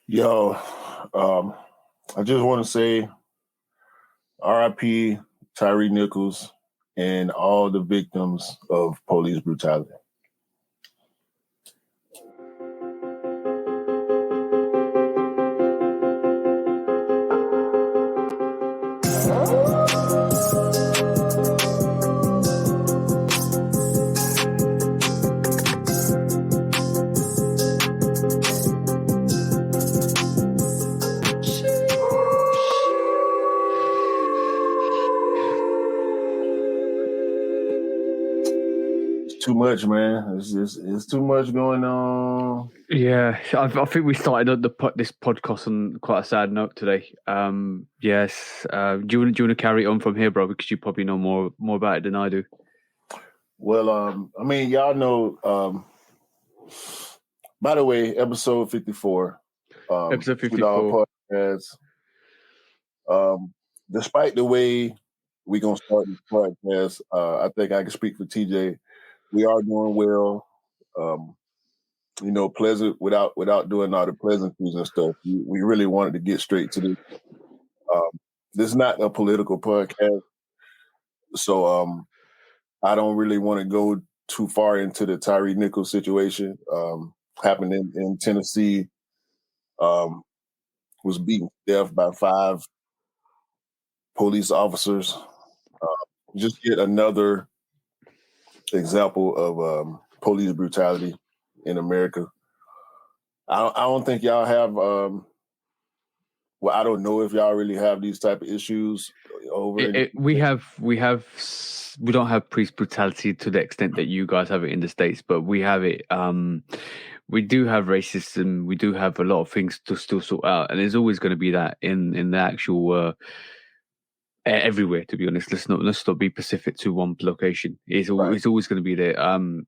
Yo, I just want to say RIP Tyree Nichols and all the victims of police brutality. Too much, man. It's too much going on. Yeah, I think we started this podcast on quite a sad note today. Yes. Do you want to carry it on from here, bro? Because you probably know more about it than I do. Well, I mean, y'all know. By the way, episode 54. Episode 54. Podcast. Despite the way we're gonna start this podcast, I think I can speak for TJ. We are doing well. Pleasant without doing all the pleasantries and stuff. We really wanted to get straight to this. This is not a political podcast, so I don't really want to go too far into the Tyree Nichols situation. Happened in Tennessee. Was beaten to death by 5 police officers. Just yet another example of police brutality in America. I don't think y'all have. Well, I don't know if y'all really have these type of issues over. We don't have police brutality to the extent that you guys have it in the States, but we have it. We do have racism. We do have a lot of things to still sort out, and there's always going to be that in the actual. Everywhere, to be honest. Let's not be specific to one location. It's always going to be there.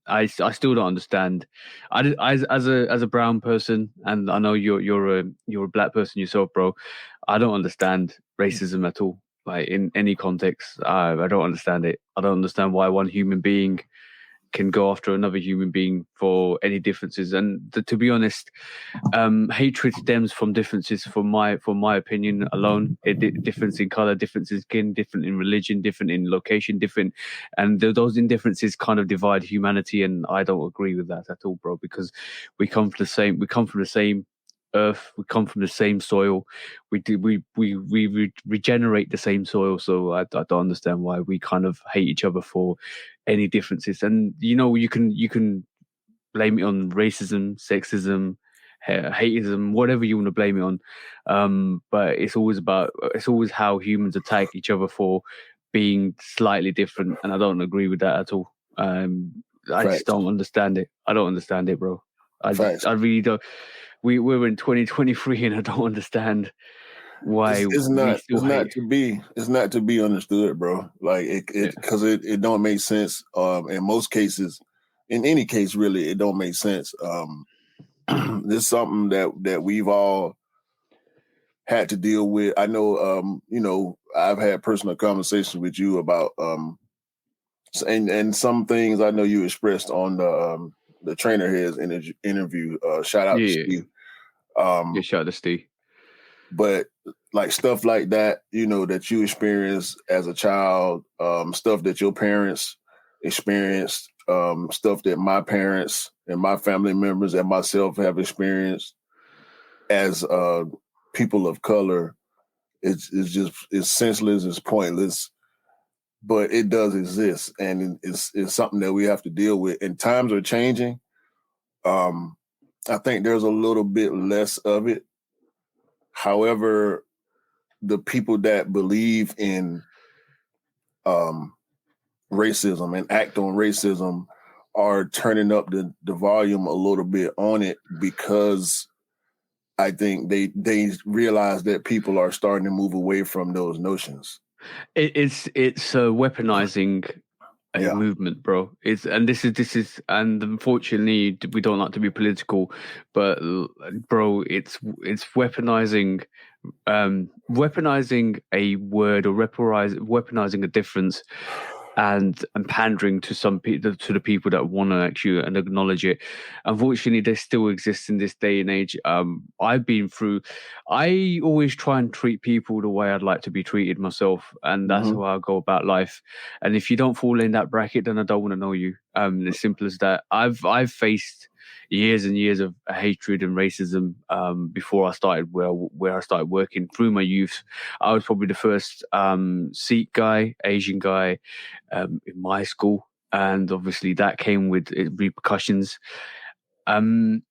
I still don't understand. As a brown person, and I know you're a black person yourself, bro. I don't understand racism at all. Like in any context, I don't understand it. I don't understand why one human being can go after another human being for any differences. And to be honest, hatred stems from differences. From my opinion alone, difference in color, difference in skin, different in religion, different in location, different, and those indifferences kind of divide humanity. And I don't agree with that at all, bro. Because we come from the same earth, we come from the same soil, we regenerate the same soil. So I don't understand why we kind of hate each other for any differences. And you can blame it on racism, sexism, hateism, whatever you want to blame it on, but it's always how humans attack each other for being slightly different, and I don't agree with that at all. I just don't understand it. I don't understand it, bro. I really don't. We're in 2023, and I don't understand why it's not to be understood, bro. Like because it don't make sense. In most cases, in any case, really, it don't make sense. This is something that we've all had to deal with. I know, I've had personal conversations with you about and some things I know you expressed on the Trainer Heads interview. Shout out to Steve. Shout out to Steve. But like stuff like that, that you experienced as a child, stuff that your parents experienced, stuff that my parents and my family members and myself have experienced as people of color, it's senseless, it's pointless, but it does exist, and it's something that we have to deal with. And times are changing. I think there's a little bit less of it. However, the people that believe in racism and act on racism are turning up the volume a little bit on it, because I think they realize that people are starting to move away from those notions. It's weaponizing a movement, bro. And unfortunately we don't like to be political, but bro, it's weaponizing a word, or weaponizing a difference and pandering to some people, to the people that want to actually and acknowledge it. Unfortunately, they still exist in this day and age. I've been through. I always try and treat people the way I'd like to be treated myself, and that's Hmm. how I go about life. And if you don't fall in that bracket, then I don't want to know you. As simple as that. I've faced years and years of hatred and racism before I started where I started working through my youth. I was probably the first Sikh guy, Asian guy in my school, and obviously that came with repercussions. Um,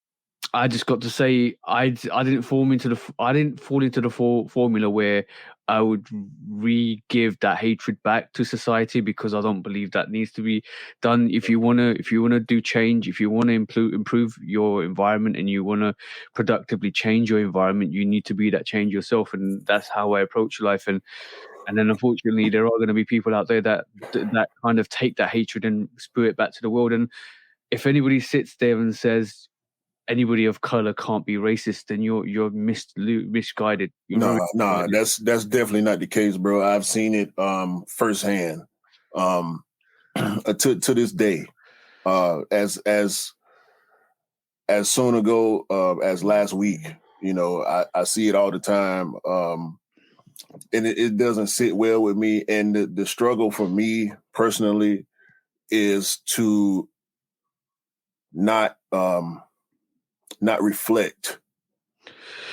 I just got to say I didn't fall into the formula where I would re-give that hatred back to society, because I don't believe that needs to be done. If you wanna do change, if you wanna improve your environment, and you wanna productively change your environment, you need to be that change yourself, and that's how I approach life. And then unfortunately, there are going to be people out there that kind of take that hatred and spew it back to the world. And if anybody sits there and says anybody of color can't be racist, then you're misguided. You're very Nah, misguided. that's definitely not the case, bro. I've seen it firsthand. To this day. As soon ago as last week, I see it all the time. And it doesn't sit well with me. And the struggle for me personally is to not not reflect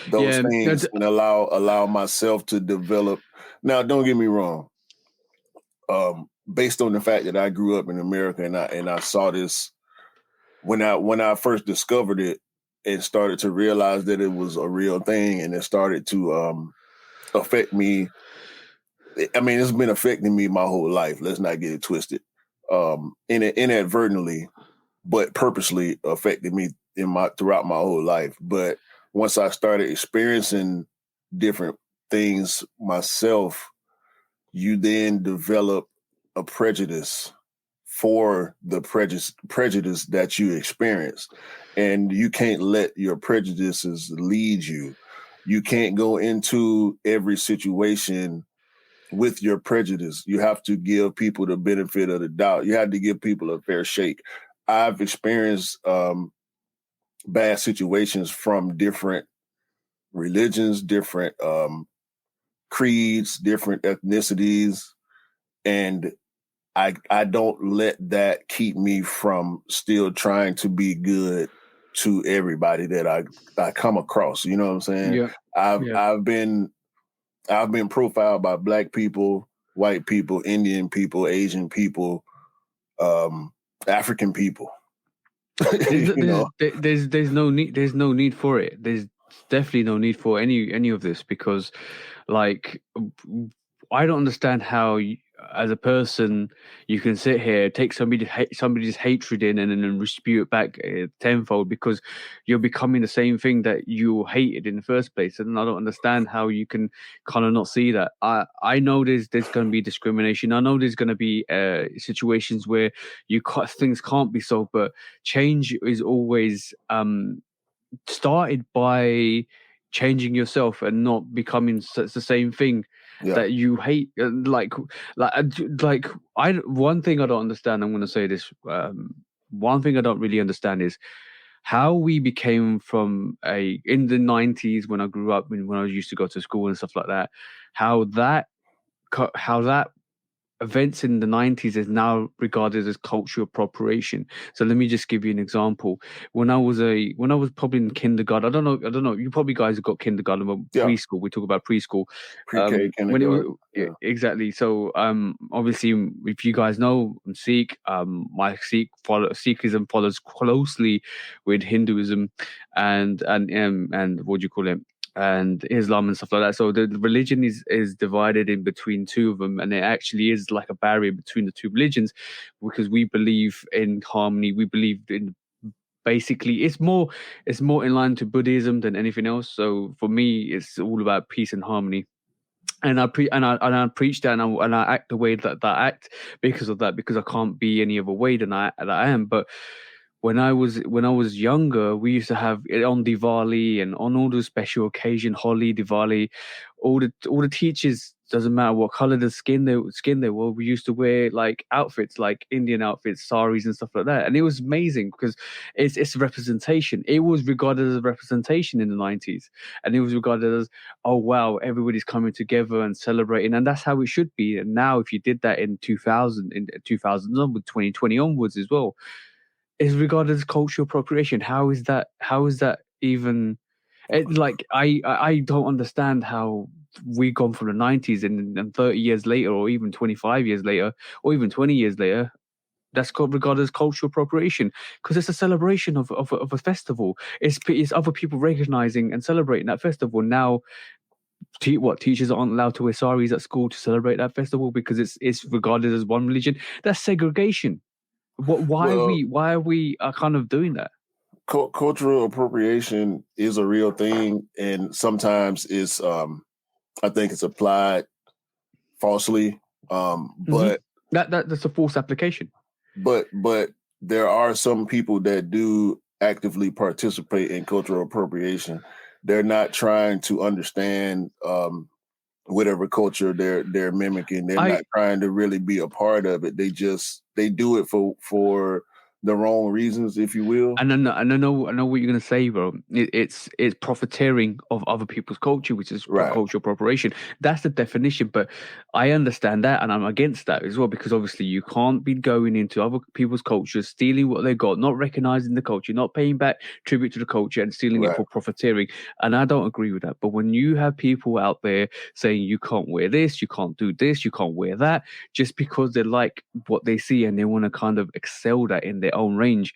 those Yeah, things and allow myself to develop. Now, don't get me wrong. Based on the fact that I grew up in America, and I saw this when I first discovered it and started to realize that it was a real thing, and it started to affect me. I mean, it's been affecting me my whole life. Let's not get it twisted. Inadvertently, but purposely affected me throughout my whole life. But once I started experiencing different things myself, you then develop a prejudice for the prejudice that you experience, and you can't let your prejudices lead you. You can't go into every situation with your prejudice. You have to give people the benefit of the doubt. You have to give people a fair shake. I've experienced bad situations from different religions, different creeds, different ethnicities, and I don't let that keep me from still trying to be good to everybody that I come across. You know what I'm saying? yeah, I've yeah. I've been I've been profiled by Black people, white people, Indian people, Asian people, um, African people. There's you know, there's no need for it. There's definitely no need for any of this, because like I don't understand how as a person you can sit here, take somebody's hatred in, and then spew it back tenfold, because you're becoming the same thing that you hated in the first place. And I don't understand how you can kind of not see that. I know there's going to be discrimination. I know there's going to be situations where things can't be solved, but change is always started by changing yourself and not becoming the same thing yeah, that you hate. Like one thing I don't understand. I'm going to say this. One thing I don't really understand is how we became from a in the 90s, when I grew up, when I used to go to school and stuff like that. How that how that events in the 90s is now regarded as cultural appropriation. So let me just give you an example. When I was probably in kindergarten, I don't know, you probably guys have got kindergarten, but yeah, preschool, we talk about preschool. pre-K, When it was kindergarten. Yeah, exactly. So obviously, if you guys know, I'm Sikh. My Sikhism follows closely with Hinduism and what do you call it, and Islam and stuff like that. So the religion is divided in between two of them, and it actually is like a barrier between the two religions, because we believe in harmony. We believe in basically it's more in line to Buddhism than anything else. So for me, it's all about peace and harmony. And I preach that, and I act the way that I act because of that, because I can't be any other way than I am. But when I was younger, we used to have it on Diwali and on all the special occasion, Holi, Diwali, all the teachers Doesn't matter what color the skin they were. We used to wear like outfits, like Indian outfits, saris and stuff like that, and it was amazing because it's representation. It was regarded as a representation in the 90s, and it was regarded as, oh wow, everybody's coming together and celebrating, and that's how it should be. And now, if you did that in 2000 onwards, 2020 onwards as well, it's regarded as cultural appropriation. How is that? How is that even? Like I don't understand how we gone from the 90s and 30 years later, or even 25 years later, or even 20 years later, that's regarded as cultural appropriation because it's a celebration of a festival. It's other people recognizing and celebrating that festival. Now, teachers aren't allowed to wear saris at school to celebrate that festival because it's regarded as one religion. That's segregation. Why are we kind of doing that? Cultural appropriation is a real thing, and sometimes it's I think it's applied falsely. But that's a false application. But there are some people that do actively participate in cultural appropriation. They're not trying to understand whatever culture they're mimicking. They're not trying to really be a part of it. They do it for the wrong reasons, if you will. And I know what you're gonna say, bro. It's profiteering of other people's culture, which is cultural appropriation. That's the definition. But I understand that, and I'm against that as well, because obviously you can't be going into other people's cultures, stealing what they got, not recognizing the culture, not paying back tribute to the culture, and stealing it for profiteering. And I don't agree with that. But when you have people out there saying you can't wear this, you can't do this, you can't wear that, just because they like what they see and they want to kind of excel that in their own range,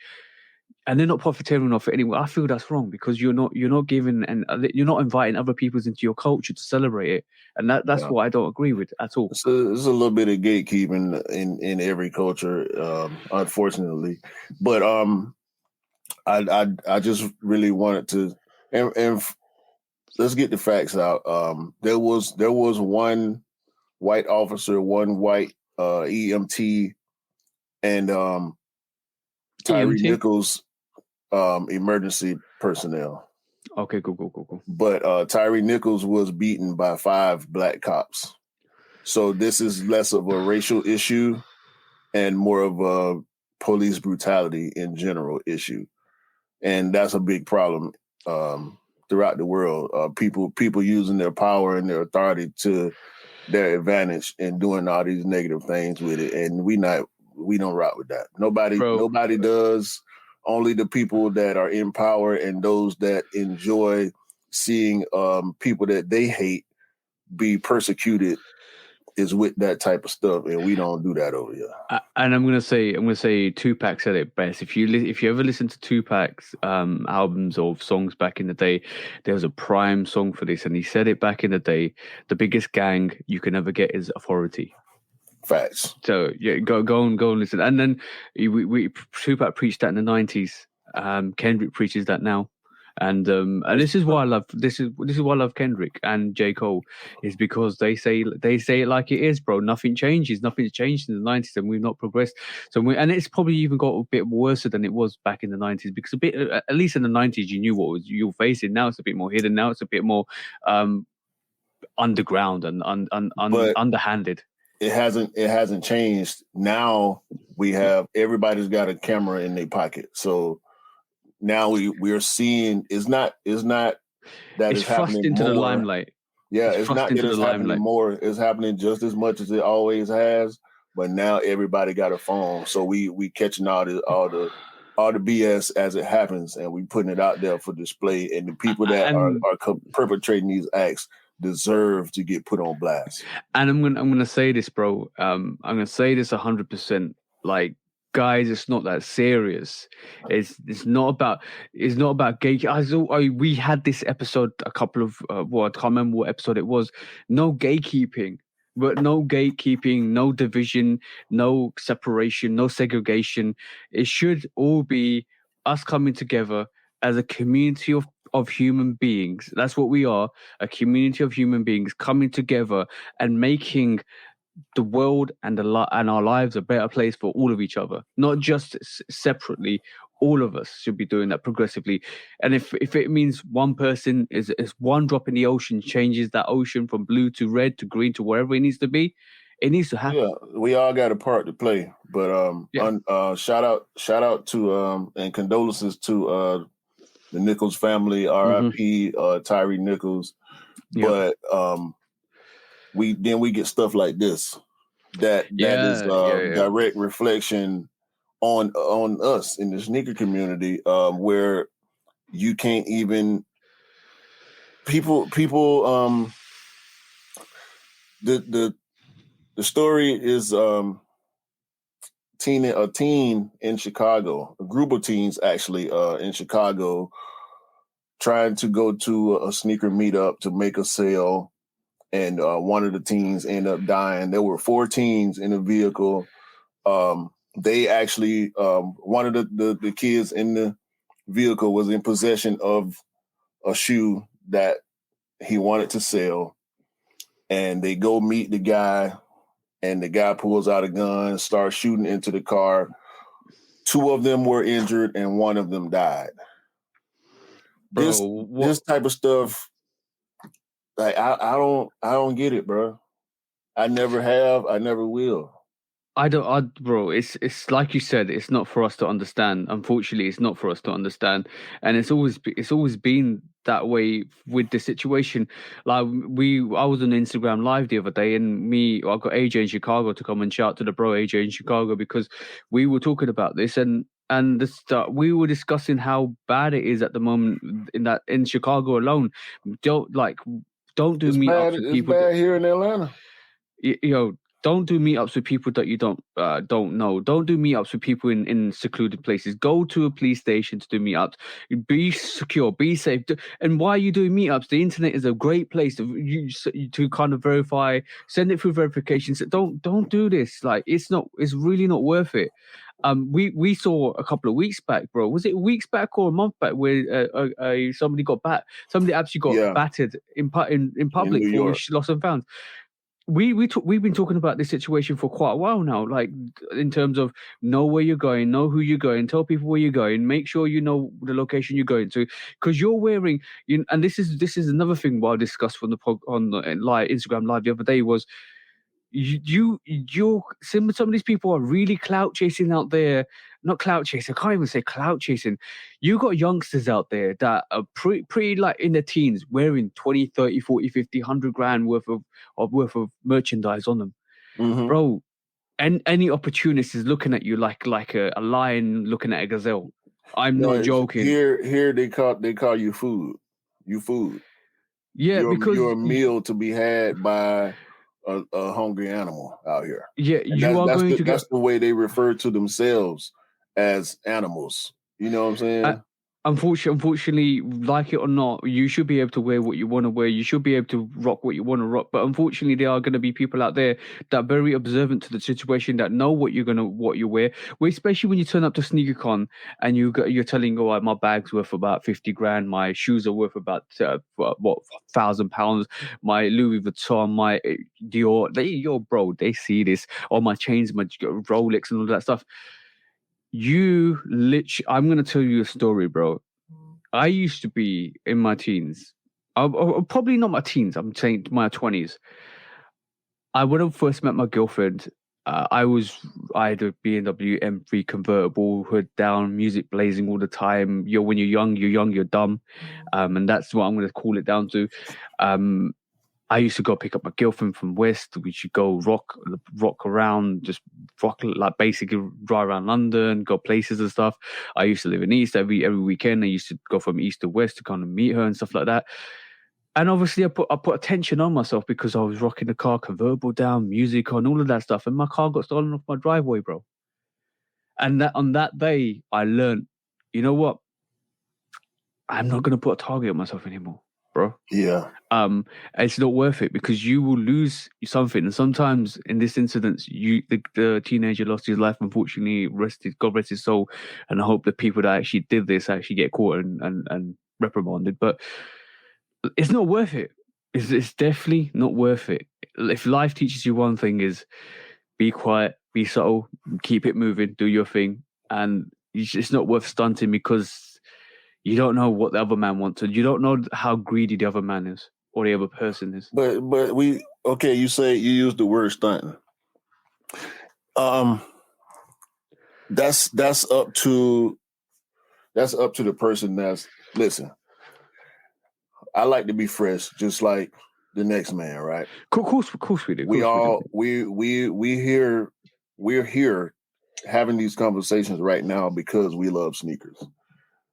and they're not profiteering off it anyway, I feel that's wrong, because you're not giving, and you're not inviting other people into your culture to celebrate it, and that's what I don't agree with at all. There's a little bit of gatekeeping in every culture, unfortunately. But I just really wanted to, and let's get the facts out. There was one white officer, one white EMT, and Tyree Nichols, emergency personnel. Okay, cool. But Tyree Nichols was beaten by 5 black cops. So this is less of a racial issue and more of a police brutality in general issue. And that's a big problem throughout the world. People using their power and their authority to their advantage and doing all these negative things with it. And we don't rock with that. Nobody does. Only the people that are in power and those that enjoy seeing people that they hate be persecuted is with that type of stuff, and we don't do that over here. And I'm gonna say Tupac said it best. If you ever listen to Tupac's albums or songs back in the day, there was a prime song for this, and he said it back in the day: the biggest gang you can ever get is authority. Facts. So yeah, go and listen. And then Tupac preached that in the 90s. Kendrick preaches that now, and this is why I love Kendrick and J. Cole, is because they say it like it is, bro. Nothing changes. Nothing's changed in the 90s, and we've not progressed. And it's probably even got a bit worse than it was back in the 90s, because at least in the 90s you knew what you were facing. Now it's a bit more hidden. Now it's a bit more underground and underhanded. It hasn't changed. Now we have, everybody's got a camera in their pocket. So now we're seeing, it's not that it's thrust into the limelight. Yeah, it's not that it's happening more. It's happening just as much as it always has. But now everybody got a phone, so we catching all the BS as it happens, and we putting it out there for display. And the people that are perpetrating these acts deserve to get put on blast. And I'm gonna say this, bro. I'm gonna say this 100%. Like, guys, it's not that serious. It's not about gatekeeping. We had this episode a couple of I can't remember what episode it was. No gatekeeping, but no gatekeeping, no division, no separation, no segregation. It should all be us coming together as a community of human beings. That's what we are, a community of human beings coming together and making the world and our lives a better place for all of each other, not just separately, all of us should be doing that progressively. And if it means one person is one drop in the ocean changes that ocean from blue to red to green to wherever it needs to be, it needs to happen. Yeah, we all got a part to play. But Yeah. shout out to and condolences to the Nichols family, R.I.P. Tyree Nichols. Yeah. But we get stuff like this that is Yeah. direct reflection on us in the sneaker community, where you can't even people the story is a teen in Chicago, a group of teens actually in Chicago, trying to go to a sneaker meetup to make a sale, and one of the teens ended up dying. There were 4 teens in the vehicle. They actually one of the kids in the vehicle was in possession of a shoe that he wanted to sell, and they go meet the guy, and the guy pulls out a gun, starts shooting into the car. 2 of them were injured and 1 of them died. Bro, This type of stuff, like I don't get it, bro. I never have, I never will. bro, it's like you said, it's not for us to understand. Unfortunately, it's not for us to understand, and it's always been that way with the situation. Like I was on Instagram Live the other day, and I got AJ in Chicago to come and shout to the bro AJ in Chicago, because we were talking about this, and we were discussing how bad it is at the moment in Chicago alone. Don't do It's meetups bad. with It's people. bad here in Atlanta. Don't do meetups with people that you don't know. Don't do meetups with people in secluded places. Go to a police station to do meetups. Be secure, be safe. And why are you doing meetups? The internet is a great place to kind of verify. Send it through verifications. Don't do this. Like it's really not worth it. We saw a couple of weeks back, bro. Was it weeks back or a month back where somebody somebody actually got battered in public New for York. loss and found. We've been talking about this situation for quite a while now, like in terms of know where you're going, know who you're going, tell people where you're going, make sure you know the location you're going to, because you're wearing and this is another thing I discussed on the live Instagram live the other day was some of these people are really clout chasing out there. Not clout chasing, I can't even say clout chasing. You got youngsters out there that are pretty like in their teens wearing 20, 30, 40, 50, 100 grand worth of merchandise on them. Mm-hmm. Bro, and any opportunist is looking at you like a lion looking at a gazelle. I'm not joking. Here they call you food. You food. Yeah, because you're a meal to be had by a hungry animal out here. Yeah, and you are going to get. That's the way they refer to themselves, as animals. You know what I'm saying? Unfortunately, like it or not, you should be able to wear what you want to wear. You should be able to rock what you want to rock. But unfortunately, there are going to be people out there that are very observant to the situation, that know what you wear. Well, especially when you turn up to SneakerCon and you're telling, oh, my bag's worth about 50 grand, my shoes are worth about £1,000, my Louis Vuitton, my Dior. They see this. All my chains, my Rolex, and all that stuff. I'm going to tell you a story, bro. I used to be in my teens. Probably not my teens. I'm saying my 20s. When I first met my girlfriend, I had a BMW M3 convertible, hood down, music blazing all the time. When you're young, you're dumb. And that's what I'm going to call it down to. I used to go pick up my girlfriend from West. We should go rock around, just rock, like basically drive around London, go places and stuff. I used to live in East every weekend. I used to go from East to West to kind of meet her and stuff like that. And obviously, I put attention on myself because I was rocking the car, convertible down, music on, all of that stuff, and my car got stolen off my driveway, bro. And on that day, I learned, you know what? I'm not gonna put a target on myself anymore, bro. Yeah. It's not worth it, because you will lose something. And sometimes in this incident, the teenager lost his life. Unfortunately, God rest his soul. And I hope the people that actually did this actually get caught and reprimanded. But it's not worth it. It's definitely not worth it. If life teaches you one thing, is be quiet, be subtle, keep it moving, do your thing. And it's not worth stunting because you don't know what the other man wants, and you don't know how greedy the other man is or the other person is. But you say you use the word stunting. That's up to the person that's listen. I like to be fresh, just like the next man, right? Of course we do. We're here having these conversations right now because we love sneakers.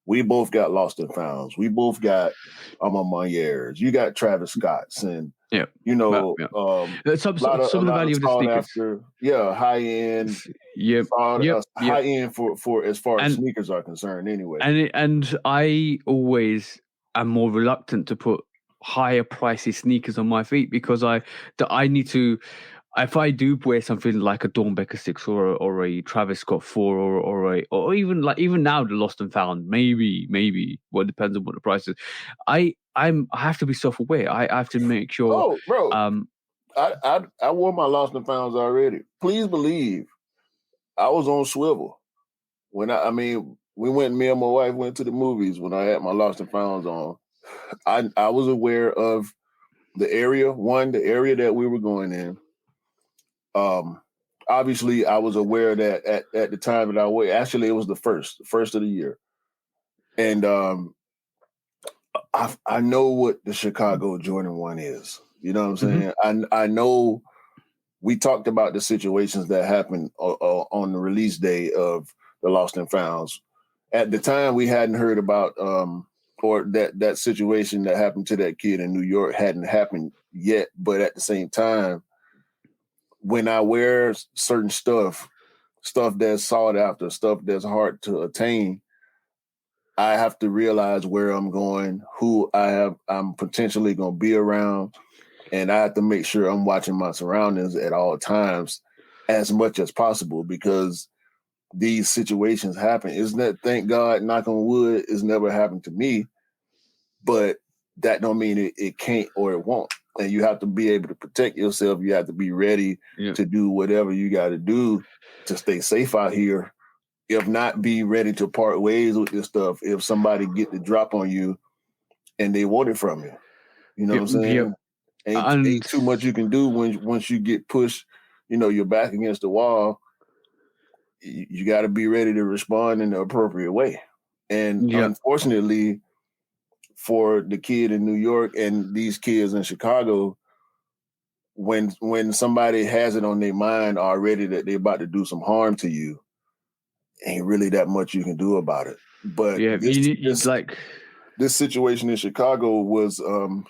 We both got lost and founds. We both got Amamanyers. You got Travis Scotts, and some of the value of the sneakers. After, high end. High end for as far as sneakers are concerned, anyway. And I always am more reluctant to put higher pricey sneakers on my feet because I need to. If I do wear something like a Dornbecker 6 or a Travis Scott 4 or even now the Lost and Found, maybe, well, it depends on what the price is. I have to be self-aware. I have to make sure. Oh, bro. I wore my Lost and Founds already. Please believe I was on swivel when we went. Me and my wife went to the movies when I had my Lost and Founds on. I was aware of the area that we were going in. Obviously, I was aware that at the time that I went, actually, it was the first of the year, and I know what the Chicago Jordan 1 is. You know what I'm saying? Mm-hmm. I know. We talked about the situations that happened on the release day of the Lost and Founds. At the time, we hadn't heard about or that situation that happened to that kid in New York hadn't happened yet. But at the same time, when I wear certain stuff that's sought after, stuff that's hard to attain, I have to realize where I'm going, who I'm potentially going to be around. And I have to make sure I'm watching my surroundings at all times as much as possible because these situations happen. Isn't that, thank God, knock on wood, it's never happened to me, but that don't mean it can't or it won't. And you have to be able to protect yourself. You have to be ready to do whatever you got to do to stay safe out here. If not, be ready to part ways with this stuff if somebody get the drop on you and they want it from you. You know what I'm saying? Ain't too much you can do once you get pushed, you're back against the wall. You got to be ready to respond in the appropriate way. And unfortunately, for the kid in New York and these kids in Chicago, when somebody has it on their mind already that they're about to do some harm to you, ain't really that much you can do about it. But this situation in Chicago was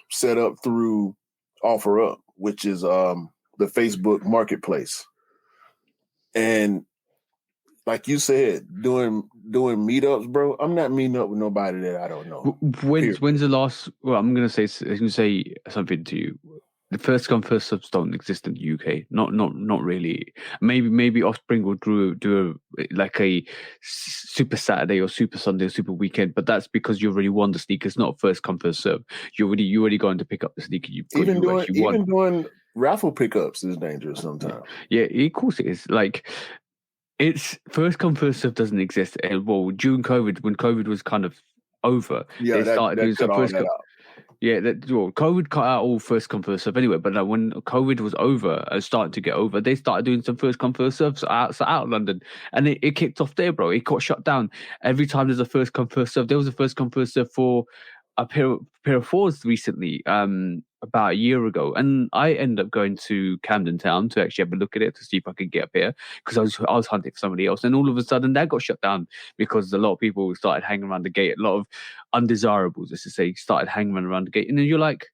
set up through OfferUp, which is the Facebook marketplace. And like you said, doing meetups, bro, I'm not meeting up with nobody that I don't know. When's the last? Well, I'm gonna say something to you. The first come first serves don't exist in the UK. Not really. Maybe Offspring will do a Super Saturday or Super Sunday or Super Weekend, but that's because you already won the sneaker. It's not first come first serve. You already going to pick up the sneaker. Even doing raffle pickups is dangerous sometimes. Yeah, of course it is. Like, it's first come first serve doesn't exist. Well, during COVID, when COVID was kind of over, they started doing some first come. Yeah, COVID cut out all first come first serve anyway. But when COVID was over, starting to get over, they started doing some first come first serves out of London, and it kicked off there, bro. It got shut down every time there's a first come first serve. There was a first come first serve for a pair of fours recently, about a year ago, and I ended up going to Camden Town to actually have a look at it to see if I could get a pair because I was hunting for somebody else, and all of a sudden that got shut down because a lot of people started hanging around the gate. A lot of undesirables, as to say, started hanging around the gate, and then you're like,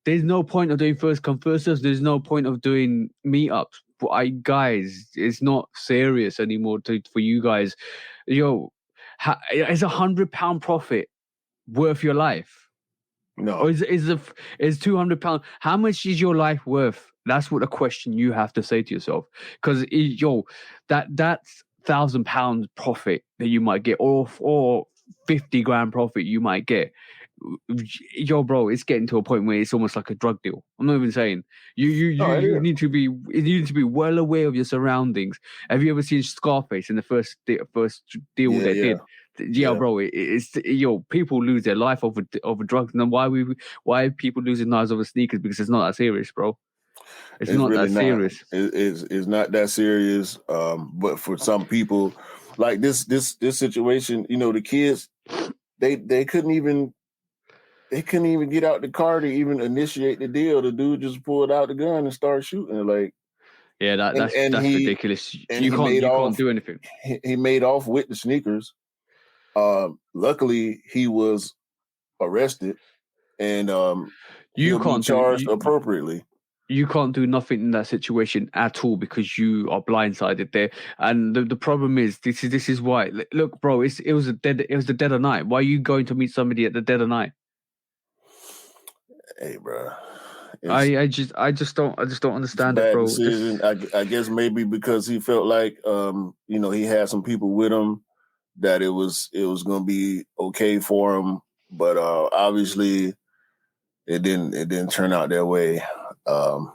there's no point of doing first come first serves. There's no point of doing meetups. But guys, it's not serious anymore for you guys. Is £100 profit worth your life? No. Or is £200? How much is your life worth? That's what the question you have to say to yourself. Because that's £1,000 profit that you might get, or 50 grand profit you might get. yo, bro, it's getting to a point where it's almost like a drug deal. I'm not even saying No, it you is. need to be well aware of your surroundings. Have you ever seen Scarface in the first deal Yeah, they yeah, did? Yeah, yeah. bro, it's people lose their life over drugs, and then why are people losing lives over sneakers? Because it's not that serious, bro. It's It's not really that not. serious. It's not that serious. But for some people, like this situation, the kids, they couldn't even get out the car to even initiate the deal. The dude just pulled out the gun and started shooting. Like, Yeah, and that's he ridiculous. and he made You can't off. do anything. He made off with the sneakers. Luckily, he was arrested, and You he'll be can't do charged appropriately. you can't do nothing in that situation at all because you are blindsided there. And the problem is this is why. Look, bro, it was the dead of night. Why are you going to meet somebody at the dead of night? Hey, bro, it's I just don't it's a understand it, bad bro. decision. I guess maybe because he felt like he had some people with him that it was going to be okay for him, but obviously it didn't turn out that way. So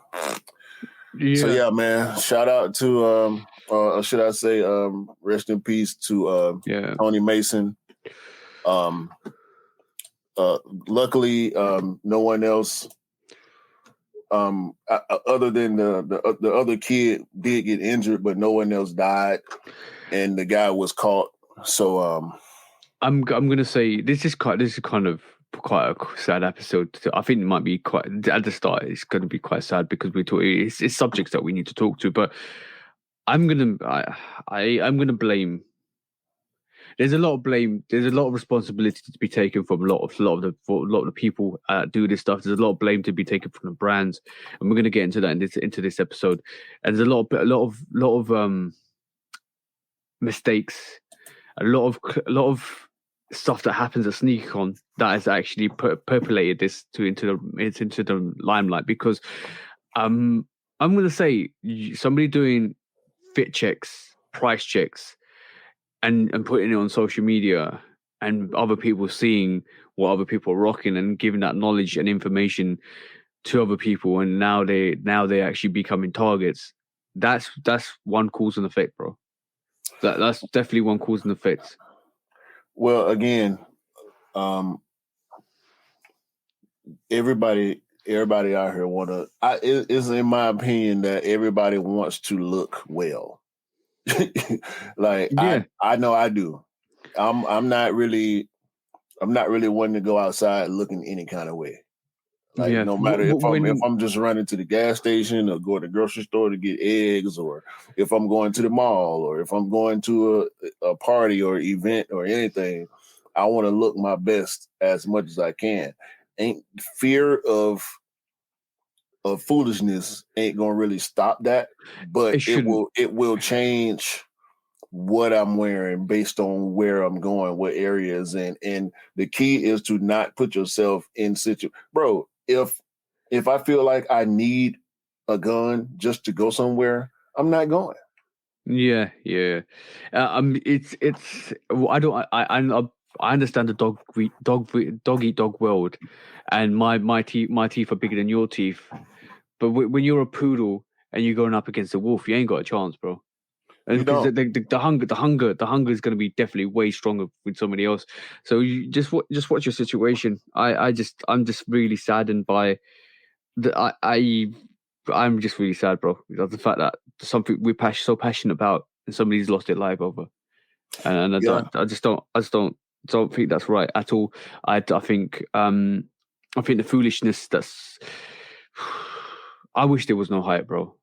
Yeah, yeah, man, shout out to should I say rest in peace to yeah. Tony Mason. Um, Luckily, no one else other than the other kid did get injured, but no one else died, and the guy was caught. So I'm gonna say this is kind of quite a sad episode. I think it might be quite at the start. It's going to be quite sad because it's subjects that we need to talk to. But I'm gonna blame. There's a lot of blame. There's a lot of responsibility to be taken from a lot of the people do this stuff. There's a lot of blame to be taken from the brands, and we're gonna get into that into this episode. And there's a lot of mistakes, a lot of stuff that happens at SneakerCon that has actually percolated this into the limelight because I'm going to say somebody doing fit checks, price checks, and putting it on social media and other people seeing what other people are rocking and giving that knowledge and information to other people, and now they actually becoming targets. That's one cause and effect, bro. That's definitely one cause and effect. well, again, everybody out here it's in my opinion that everybody wants to look well. Like Yeah. I know I do. I'm not really wanting to go outside looking any kind of way. Like Yeah, no matter if when I'm just running to the gas station or going to the grocery store to get eggs, or if I'm going to the mall, or if I'm going to a party or event or anything, I want to look my best as much as I can. Ain't fear of foolishness ain't gonna really stop that, but it shouldn't. it will change what I'm wearing based on where I'm going, what areas, and the key is to not put yourself in bro. If I feel like I need a gun just to go somewhere, I'm not going. Yeah, yeah. It's. I don't. I understand the dog eat dog world, and my teeth are bigger than your teeth. But when you're a poodle and you're going up against a wolf, you ain't got a chance, bro. And You because don't. the hunger is going to be definitely way stronger with somebody else. So you just watch your situation. I'm just really saddened by the I'm just really sad, bro. The fact that something we're so passionate about and somebody's lost their life over, and Yeah. I just don't think that's right at all. I think the foolishness that's. I wish there was no hype, bro.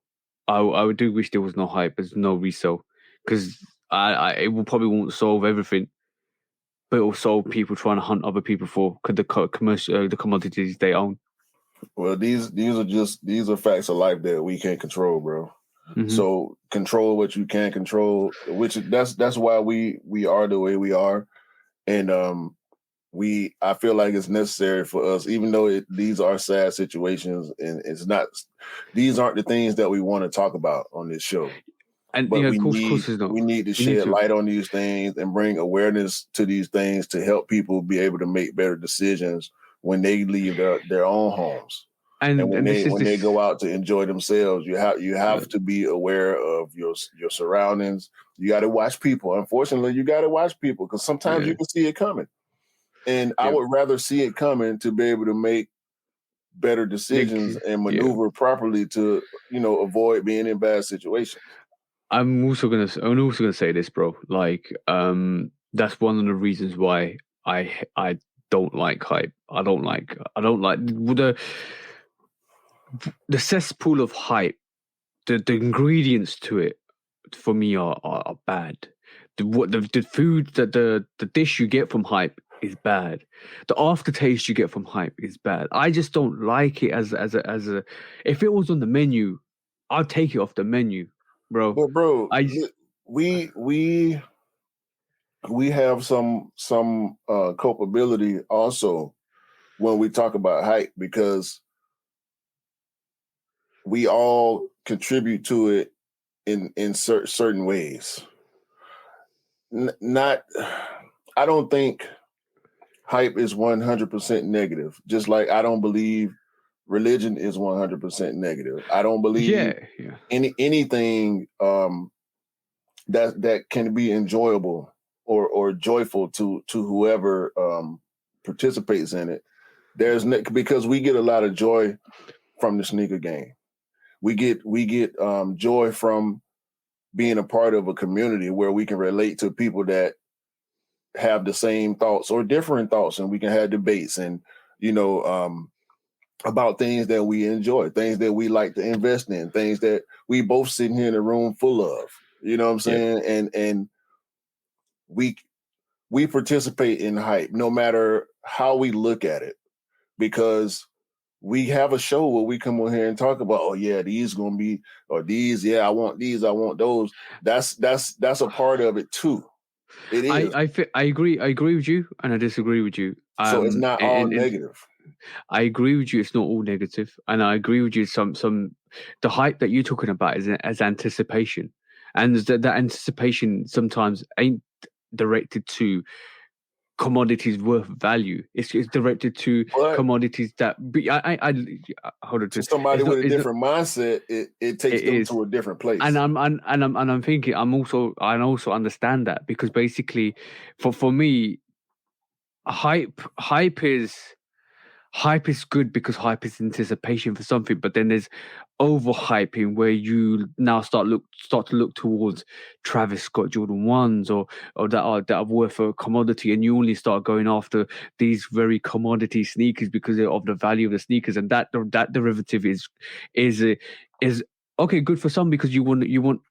I do wish there was no hype. There's no resale because it will probably won't solve everything, but it will solve people trying to hunt other people for the commodities they own. Well, these are facts of life that we can't control, bro. Mm-hmm. So control what you can control, which that's why we are the way we are, and I feel like it's necessary for us, even though these are sad situations, and these aren't the things that we want to talk about on this show. And But of course, it's not. we need to We need shed to. light on these things and bring awareness to these things to help people be able to make better decisions when they leave their own homes. And And this is when they this. go out to enjoy themselves, you have to be aware of your surroundings. You got to watch people. Unfortunately, you got to watch people because sometimes Yeah. you can see it coming. And I Yeah. would rather see it coming to be able to make better decisions and Yeah. maneuver properly to, avoid being in bad situations. I'm also gonna say this, bro. Like, that's one of the reasons why I don't like hype. I don't like the cesspool of hype. The ingredients to it for me are bad. The food that the dish you get from hype is bad. The aftertaste you get from hype is bad. I just don't like it as a. If it was on the menu, I'd take it off the menu, bro. But bro, I we we we have some culpability also when we talk about hype because we all contribute to it in certain ways. Not, I don't think hype is 100% negative. Just like I don't believe religion is 100% negative. I don't believe yeah yeah anything that can be enjoyable or joyful to whoever participates in it. Because we get a lot of joy from the sneaker game. We get joy from being a part of a community where we can relate to people that have the same thoughts or different thoughts, and we can have debates and you know about things that we enjoy, things that we like to invest in, things that we both sitting here in a room full of. You know what I'm yeah. saying? And we participate in hype no matter how we look at it because we have a show where we come on here and talk about, oh yeah, these gonna be, or these, yeah, I want these, I want those. That's a part of it too. It is. I agree with you, and I disagree with you. So it's not all negative. I agree with you. It's not all negative, and I agree with you. Some the hype that you're talking about is as anticipation, and that anticipation sometimes ain't directed to commodities worth value. It's directed to But commodities that. Hold on. to somebody It's not. with a It's not. different mindset, it takes It them is. to a different And place. I'm thinking I also understand that because basically for me hype is good because hype is anticipation for something, but then there's overhyping where you now start to look towards Travis Scott Jordan ones or that are worth a commodity, and you only start going after these very commodity sneakers because of the value of the sneakers, and that derivative is is okay, good for some because you want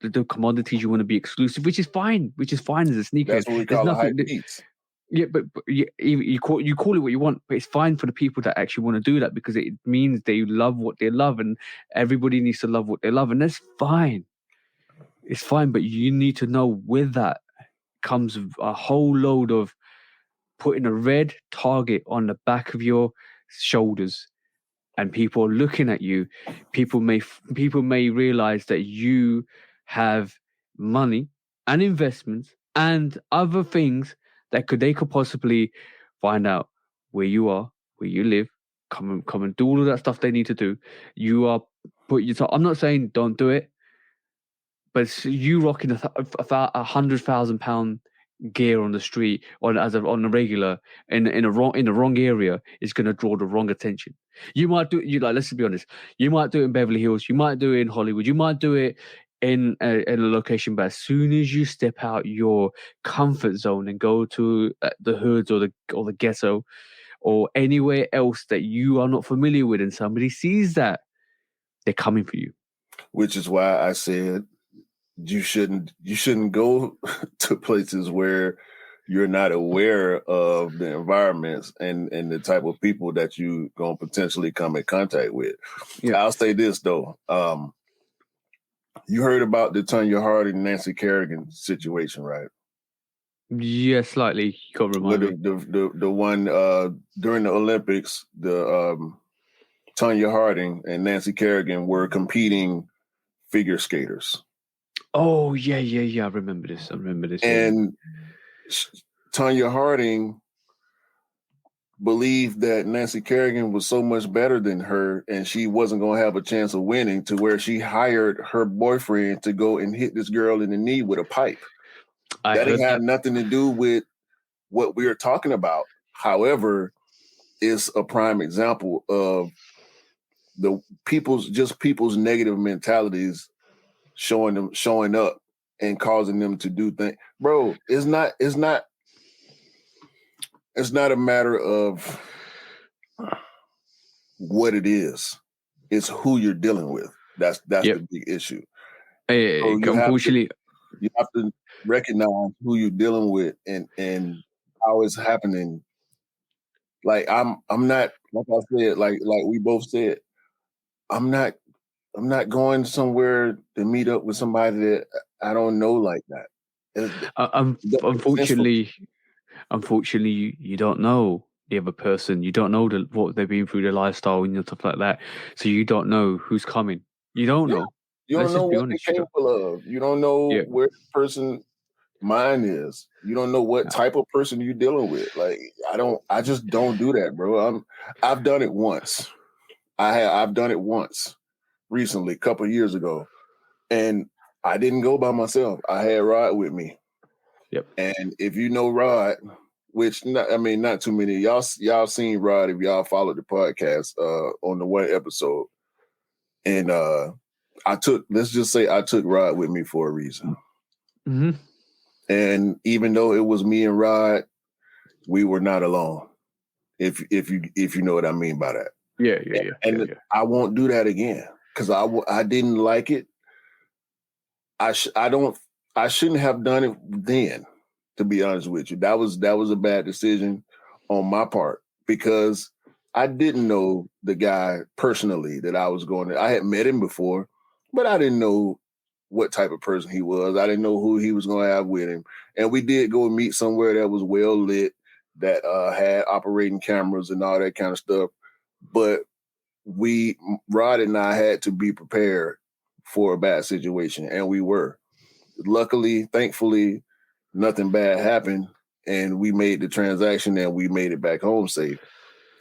the commodities, you want to be exclusive, which is fine as a sneakerhead. That's what we There's call a nothing. hype piece, Yeah, but you call it what you want, but it's fine for the people that actually want to do that because it means they love what they love, and everybody needs to love what they love, and that's fine. It's fine, but you need to know with that comes a whole load of putting a red target on the back of your shoulders, and people are looking at you. People may realize that you have money and investments and other things that they could possibly find out where you are, where you live, come and do all of that stuff they need to do. You are put yourself. I'm not saying don't do it, but it's you rocking £100,000 gear on the street on a regular in the wrong area is going to draw the wrong attention. You might do you like let's be honest. You might do it in Beverly Hills. You might do it in Hollywood. You might do it in a location, but as soon as you step out your comfort zone and go to the hoods or the ghetto or anywhere else that you are not familiar with, and somebody sees that, they're coming for you. which is why I said you shouldn't go to places where you're not aware of the environments and the type of people that you gonna potentially come in contact with. Yeah. I'll say this though. You heard about the Tonya Harding, Nancy Kerrigan situation, right? Yeah, slightly. You can't With remind me. the one during the Olympics, the Tonya Harding and Nancy Kerrigan were competing figure skaters. Oh yeah. I remember this. And Tanya Harding believed that Nancy Kerrigan was so much better than her and she wasn't going to have a chance of winning, to where she hired her boyfriend to go and hit this girl in the knee with a pipe. I That ain't heard had that. nothing to do with what we are talking about. However, it's a prime example of the people's negative mentalities showing up and causing them to do things. Bro, it's not a matter of what it is. It's who you're dealing with. That's Yep. the big issue. Hey, So unfortunately, you have to recognize who you're dealing with and how it's happening. Like I'm not, like I said, like we both said, I'm not going somewhere to meet up with somebody that I don't know like that. It doesn't make sense for me. unfortunately, you don't know the other person. You don't know what they've been through, their lifestyle and stuff like that. So you don't know who's coming. You don't Yeah. know. You don't Let's know just be what honest. they're You don't. capable of. You don't know Yeah. where the person mind is. You don't know what type of person you're dealing with. Like I just don't do that, bro. I've done it once. I've done it once recently, a couple of years ago. And I didn't go by myself. I had Rod with me. Yep. And if you know Rod, which not too many y'all seen Rod if y'all followed the podcast on the one episode. And let's just say I took Rod with me for a reason. Mm-hmm. And even though it was me and Rod, we were not alone. If you know what I mean by that. Yeah. And I won't do that again because I didn't like it. I shouldn't have done it then. To be honest with you, that was a bad decision on my part because I didn't know the guy personally that I was going to. I had met him before, but I didn't know what type of person he was. I didn't know who he was going to have with him. And we did go meet somewhere that was well lit, that had operating cameras and all that kind of stuff. But Rod and I had to be prepared for a bad situation, and we were. Luckily, thankfully, nothing bad happened, and we made the transaction and we made it back home safe.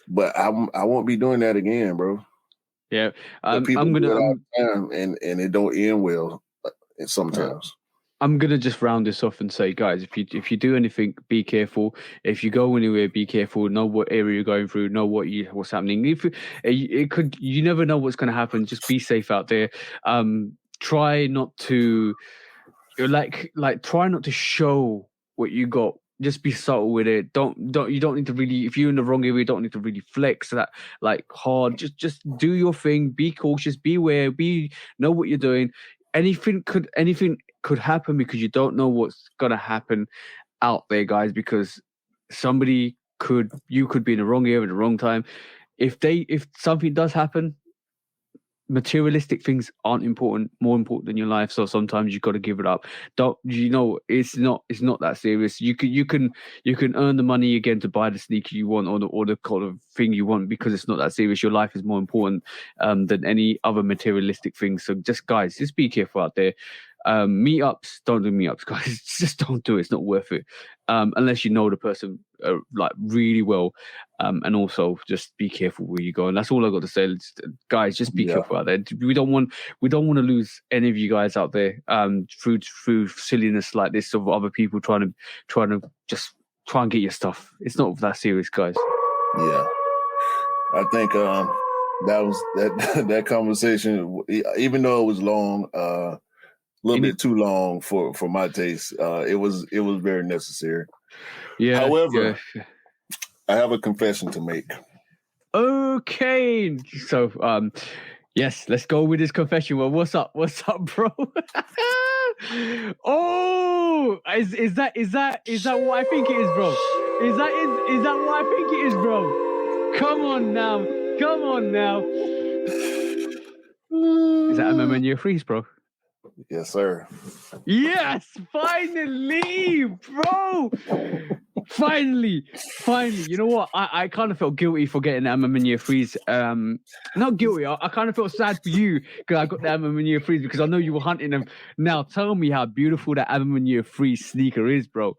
But I won't be doing that again, bro. Yeah. People do it all the time, and it don't end well sometimes. I'm gonna just round this off and say, guys, if you do anything, be careful. If you go anywhere, be careful. Know what area you're going through. Know what's happening. If you never know what's gonna happen. Just be safe out there. Try not to try not to show what you got. Just be subtle with it. You don't need to really, if you're in the wrong area, you don't need to really flex that like hard. Just do your thing. Be cautious. Beware. Know what you're doing. Anything could happen because you don't know what's gonna happen out there, guys. Because you could be in the wrong area at the wrong time. If something does happen, materialistic things aren't more important than your life, so sometimes you've got to give it up. Don't it's not that serious. You can earn the money again to buy the sneaker you want, or the kind of thing you want, because it's not that serious. Your life is more important than any other materialistic thing. So just be careful out there. Meetups, don't do meetups, guys. Just don't do it. It's not worth it unless you know the person like really well. And also just be careful where you go. And that's all I got to say. Guys, just be careful out there. We don't want to lose any of you guys out there through silliness like this of other people trying to just try and get your stuff. It's not that serious, guys. Yeah, I think that was that conversation. Even though it was long, a little bit too long for my taste, it was very necessary. Yeah. However, I have a confession to make. Okay, so yes, let's go with this confession. Well, what's up, bro? Oh, is that what I think it is, bro? Is that what I think it is, bro? Come on now. Is that a moment you freeze, bro? Yes, sir. Yes, finally, bro. Finally. You know what? I kind of felt guilty for getting the Amaminia Freeze. Not guilty. I kind of felt sad for you because I got the Amaminia Freeze because I know you were hunting them. Now tell me how beautiful that Amaminia Freeze sneaker is, bro.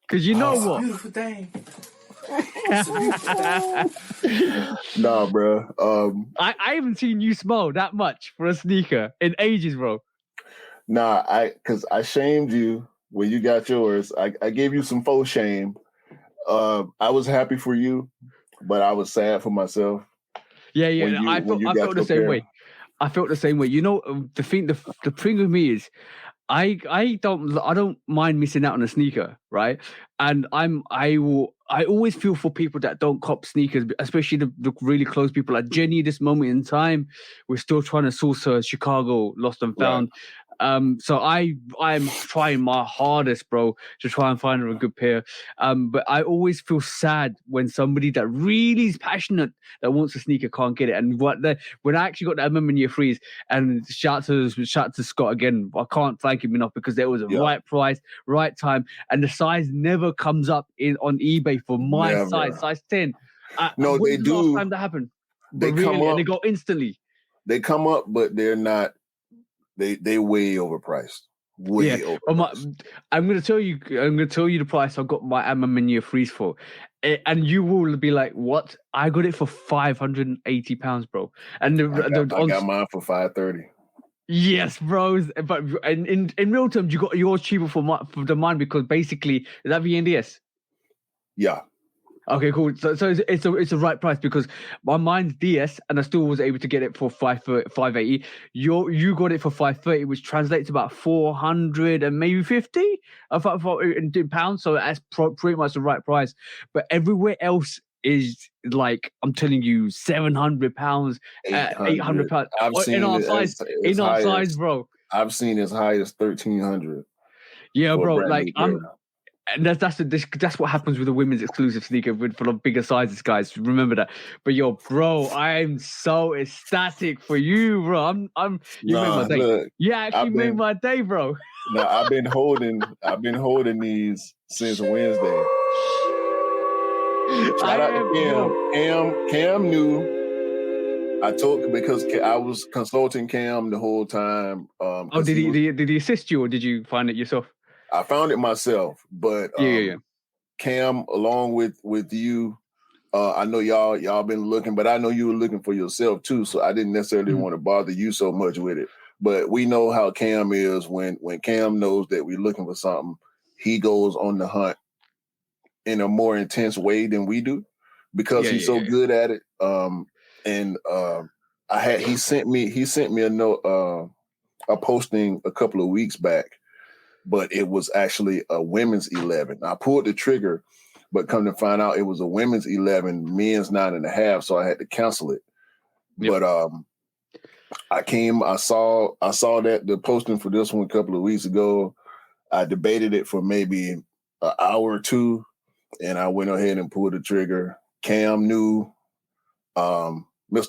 Because you know what? Beautiful thing. Nah, bro. I haven't seen you smile that much for a sneaker in ages, bro. Nah, because I shamed you when you got yours. I gave you some faux shame. I was happy for you, but I was sad for myself. Yeah. I felt the same way. I felt the same way. You know, the thing with me is, I don't mind missing out on a sneaker, right? And I always feel for people that don't cop sneakers, especially the really close people. Like Jenny, this moment in time, we're still trying to source her Chicago Lost and Found. Right. So I'm trying my hardest, bro, to try and find her a good pair. But I always feel sad when somebody that really is passionate that wants a sneaker can't get it. And when I actually got the Amaminia Freeze, and shout to Scott again, I can't thank him enough because there was a right price, right time, and the size never comes up on eBay for my size 10. No, they do. Last time that happened, they come up, and they go instantly. They come up, but they're not. They way overpriced. Overpriced. I'm gonna tell you the price I got my Amaminia Freeze for, and you will be like, "What? I got it for £580, bro." And I got mine for $530. Yes, bro. But in real terms, you got yours cheaper for mine because basically is that VNDS? Yeah. Okay, cool. So it's a right price because mine's DS and I still was able to get it for $580. You got it for $530, which translates to about 400 and maybe 50 in pounds. So that's pretty much the right price. But everywhere else is like, I'm telling you, £700, £800. I've seen in our size, bro. I've seen as high as $1,300. Yeah, bro. Like and that's what happens with a women's exclusive sneaker for the bigger sizes, guys. Remember that. But yo, bro, I'm so ecstatic for you, bro. You made my day. Look, actually made my day, bro. No, I've been holding these since Wednesday. Shout out to Cam knew. I told because I was consulting Cam the whole time. Did he assist you or did you find it yourself? I found it myself, but Cam, along with you, I know y'all been looking, but I know you were looking for yourself too, so I didn't necessarily want to bother you so much with it. But we know how Cam is when Cam knows that we're looking for something, he goes on the hunt in a more intense way than we do because he's so good at it. He sent me a note, a posting a couple of weeks back. But it was actually a women's 11. I pulled the trigger, but come to find out it was a women's 11, men's 9.5, so I had to cancel it. Yep. But I saw that the posting for this one a couple of weeks ago. I debated it for maybe an hour or two, and I went ahead and pulled the trigger. Cam knew, Mr.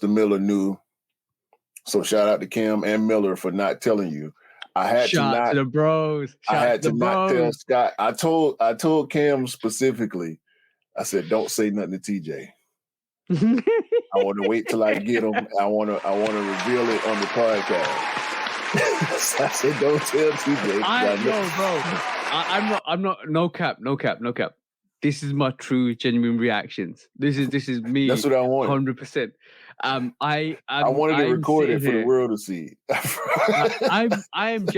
Miller knew. So shout out to Cam and Miller for not telling you. I had Shout to the bros. I had to not tell Scott. I told Cam specifically. I said, "Don't say nothing to TJ. I want to wait till I get him. I want to reveal it on the podcast." So I said, "Don't tell TJ." I'm not. No cap. This is my true, genuine reactions. This is me. That's what I want. 100%. I wanted to record it for the world to see. I am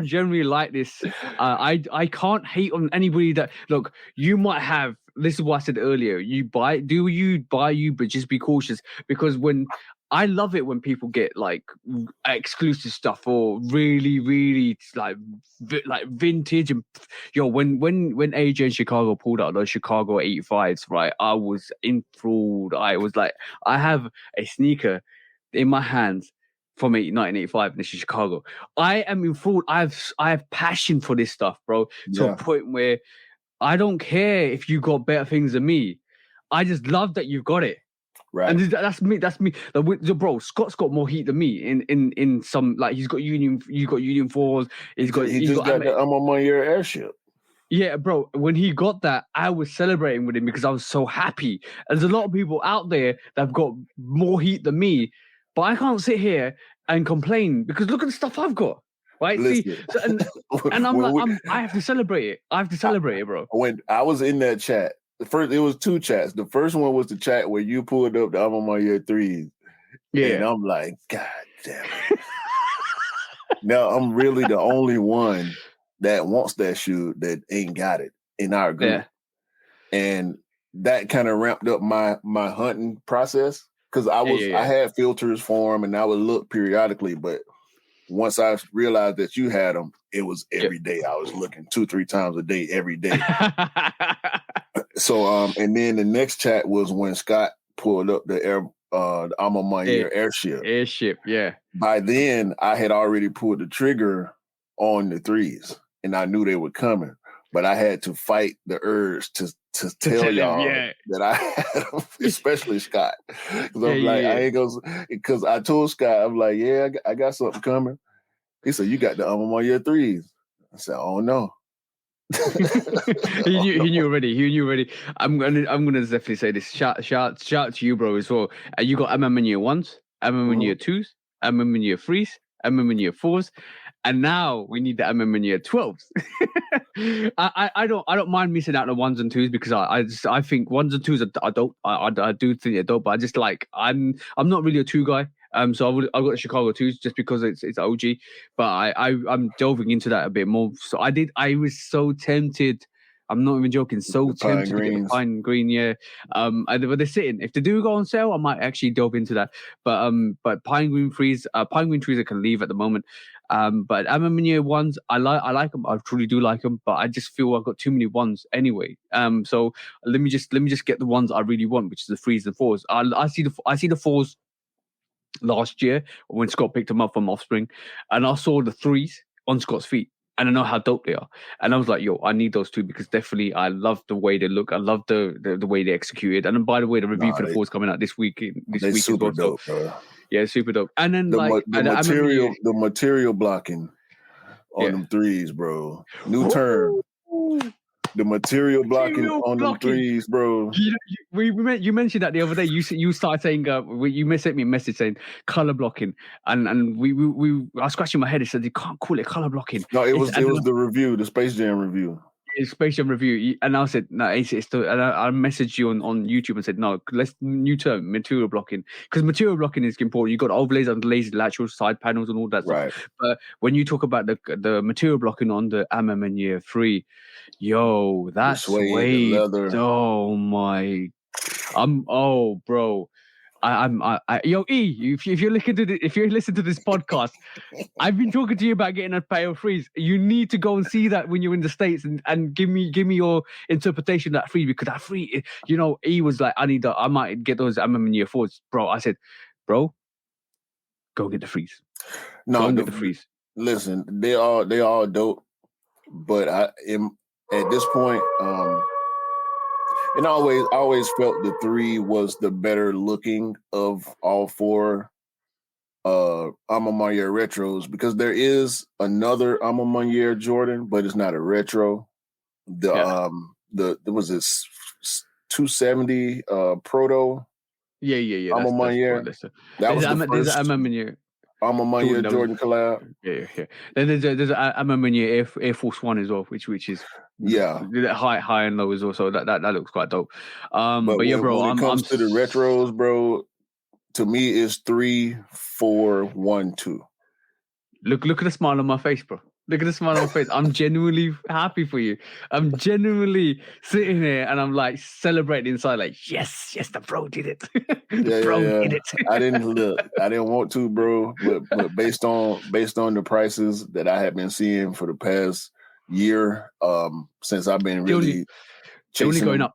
generally like this. I can't hate on anybody that look. You might have. This is what I said earlier. But just be cautious because when. I love it when people get like exclusive stuff or really, really like vintage and when AJ in Chicago pulled out those Chicago 85s, right? I was enthralled. I was like, I have a sneaker in my hands from 1985 and this is Chicago. I am enthralled. I have passion for this stuff, bro. To a point where I don't care if you got better things than me. I just love that you've got it. Right. And that's me. Like, bro, Scott's got more heat than me in some like he's got Union 4s. He's got the I'm on my year airship. Yeah, bro. When he got that, I was celebrating with him because I was so happy. There's a lot of people out there that have got more heat than me, but I can't sit here and complain because look at the stuff I've got. Right? See, Listen, so and I'm when like, we, I have to celebrate it. I have to celebrate it, bro. when I was in that chat, the first it was two chats. The first one was the chat where you pulled up the I'm on my year threes, and Yeah. I'm like, God damn it! Now I'm really the only one that wants that shoe that ain't got it in our group, Yeah. and that kind of ramped up my hunting process because I Yeah. had filters for them and I would look periodically, but once I realized that you had them, it was Yeah. every day. I was looking 2-3 times a day, every day. So, and then the next chat was when Scott pulled up the I'm on my year airship. Airship, yeah. By then, I had already pulled the trigger on the threes, and I knew they were coming. But I had to fight the urge to tell him, y'all yeah. that I had them, especially Scott, because I'm Yeah, like, yeah. I ain't gonna. Because I told Scott, I'm like, yeah, I got something coming. He said, "You got the I'm on my year threes." I said, "Oh no." He knew already. He knew already. I'm gonna definitely say this. Shout to you, bro, as well. You got MM in year ones, MM in year twos, MM in year threes, MM in year fours, and now we need the MM in year 12s. I don't mind missing out on ones and twos because I think ones and twos I do think they're dope, but I just like I'm not really a two guy. So I got the Chicago twos just because it's OG, but I'm delving into that a bit more. So I was so tempted. I'm not even joking. So The pine tempted to get the greens. pine green, yeah. But they're sitting. If they do go on sale, I might actually delve into that. But pine green trees I can leave at the moment. But Amaminia ones, I like them. I truly do like them. But I just feel I've got too many ones anyway. So let me just get the ones I really want, which is the threes and fours. I see the fours last year when Scott picked them up from Offspring, and I saw the threes on Scott's feet. And I know how dope they are. And I was like, yo, I need those two because definitely I love the way they look. I love the way they executed. And then, by the way, the review for the fours coming out this week They as super well. dope, So, bro. yeah, super dope. And then The material blocking on yeah. them threes, bro. New term. The material blocking on them threes, bro. You mentioned that the other day. You started saying you sent me a message saying color blocking, and I was scratching my head. It said you can't call it color blocking. No, it was the review, the Space Jam review. Space Jam review, and I said no. It's the, and I messaged you on YouTube and said no. Let's new term material blocking because material blocking is important. You got overlays, underlays, lateral side panels, and all that right. stuff. But when you talk about the material blocking on the MM year 3, yo, that's suede, the leather. Oh my, bro. Yo, E, if you're listening to this podcast, I've been talking to you about getting a pair of threes. You need to go and see that when you're in the States and give me your interpretation of that free, because that free, E was like, I might get those MM in year 4s, bro. I said, bro, go get the frees. No, get the frees. Listen, they all dope, but at this point, and I always felt the 3 was the better looking of all 4 Alma Mater retros, because there is another Alma Mater Jordan, but it's not a retro. There was this 270 proto. Yeah. Alma Mater. That was the first. There's an MM in year. Alma Mater Jordan collab. Yeah. Then there's a MM in year Air Force One as well, which is high and low as well. So that looks quite dope. But yeah, bro, when it comes to the retros, bro, to me it's 3, 4, 1, 2. Look at the smile on my face, bro. Look at the smile on my face. I'm genuinely happy for you. I'm genuinely sitting here and I'm like celebrating inside, like, yes, the bro did it. Did it. I didn't want to, bro, but based on the prices that I have been seeing for the past year, since I've been really chasing only going up.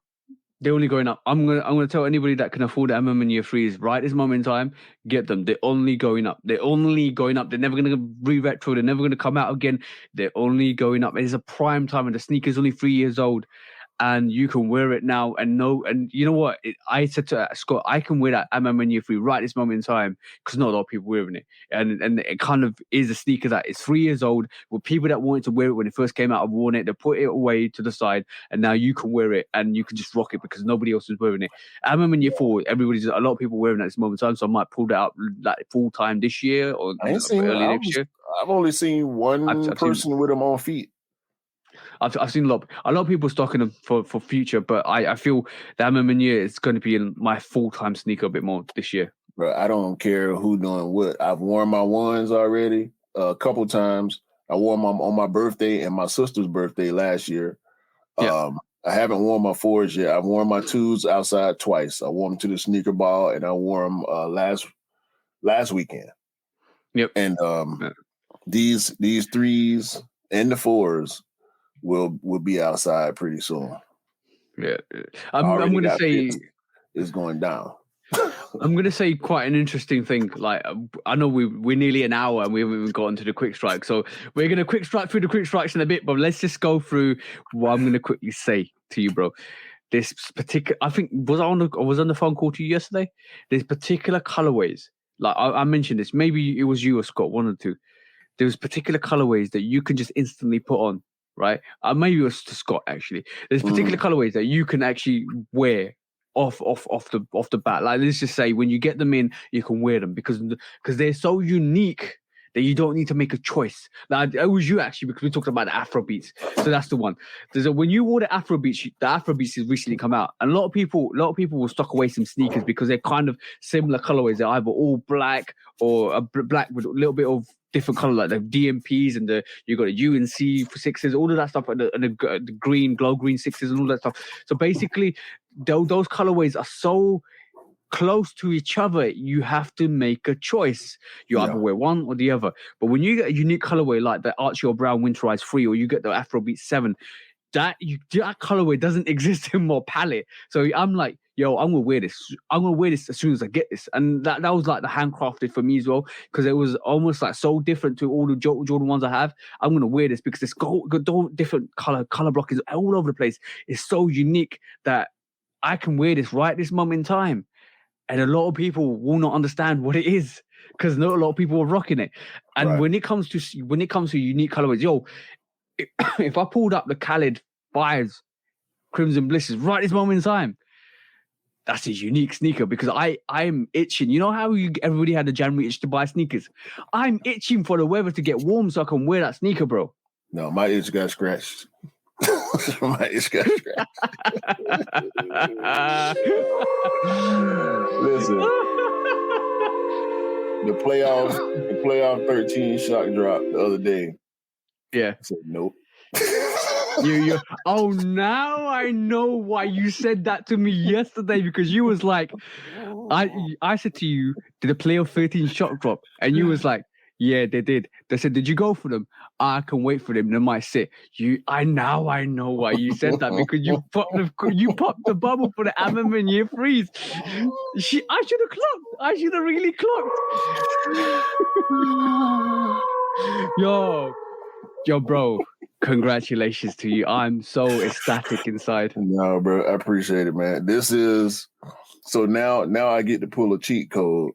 They're only going up. I'm gonna tell anybody that can afford MM in year 3s right this moment in time, get them. They're only going up. They're never gonna re-retro. They're never gonna come out again. They're only going up. It's a prime time, and the sneaker's only 3 years old. and you can wear it now. And you know what? I said to Scott, I can wear that MM year 3 right this moment in time because not a lot of people wearing it, and it kind of is a sneaker that is 3 years old. With people that wanted to wear it when it first came out, have worn it. They put it away to the side, and now you can wear it and you can just rock it because nobody else is wearing it. MM year 4, a lot of people wearing it at this moment in time, so I might pull that up like full time this year or early next year. I've only seen one person with them on feet. I've seen a lot of people stocking them for future, but I feel that MM year is going to be in my full-time sneaker a bit more this year. Bro, I don't care who doing what. I've worn my ones already a couple times. I wore them on my birthday and my sister's birthday last year. I haven't worn my 4s yet. I've worn my 2s outside twice. I wore them to the sneaker ball, and I wore them last weekend. Yep. And these 3s and the 4s will be outside pretty soon. Yeah, I'm going to say it's going down. I'm going to say quite an interesting thing. Like, I know we're nearly an hour and we haven't even gotten to the quick strike, so we're going to quick strike through the quick strikes in a bit. But let's just go through what I'm going to quickly say to you, bro. This particular, I think, was on the phone call to you yesterday. There's particular colorways. Like I mentioned this, maybe it was you or Scott, one or two. There's particular colorways that you can just instantly put on, right? Maybe it was to Scott actually. There's particular colorways that you can actually wear off the bat. Like, let's just say when you get them in, you can wear them because they're so unique that you don't need to make a choice. Like, it was you actually, because we talked about the Afro beats. So that's the one. When you wore the Afro beats has recently come out, and a lot of people will stock away some sneakers because they're kind of similar colorways. They're either all black or a black with a little bit of different color, like the DMPs and you got the UNC for 6s, all of that stuff, and the green, glow green 6s and all that stuff. So basically, those colorways are so close to each other, you have to make a choice. You either wear one or the other. But when you get a unique colorway like the Archie or Brown Winterized 3, or you get the Afrobeat 7, that colorway doesn't exist in my palette. So I'm like, yo, I'm gonna wear this. I'm gonna wear this as soon as I get this. And that was like the handcrafted for me as well, because it was almost like so different to all the Jordan ones I have. I'm gonna wear this because it's got different color block is all over the place. It's so unique that I can wear this right this moment in time. And a lot of people will not understand what it is because not a lot of people are rocking it. And when it comes to unique colorways, yo, if I pulled up the Khaled 5s, Crimson Blisses right this moment in time, that's a unique sneaker because I'm itching. You know how everybody had a January itch to buy sneakers? I'm itching for the weather to get warm so I can wear that sneaker, bro. No, my itch got scratched. My itch got scratched. Listen, the playoff 13 shock drop the other day. Yeah. I said nope. Oh, now I know why you said that to me yesterday, because you was like, I said to you, did the playoff 13 shock drop? And you was like, yeah, they did. They said, did you go for them? I can wait for them. They might sit. I know why you said that, because you popped the bubble for the MM in year 3s. I should have clocked. I should have really clocked. Yo, bro. Congratulations to you. I'm so ecstatic inside. No, bro, I appreciate it, man. This is so now I get to pull a cheat code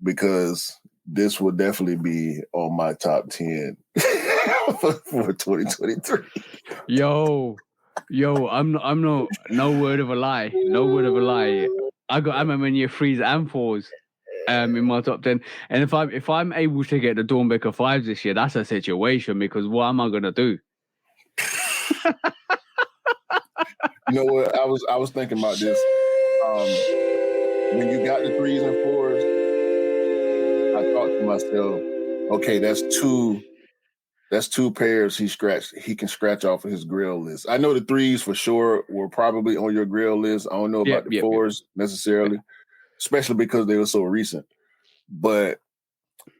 because this will definitely be on my top 10 for 2023. Yo, I'm no word of a lie. No word of a lie. I got MM year 3s and 4s in my top 10. And if I'm able to get the Dornbecker 5s this year, that's a situation, because what am I gonna do? You know what? I was thinking about this. When you got the 3s and 4s, I thought to myself, okay, that's two pairs he can scratch off of his grill list. I know the 3s for sure were probably on your grill list. I don't know about the 4s necessarily, especially because they were so recent. But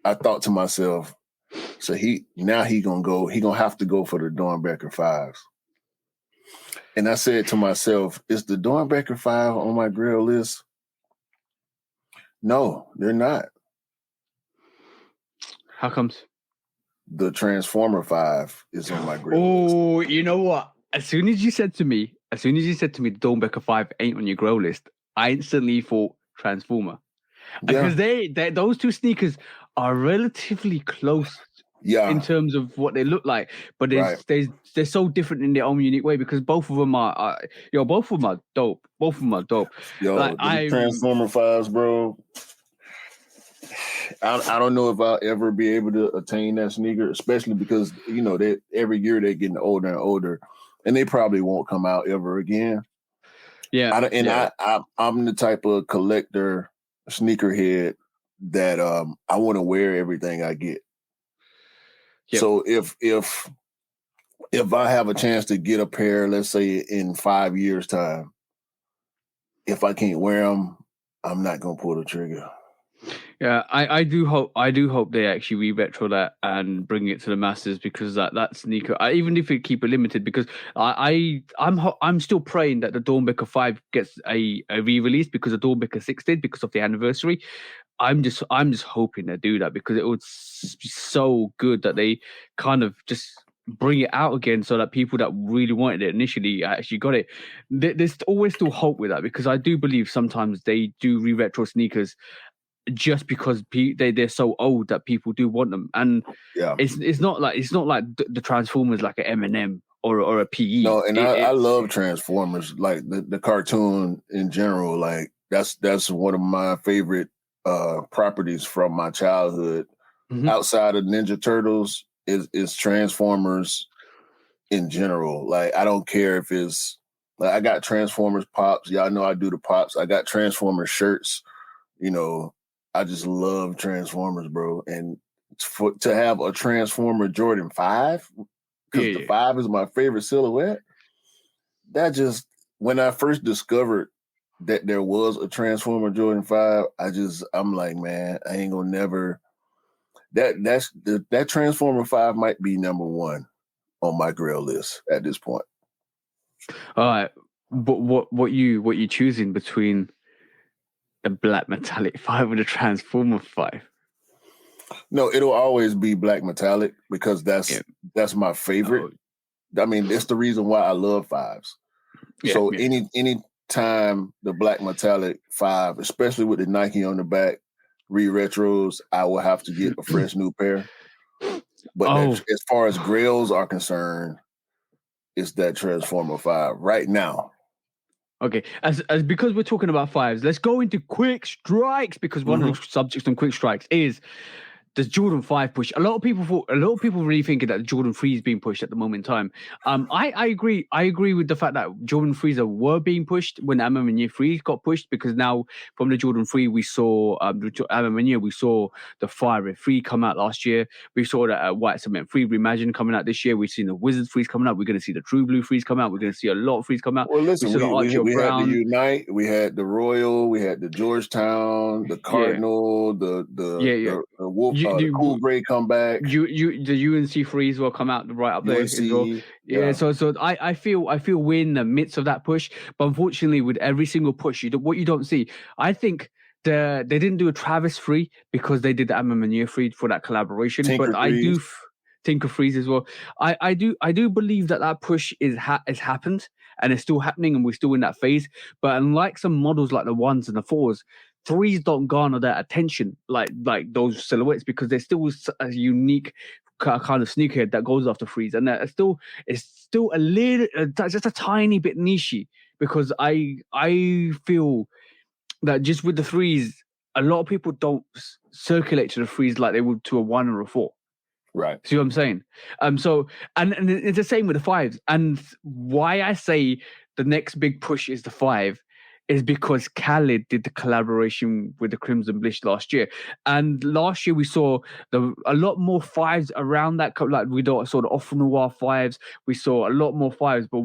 I thought to myself, so he gonna have to go for the Dornbecker 5s. And I said to myself, is the Dornbecker 5 on my grill list? No, they're not. How comes? The Transformer 5 is on my grill list. Oh, you know what? As soon as you said to me, as soon as you said to me the Dornbecker 5 ain't on your grow list, I instantly thought Transformer. Yeah, Because those two sneakers are relatively close in yeah, terms of what they look like, but right. they're so different in their own unique way because both of them both of them are dope. Both of them are dope. Like Yo, the Transformer fives, bro. I don't know if I'll ever be able to attain that sneaker, especially because they every year they're getting older and older, and they probably won't come out ever again. Yeah, I'm the type of collector, sneakerhead that I want to wear everything I get. yep. So if I have a chance to get a pair, let's say in 5 years' time, if I can't wear them, I'm not gonna pull the trigger. Yeah, I do hope they actually re-retro that and bring it to the masses because that sneaker, even if it keep it limited, because I'm still praying that the Dornbecker 5 gets a re-release because the Dornbecker 6 did because of the anniversary. I'm just hoping they do that because it would be so good that they kind of just bring it out again so that people that really wanted it initially actually got it. There's always still hope with that because I do believe sometimes they do re-retro sneakers just because they're so old that people do want them, and Yeah. it's not like the Transformers like an M&M or a PE. No, and I love Transformers, like the cartoon in general. Like that's one of my favorite properties from my childhood. Mhm. Outside of Ninja Turtles is Transformers in general. Like I don't care if it's like I got Transformers pops. Y'all know I do the pops. I got Transformers shirts. You know, I just love Transformers, bro. And to have a Transformer Jordan 5, because the Yeah. 5 is my favorite silhouette, that just, when I first discovered that there was a Transformer Jordan 5, I'm like, man, I ain't gonna never, that Transformer 5 might be number one on my grail list at this point. All right, but what you choosing between the black metallic 5 and the Transformer 5? No, it'll always be black metallic because Yeah. that's my favorite. I mean, it's the reason why I love 5s. Yeah, So yeah. any time the black metallic 5, especially with the Nike on the back, re-retros, I will have to get a fresh new pair. But Oh, as far as grails are concerned, it's that Transformer 5 right now. okay. As because we're talking about 5s, let's go into quick strikes because one of the subjects on quick strikes is the Jordan 5 push. A lot of people really thinking that the Jordan 3 is being pushed at the moment in time. I agree. I agree with the fact that Jordan 3s were being pushed when Year 3 got pushed because now from the Jordan 3 we saw Year, we saw the Fire 3 come out last year. We saw that White Cement 3 Reimagine coming out this year. We've seen the Wizard 3s coming out. We're going to see the True Blue 3s come out. We're going to see a lot of 3s come out. Well, We listen, saw the Archie we had the Brown. Unite, we had the Royal, we had the Georgetown, the Cardinal, the Wolf, the Cool Gray comeback. The UNC threes will come out right up there as well. Yeah. So I feel we're in the midst of that push, but unfortunately, with every single push, what you don't see, I think they didn't do a Travis 3 because they did the Year 3 for that collaboration. Tinker but I do threes. Tinker Freeze as well. I do believe that push has happened and it's still happening and we're still in that phase. But unlike some models like the 1s and the 4s, 3s don't garner that attention like those silhouettes because there's still a unique kind of sneakerhead that goes after 3s, and it's still a little just a tiny bit nichey because I feel that just with the 3s, a lot of people don't circulate to the 3s like they would to a 1 or a 4. Right. See what I'm saying? So and it's the same with the 5s. And why I say the next big push is the 5 is because Khaled did the collaboration with the Crimson Blish last year. And last year we saw a lot more 5s around that. Like we saw the Off Noir 5s. We saw a lot more 5s. But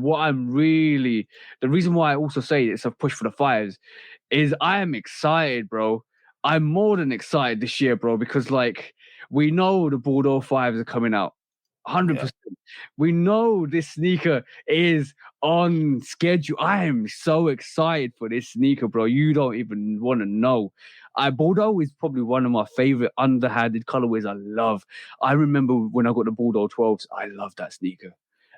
the reason why I also say it's a push for the 5s is I am excited, bro. I'm more than excited this year, bro, because like we know the Bordeaux 5s are coming out. 100%. We know this sneaker is on schedule. I am so excited for this sneaker, bro. You don't even want to know. Bordeaux is probably one of my favorite underhanded colorways I love. I remember when I got the Bordeaux 12s, I love that sneaker.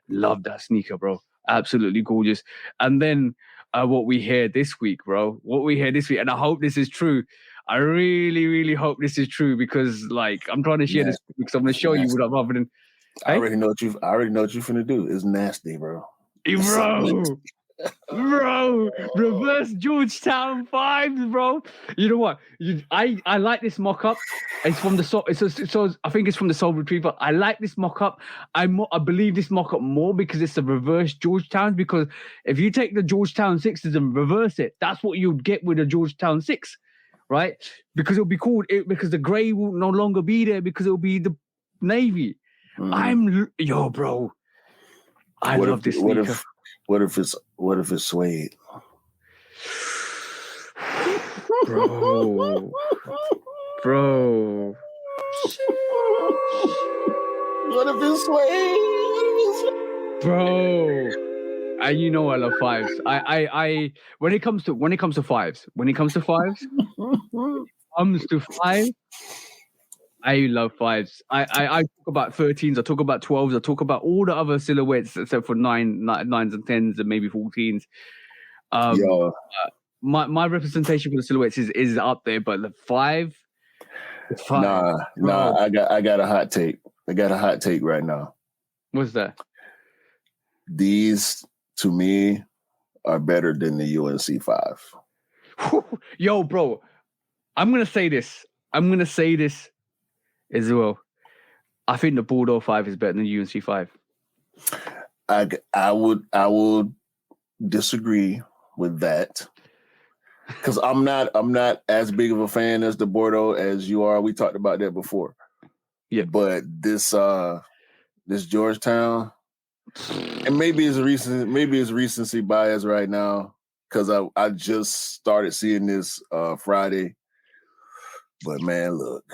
Love that sneaker, bro. absolutely gorgeous. And then what we hear this week, bro, and I hope this is true. I really, really hope this is true because, like, I'm trying to share this because I'm going to show you what I'm rather than. I already know what you finna do. It's nasty, bro. Bro, reverse Georgetown vibes, bro. You know what? I like this mock-up. It's from the I think it's from the Soul Retriever. I like this mock-up. I believe this mock-up more because it's a reverse Georgetown. Because if you take the Georgetown 6s and reverse it, that's what you'd get with a Georgetown 6, right? Because it'll be called because the grey will no longer be there because it'll be the navy. Bro. I love this sneaker. What if it's suede? Bro. What if it's suede? Bro. And you know I love fives. I when it comes to fives, I love fives. I talk about 13s, I talk about 12s, I talk about all the other silhouettes except for 9s and 10s and maybe 14s. My representation for the silhouettes is up there, but the five. Nah. I got a hot take. I got a hot take right now. What's that? These to me are better than the UNC 5. Yo, bro, I'm gonna say this as well. I think the Bordeaux 5 is better than the UNC 5. I would disagree with that because I'm not as big of a fan as the Bordeaux as you are. We talked about that before. Yeah, but this Georgetown, and maybe it's recency bias right now because I just started seeing this Friday. But man, look.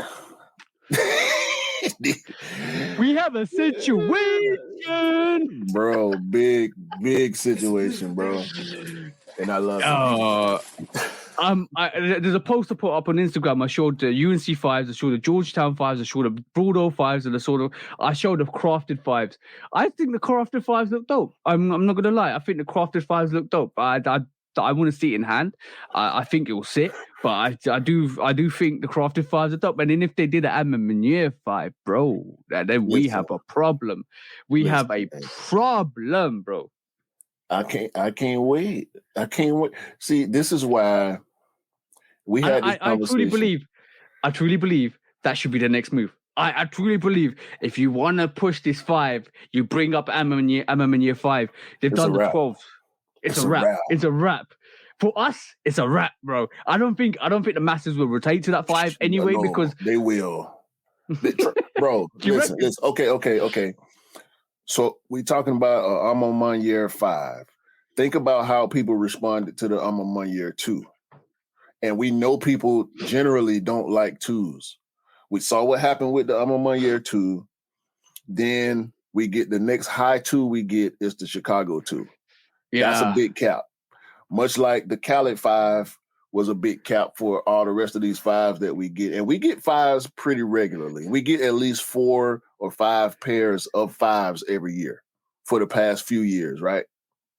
We have a situation, bro. Big situation, bro. And I love it. There's a poster put up on Instagram. I showed the UNC 5s, I showed the Georgetown 5s, I showed the Bordeaux 5s, and I showed the crafted 5s. I think the crafted 5s look dope. I'm not gonna lie. I think the crafted 5s look dope. I want to see it in hand. I think it will sit, but I do think the crafted 5s are dope. And then if they did an Amamanier 5, bro, then we have a problem. We have a problem, bro. I can't wait. See, this is why we had this conversation. I truly believe that should be the next move. I truly believe if you want to push this 5, you bring up Amamanier 5. They've done the 12s. It's a wrap. It's a wrap. For us, it's a wrap, bro. I don't think the masses will rotate to that 5 anyway because they will. Bro, listen. Okay. So we talking about Amamanier 5. Think about how people responded to the Amamanier 2. And we know people generally don't like 2s. We saw what happened with the Amamanier 2. Then we get the next high 2 we get is the Chicago 2. Yeah. That's a big cap. Much like the Khaled 5 was a big cap for all the rest of these 5s that we get. And we get 5s pretty regularly. We get at least 4 or 5 pairs of 5s every year for the past few years, right?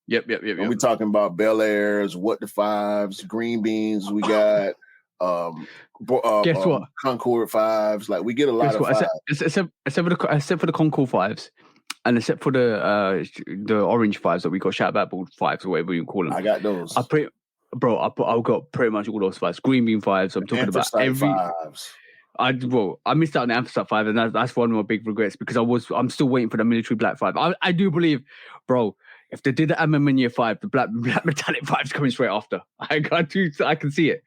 Yep. And we're talking about Bel Airs, What the 5s, Green Beans, we got guess what? Concord 5s. Like we get a lot of 5s. Except for the Concord 5s. And except for the orange 5s that we got, shout out 5s or whatever you call them. I got those. I've got pretty much all those 5s. Green bean 5s. I'm talking about every 5s. I missed out on the Anthracite 5, and that's one of my big regrets because I'm still waiting for the military black 5. I do believe, bro, if they did the Amamanier 5, the black metallic 5's coming straight after. I can see it.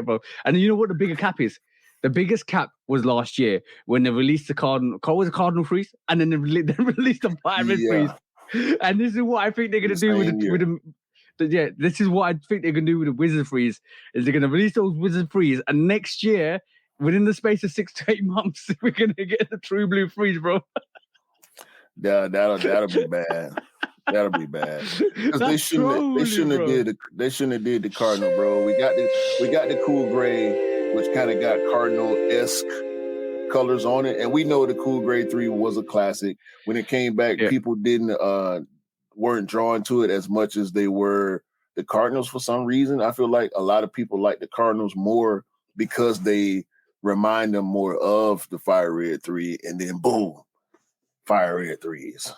Bro. And you know what the bigger cap is? The biggest cap was last year when they released the Cardinal Freeze, and then they released the Pirate Freeze. And this is what I think they're going to do this is what I think they're going to do with the Wizard Freeze, is they're going to release those Wizard Freeze, and next year, within the space of 6 to 8 months, we're going to get the True Blue Freeze, bro. That'll be bad. That'll be bad. They shouldn't have did the Cardinal, bro. We got the cool gray, which kind of got Cardinal-esque colors on it, and we know the cool gray 3 was a classic. When it came back, people didn't weren't drawn to it as much as they were the Cardinals for some reason. I feel like a lot of people like the Cardinals more because they remind them more of the Fire Red 3, and then boom, Fire Red 3s.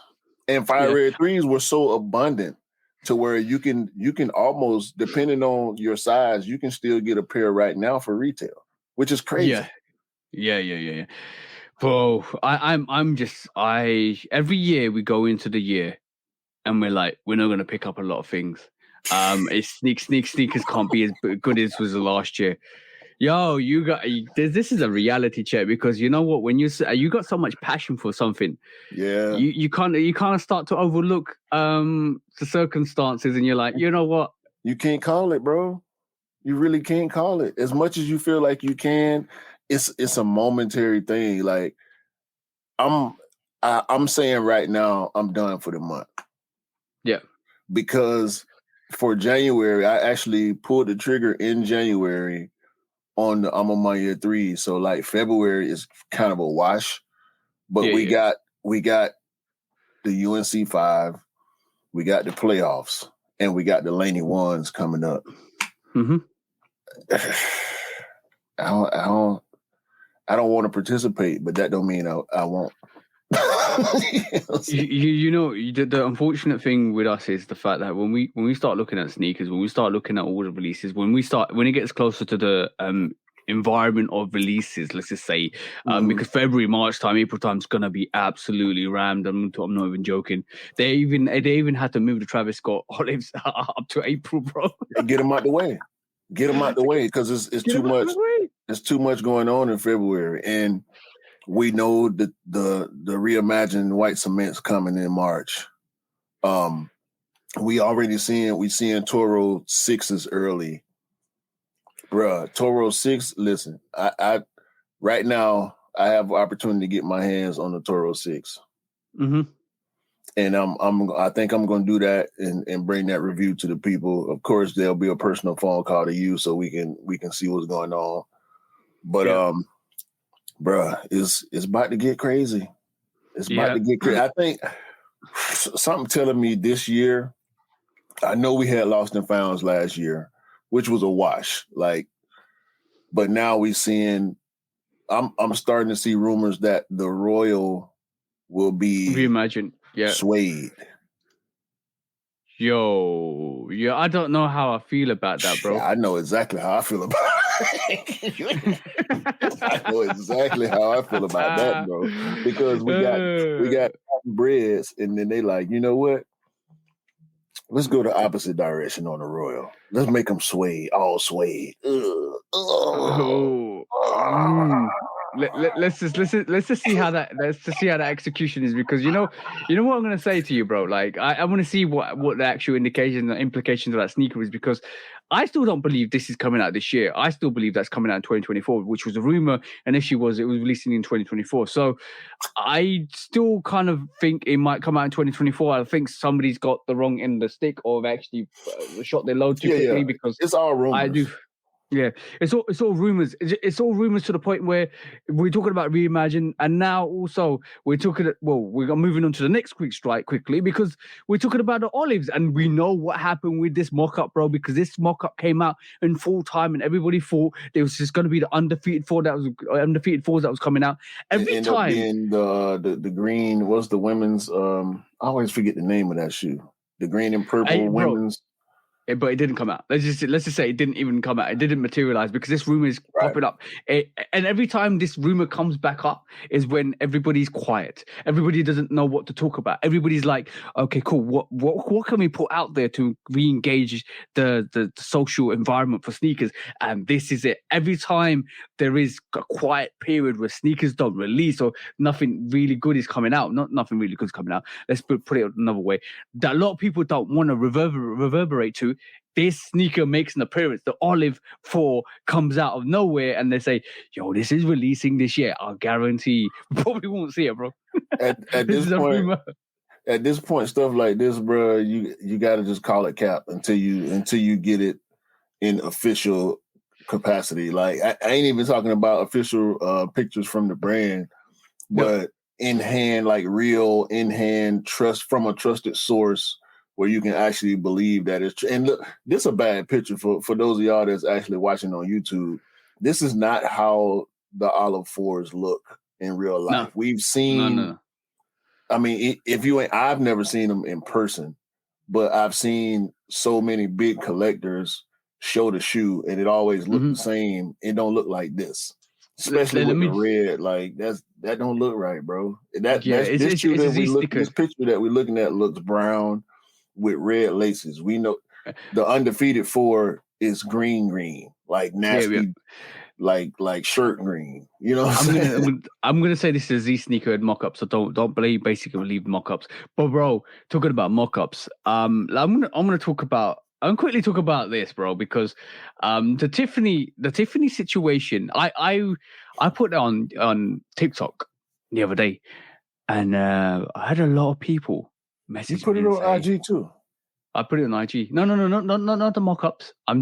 And Fire Red 3s were so abundant to where you can almost, depending on your size, you can still get a pair right now for retail, which is crazy. Yeah. Bro, I'm just every year we go into the year and we're like, we're not gonna pick up a lot of things. It's sneakers can't be as good as was the last year. Yo, this is a reality check, because you know what, when you got so much passion for something, you kind of start to overlook the circumstances, and you're like, you know what, you can't call it, bro. You really can't call it. As much as you feel like you can, it's a momentary thing. Like I'm saying right now, I'm done for the month. Yeah. Because for January, I actually pulled the trigger in January on the I'm on my year 3. So like February is kind of a wash. But we got the UNC 5, we got the playoffs, and we got the Laney ones coming up. Mm-hmm. I don't want to participate, but that don't mean I won't. You know, the unfortunate thing with us is the fact that when we start looking at sneakers, when we start looking at all the releases, when it gets closer to the environment of releases, let's just say, because February, March time, April time is gonna be absolutely rammed. I'm not even joking. They even had to move the Travis Scott olives up to April, bro. Get them out the way. Get them out the way, because it's too much. It's too much going on in February, and we know that the reimagined white cement's coming in March. We seeing Toro 6s early. Bruh, Toro 6, listen, I right now I have opportunity to get my hands on the Toro 6. Mm-hmm. And I think I'm gonna do that and bring that review to the people. Of course, there'll be a personal phone call to you so we can see what's going on. But bruh, it's about to get crazy. It's about to get crazy. I think something telling me this year, I know we had Lost and Founds last year, which was a wash. Like, but now we seeing, I'm starting to see rumors that the Royal will be reimagined, suede. Yo, I don't know how I feel about that, bro. I know exactly how I feel about it. I know exactly how I feel about that, bro. Because we got breads, and then they like, you know what? Let's go the opposite direction on the Royal. Let's make them suede, all suede. Let's just see how that execution is, because you know what I'm gonna say to you, bro. Like I want to see what the actual indications and implications of that sneaker is, because I still don't believe this is coming out this year. I still believe that's coming out in 2024, which was a rumor, and if it was releasing in 2024. So I still kind of think it might come out in 2024. I think somebody's got the wrong end of the stick, or have actually shot their load too quickly, because it's all rumors. I do. Yeah, it's all rumors. It's all rumors to the point where we're talking about Reimagine, and now also we're moving on to the next quick strike quickly, because we're talking about the olives, and we know what happened with this mock-up, bro. Because this mock-up came out in full time, and everybody thought there was just going to be the undefeated fours that was coming out every time. Being the green was the women's. I always forget the name of that shoe. The green and purple women's. But it didn't come out. Let's just say it didn't even come out. It didn't materialize, because this rumor is popping up. And every time this rumor comes back up is when everybody's quiet. Everybody doesn't know what to talk about. Everybody's like, okay, cool. What can we put out there to re-engage the social environment for sneakers? And this is it. Every time there is a quiet period where sneakers don't release, or nothing really good is coming out. Not nothing really good is coming out. Let's put it another way. That a lot of people don't want to reverberate to. This sneaker makes an appearance. The Olive 4 comes out of nowhere, and they say, yo, this is releasing this year. I guarantee we probably won't see it, bro. At this point, stuff like this, bro, you got to just call it cap until you get it in official capacity. Like I ain't even talking about official pictures from the brand, but in hand, like real in hand, trust from a trusted source. where you can actually believe that it's true. And look, this is a bad picture for those of y'all that's actually watching on YouTube. This is not how the Olive Fours look in real life. No. We've seen. No. I mean, if you ain't, I've never seen them in person, but I've seen so many big collectors show the shoe, and it always looked the same. It don't look like this, especially with the red. Like that don't look right, bro. That's this shoe that we look. This picture that we're looking at looks brown with red laces. We know the Undefeated 4 is green, like nasty, like shirt green. You know, I'm gonna say this is a Z sneaker and mock-up, so don't believe believe mock-ups. But bro, talking about mock-ups, I'm gonna quickly talk about this, bro, because the Tiffany situation, I put it on TikTok the other day, and I had a lot of people message. You put it on IG too. I put it on IG. No, not the mock-ups. I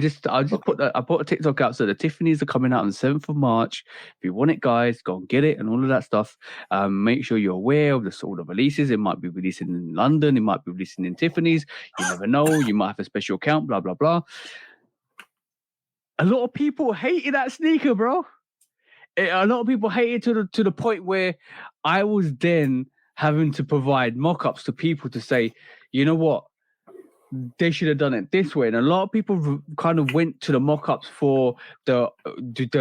put a TikTok out. So the Tiffany's are coming out on the 7th of March. If you want it, guys, go and get it and all of that stuff. Make sure you're aware of the sort of releases. It might be releasing in London. It might be releasing in Tiffany's. You never know. You might have a special account, blah, blah, blah. A lot of people hated that sneaker, bro. A lot of people hated to the point where I was then having to provide mock-ups to people to say, you know what? They should have done it this way. And a lot of people kind of went to the mock-ups for the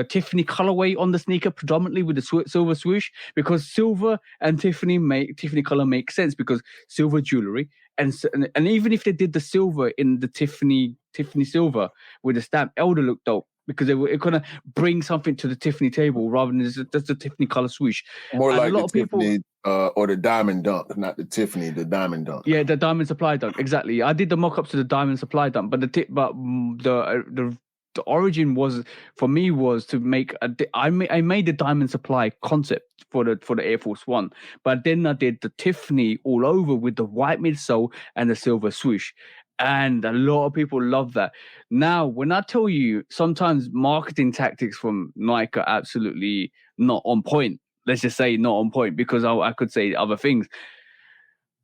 Tiffany colorway on the sneaker, predominantly with the silver swoosh, because silver and Tiffany color make sense because silver jewelry. And even if they did the silver in the Tiffany silver with the stamp, it would have looked dope because it kind of bring something to the Tiffany table rather than just the Tiffany color swoosh. More and like the Tiffany or the Diamond Dunk, not the Tiffany, the Diamond Dunk. Yeah, the Diamond Supply Dunk, exactly. I did the mock-ups to the Diamond Supply Dunk, but the origin was for me was to make I made the Diamond Supply concept for the Air Force One, but then I did the Tiffany all over with the white midsole and the silver swoosh. And a lot of people love that. Now, when I tell you, sometimes marketing tactics from Nike are absolutely not on point. Let's just say not on point because I could say other things.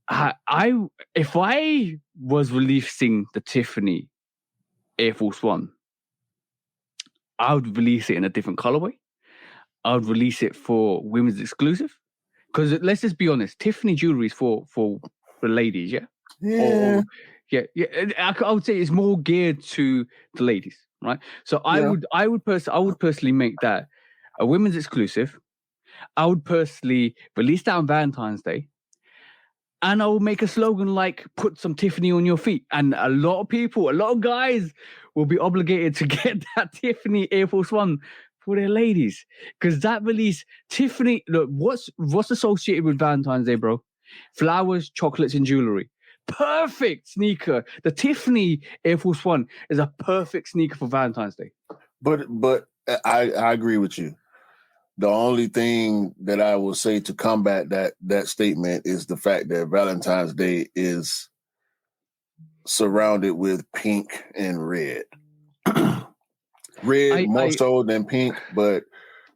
If I was releasing the Tiffany Air Force One, I would release it in a different colorway. I would release it for women's exclusive. Because let's just be honest, Tiffany jewelry is for the ladies, yeah? Yeah. Yeah. I would say it's more geared to the ladies, right? So I would personally make that a women's exclusive. I would personally release that on Valentine's Day. And I will make a slogan like "Put some Tiffany on your feet," and a lot of guys will be obligated to get that Tiffany Air Force One for their ladies because that release Tiffany. Look, what's associated with Valentine's Day, bro? Flowers, chocolates, and jewelry. Perfect sneaker. The Tiffany Air Force One is a perfect sneaker for Valentine's Day. But I agree with you. The only thing that I will say to combat that statement is the fact that Valentine's Day is surrounded with pink and red. Red more so than pink, but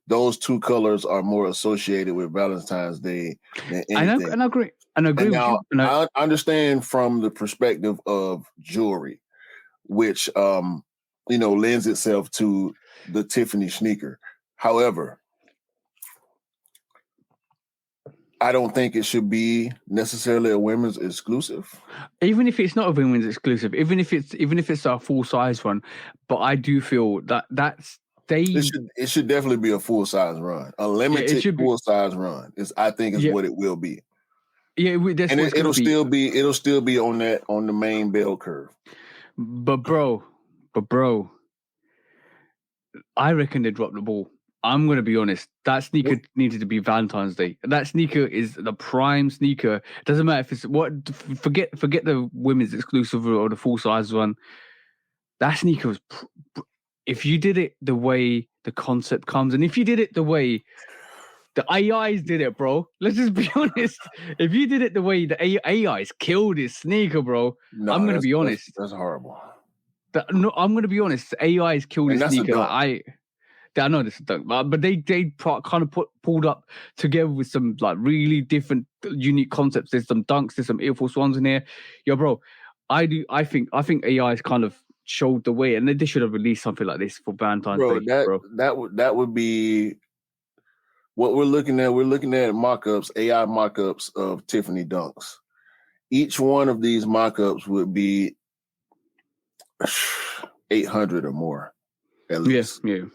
those two colors are more associated with Valentine's Day than anything. And I agree. And I agree with you. I understand from the perspective of jewelry, which lends itself to the Tiffany sneaker. However, I don't think it should be necessarily a women's exclusive. Even if it's not a women's exclusive, even if it's a full size one, but I do feel it should definitely be a full size run, a limited full size run. I think is what it will be. Yeah, and it'll still be on the main bell curve. But bro, I reckon they dropped the ball. I'm going to be honest. That sneaker needed to be Valentine's Day. That sneaker is the prime sneaker. Doesn't matter if it's forget the women's exclusive or the full size one. That sneaker was. If you did it the way the concept comes, and if you did it the way the AIs did it, bro. Let's just be honest. If you did it the way the AIs killed this sneaker, bro, I'm going to be honest. That's horrible. I'm going to be honest. The AIs killed this sneaker. I know this is dunk, but they kind of pulled up together with some like really different, unique concepts. There's some dunks, there's some Air Force Ones in here. Yo, bro, I think AI has kind of showed the way, and they should have released something like this for Valentine's bro. Day, bro. That would be what we're looking at. We're looking at mock-ups, AI mock-ups of Tiffany dunks. Each one of these mock-ups would be 800 or more, at least. Yeah.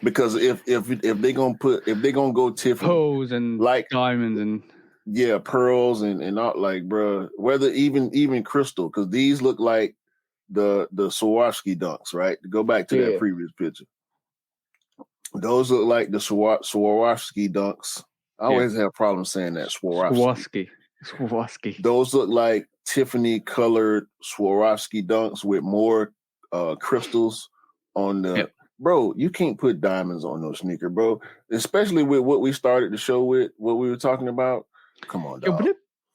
Because if they're gonna go Tiffany, pearls and like diamonds and pearls and not like, bro, whether even crystal, because these look like the Swarovski dunks, right? To go back to that previous picture, those look like the Swarovski dunks. I always have problems saying that Swarovski. Those look like Tiffany colored Swarovski dunks with more crystals on the. Yep. Bro, you can't put diamonds on those sneaker, bro. Especially with what we started the show with, what we were talking about. Come on, dog.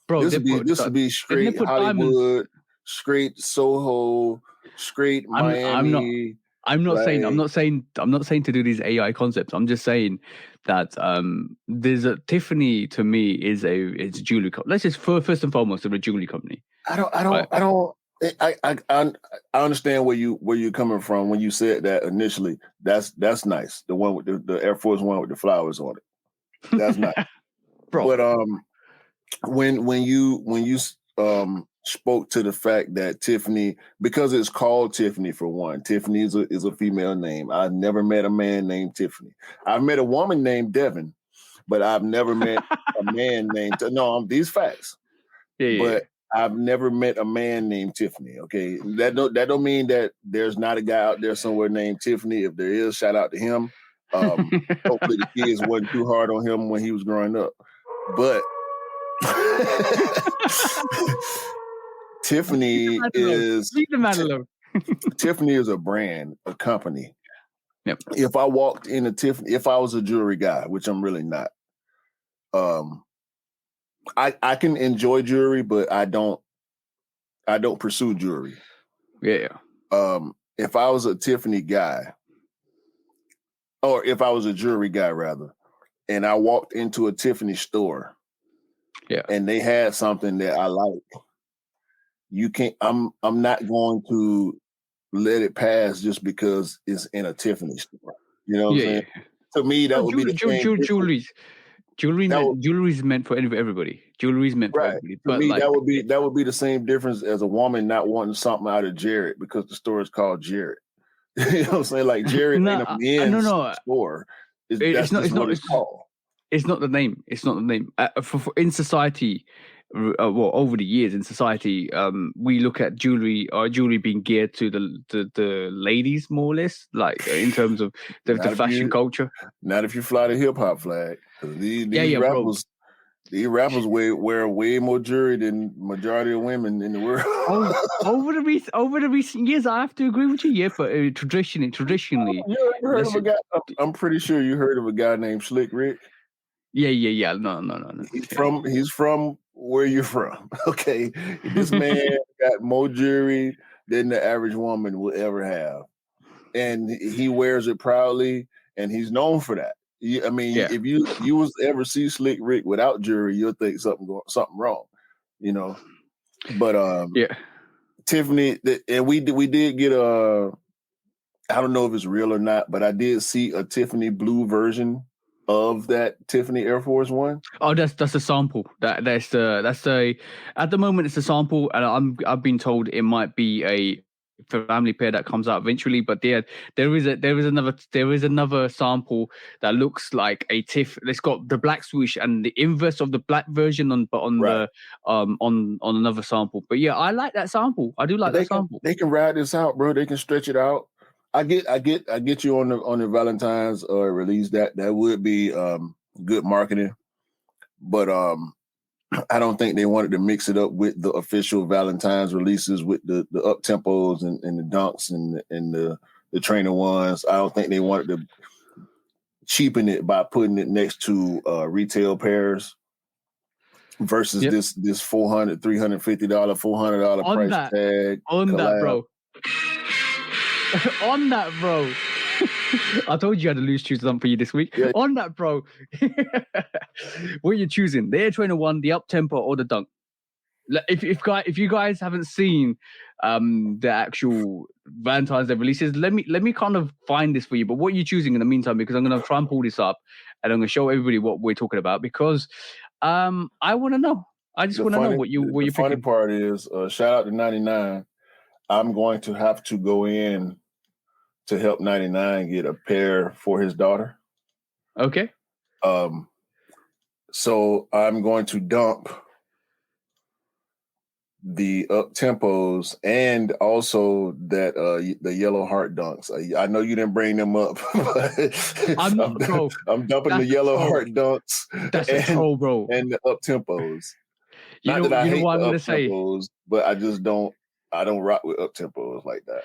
This would be straight Hollywood, straight Soho, straight Miami. I'm not saying to do these AI concepts. I'm just saying that there's a Tiffany to me is a jewelry company. Let's just first and foremost, they're a jewelry company. I understand where you're coming from when you said that initially. That's nice. The one with the Air Force One with the flowers on it. That's nice. Bro. But when you spoke to the fact that Tiffany, because it's called Tiffany for one, Tiffany is a female name. I've never met a man named Tiffany. I've met a woman named Devin, but I've never met a man named. No, these facts. But I've never met a man named Tiffany. Okay, that don't mean that there's not a guy out there somewhere named Tiffany. If there is, shout out to him. Hopefully the kids wasn't too hard on him when he was growing up. But Tiffany is Tiffany is a brand, a company. Yep. If I walked into Tiffany, if I was a jewelry guy, which I'm really not, I can enjoy jewelry, but I don't pursue jewelry. Yeah. If I was a Tiffany guy, or if I was a jewelry guy rather, and I walked into a Tiffany store, and they had something that I like, you can't. I'm not going to let it pass just because it's in a Tiffany store. You know what I'm saying? To me, that would be the same. Jewelry is meant for everybody. Jewelry is meant for everybody. For me, that would be the same difference as a woman not wanting something out of Jared because the store is called Jared. You know what I'm saying? Like Jared ain't a men's store. It's not the name. It's not the name. In society, over the years in society, we look at jewelry being geared to the ladies more or less, like in terms of the fashion culture. Not if you fly the hip hop flag. These rappers, these rappers wear way more jewelry than majority of women in the world. over the recent years, I have to agree with you. Yeah, but traditionally, you ever heard of a guy? I'm pretty sure you heard of a guy named Slick Rick. Yeah. No. He's from where you're from. Okay, this man got more jewelry than the average woman will ever have, and he wears it proudly, and he's known for that. If you was ever see Slick Rick without jewelry, you'll think something wrong, you know. But Tiffany, and we did get I don't know if it's real or not, but I did see a Tiffany blue version of that Tiffany Air Force One. Oh, that's a sample. That's at the moment it's a sample, and I've been told it might be a family pair that comes out eventually, but there is another sample that looks like a Tiff. It's got the black swoosh and the inverse of the black version on another sample. But yeah, I like that sample. I do like that sample. They can ride this out, bro. They can stretch it out. I get you on the Valentine's release. That would be good marketing, but I don't think they wanted to mix it up with the official Valentine's releases with the up tempos and the dunks and the trainer ones. I don't think they wanted to cheapen it by putting it next to retail pairs versus this $400, $350, $400 price tag. On that, bro. On that, bro. I told you I had to lose choose something for you this week. Yeah. On that, bro. What are you choosing? The Air Trainer 1, the up tempo, or the dunk? if you guys haven't seen the actual Valentine's Day releases, let me kind of find this for you. But what are you choosing in the meantime? Because I'm gonna try and pull this up, and I'm gonna show everybody what we're talking about. Because I want to know. I just want to know what The you're funny picking. part is, shout out to 99. I'm going to have to go in to help 99 get a pair for his daughter. Okay. So I'm going to dump the up tempos and also that the yellow heart dunks. I know you didn't bring them up, but I'm dumping the yellow heart dunks. That's a troll, bro. And the up tempos. You Not know, that I hate what the I'm up gonna say. tempos, but I just don't. I don't rock with up tempos like that.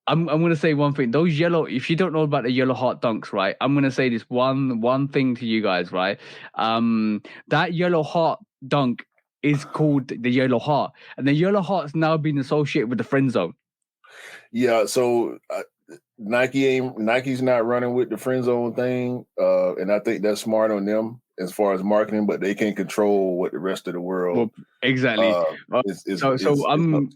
I'm gonna say one thing. Those yellow, if you don't know about the yellow heart dunks, right? I'm gonna say this one thing to you guys, right? That yellow heart dunk is called the yellow heart, and the yellow heart's now been associated with the friend zone. Yeah, so Nike's not running with the friend zone thing, and I think that's smart on them as far as marketing, but they can't control what the rest of the world. Well, exactly. Is up to.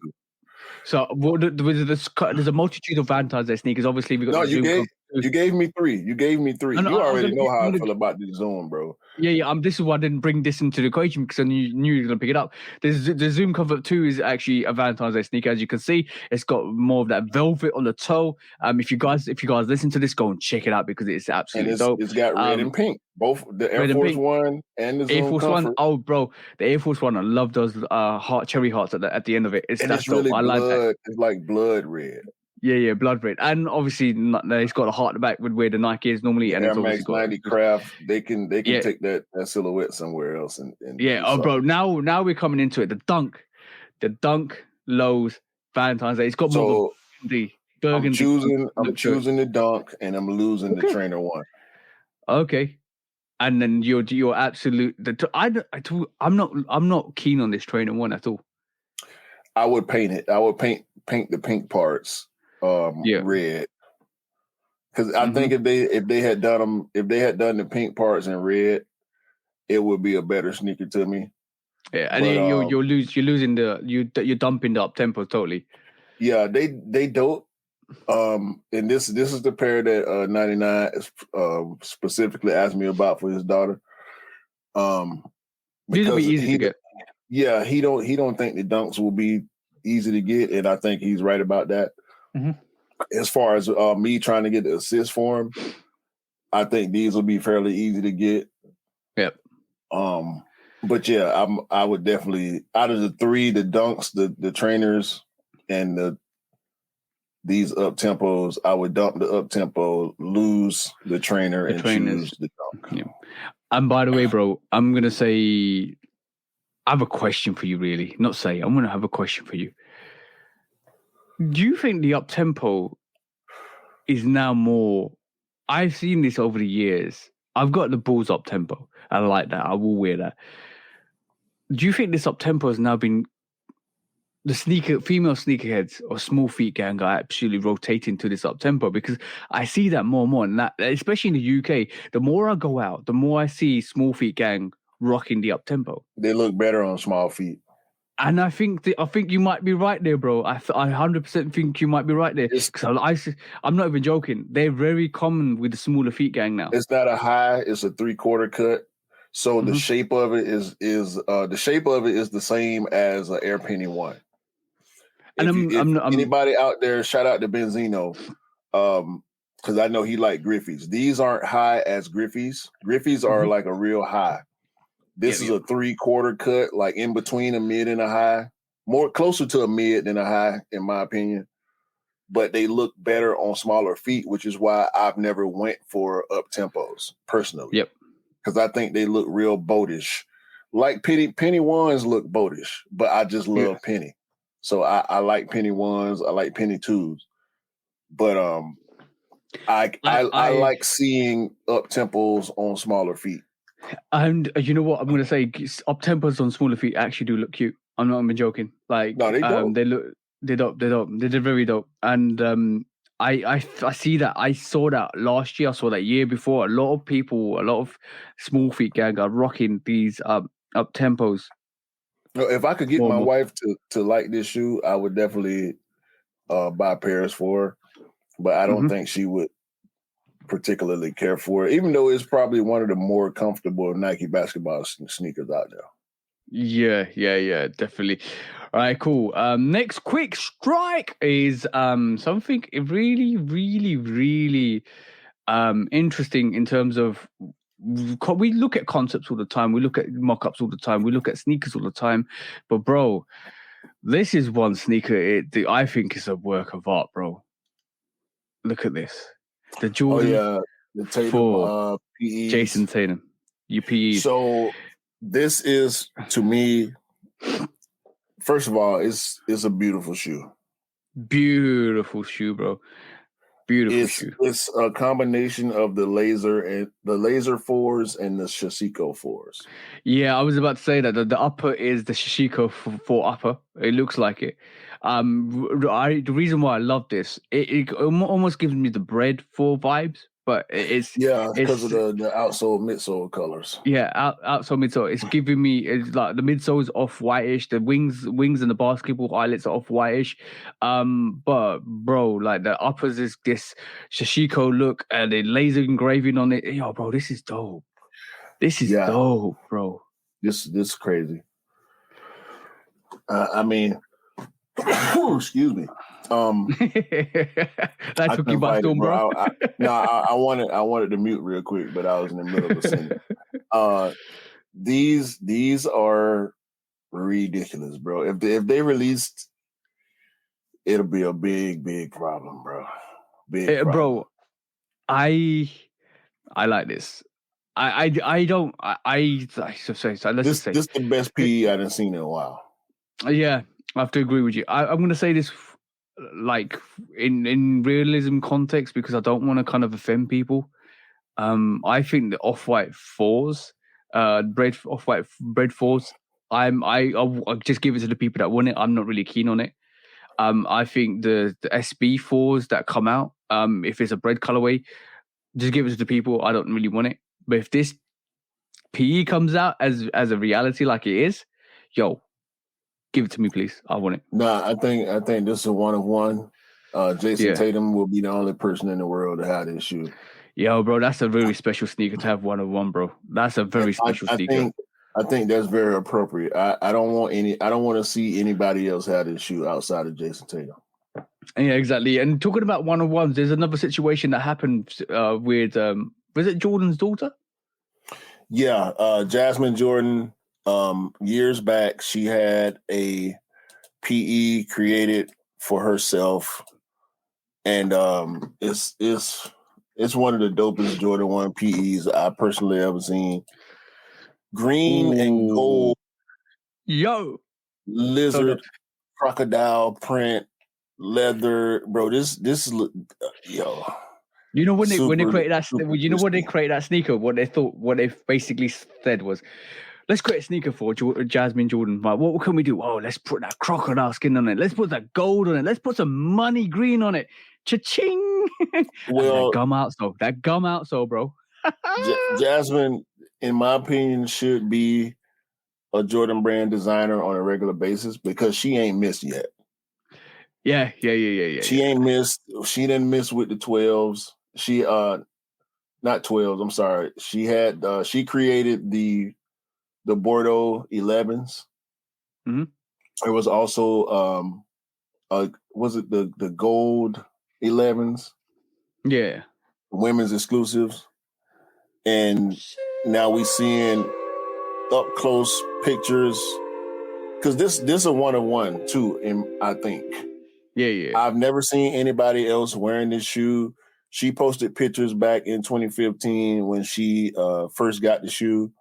So there's a multitude of Valentine's Day sneakers. Obviously, we got No, the Zoom. you gave me three. You gave me three. No, You already know how I feel about the Zoom, bro. Yeah. This is why I didn't bring this into the equation because I knew you were gonna pick it up. The Zoom Comfort 2 is actually a Valentine's Day sneaker, as you can see. It's got more of that velvet on the toe. If you guys listen to this, go and check it out because it's absolutely dope. It's got red and pink, both the Air Force One and the Zoom Air Force Comfort. One. Oh, bro, the Air Force One. I love those cherry hearts at the end of it. It's really blood. Like that. It's like blood red. Yeah, blood red, and obviously it's got a heart at the back with where the Nike is normally, and Air it's obviously Max 90 Craft. They can take that silhouette somewhere else and bro. Now we're coming into it. The dunk lows Valentine's Day. It's got more than burgundy. I'm choosing the dunk, and I'm losing the Trainer One. Okay, and then you're absolute. I'm not keen on this Trainer One at all. I would paint it. I would paint the pink parts red, because I think if they had done the pink parts in red, it would be a better sneaker to me. Yeah, and you're dumping the up tempo totally. Yeah, they dope. And this is the pair that 99 specifically asked me about for his daughter. These will be easy to get. Yeah, he don't think the dunks will be easy to get, and I think he's right about that. Mm-hmm. As far as me trying to get the assist for him, I think these will be fairly easy to get. Yep. But yeah, I would definitely, out of the three, the dunks, the trainers, and these up tempos, I would dump the up tempo, lose the trainer, and choose the dunk. Yeah. And by the way, bro, I'm gonna say, I have a question for you. Really, I'm gonna have a question for you. Do you think the up tempo is now more? I've seen this over the years. I've got the Bulls up tempo. I like that. I will wear that. Do you think this up tempo has now been the female sneakerheads or small feet gang are absolutely rotating to this up tempo? Because I see that more and more, and that especially in the UK, the more I go out, the more I see small feet gang rocking the up tempo. They look better on small feet. And I think you might be right there, bro. I 100% think you might be right there. Because I'm not even joking. They're very common with the smaller feet gang now. It's not a high. It's a 3/4 cut. So the shape of it is the same as an Air Penny One. And anybody out there, shout out to Benzino, because I know he like Griffey's. These aren't high as Griffey's. Griffey's are like a real high. This is a 3/4 cut, like in between a mid and a high, more closer to a mid than a high, in my opinion. But they look better on smaller feet, which is why I've never went for up tempos personally. Yep. Because I think they look real boatish. Like Penny Ones look boatish, but I just love Penny. So I like Penny Ones, I like Penny Twos. But I like seeing up tempos on smaller feet. And you know what I'm going to say? Up tempos on smaller feet actually do look cute. I'm not even joking. Like, no, they dope. They're dope. They're very dope. And I see that. I saw that last year. I saw that year before. A lot of small feet gang are rocking these up tempos. If I could get my More. wife to like this shoe, I would definitely buy pairs for her. But I don't think she would particularly care for it, even though it's probably one of the more comfortable Nike basketball sneakers out there. Yeah, definitely. All right, cool. Next quick strike is something really interesting in terms of we look at concepts all the time, we look at mock-ups all the time, we look at sneakers all the time, but bro, this is one sneaker I think is a work of art, bro. Look at this. The Jordan The Tatum 4 PEs. Jason Tatum. UPEs. So this is, to me, first of all, it's a beautiful shoe. Beautiful shoe, bro. Beautiful shoe. It's a combination of the laser fours and the Shashiko fours. Yeah, I was about to say that the upper is the Shishiko for upper. It looks like it. The reason why I love this, it almost gives me the bread for vibes, but it's because of the outsole midsole colors. Yeah, outsole midsole. It's giving me like the midsole is off whitish, the wings and the basketball eyelets are off whitish. But bro, like the uppers is this Shishiko look and the laser engraving on it. Yo, bro, this is dope. This is dope, bro. This is crazy. I mean, excuse me. That took you by storm, bro. I wanted to mute real quick, but I was in the middle of a sentence. These are ridiculous, bro. If they released, it'll be a big problem, bro. Problem. Bro, I like this. I don't. So let's just say this is the best PE I've seen in a while. Yeah, I have to agree with you. I'm going to say this like in realism context because I don't want to kind of offend people. I think the off-white fours, off-white bread fours. I'll just give it to the people that want it. I'm not really keen on it. I think the SB fours that come out, if it's a bread colorway, just give it to the people. I don't really want it. But if this PE comes out as a reality like it is, yo, give it to me, please. I want it. Nah, I think this is a one of one. Jason Tatum will be the only person in the world to have this shoe. Yo, bro, that's a very special sneaker to have one of one, bro. That's a very special sneaker. I think that's very appropriate. I don't want to see anybody else have this shoe outside of Jason Tatum. Yeah, exactly. And talking about one of ones, there's another situation that happened with was it Jordan's daughter? Yeah, Jasmine Jordan. Years back, she had a PE created for herself, and it's one of the dopest Jordan 1 PEs I personally ever seen. Green and gold, lizard, crocodile print, leather, bro. This yo. You know when they created that, you know when they created that sneaker, what they basically said was, let's create a sneaker for Jasmine Jordan. Like, what can we do? Oh, let's put that crocodile skin on it. Let's put that gold on it. Let's put some money green on it. Cha-ching! Well, that gum outsole, bro. Jasmine, in my opinion, should be a Jordan brand designer on a regular basis because she ain't missed yet. Yeah. She ain't missed. She didn't miss with the 12s. She not 12s. I'm sorry. She had she created the Bordeaux 11s. Mm-hmm. There was also was it the gold 11s? Yeah, women's exclusives, and now we seeing up close pictures because this a one of one too. I think. Yeah. I've never seen anybody else wearing this shoe. She posted pictures back in 2015 when she first got the shoe.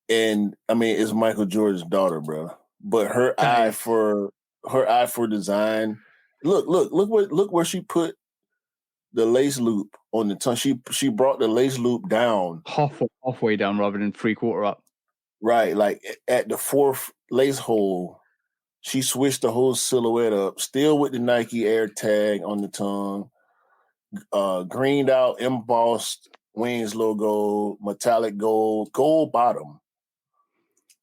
And I mean, it's Michael Jordan's daughter, bro. But her eye for design. Look where she put the lace loop on the tongue. She brought the lace loop down. Halfway down rather than 3/4 up. Right. Like at the fourth lace hole, she switched the whole silhouette up, still with the Nike Air tag on the tongue, greened out, embossed Wings logo, metallic gold bottom,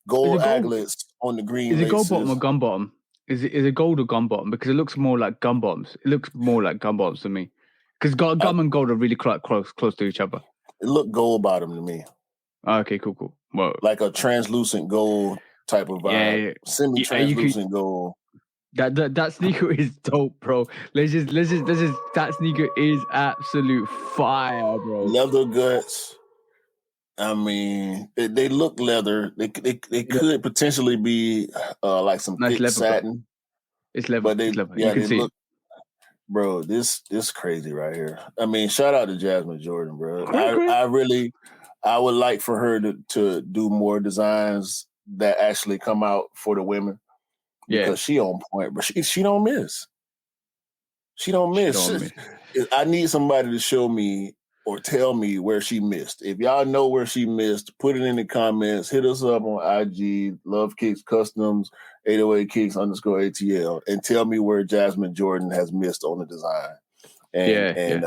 gold aglets on the green Is it gold bottom laces. or gun bottom? Is it gold or gun bottom? Because it looks more like gun bottoms. It looks more like gun bottoms to me. Because gum and gold are really close to each other. It looked gold bottom to me. Okay, cool. Well, like a translucent gold type of vibe. Yeah. Semi-translucent gold. That sneaker is dope, bro. Let's just that sneaker is absolute fire, bro. Leather guts. I mean, they look leather. They could potentially be like some Nice thick leather, satin. bro. It's leather. But they, it's leather. yeah, You can they see look, bro. This crazy right here. I mean, shout out to Jasmine Jordan, bro. I would like for her to do more designs that actually come out for the women because she on point, but she don't miss. She don't miss. I need somebody to show me or tell me where she missed. If y'all know where she missed, put it in the comments. Hit us up on IG, Lovekickscustom, 808 Kicks _ ATL, and tell me where Jasmine Jordan has missed on the design. And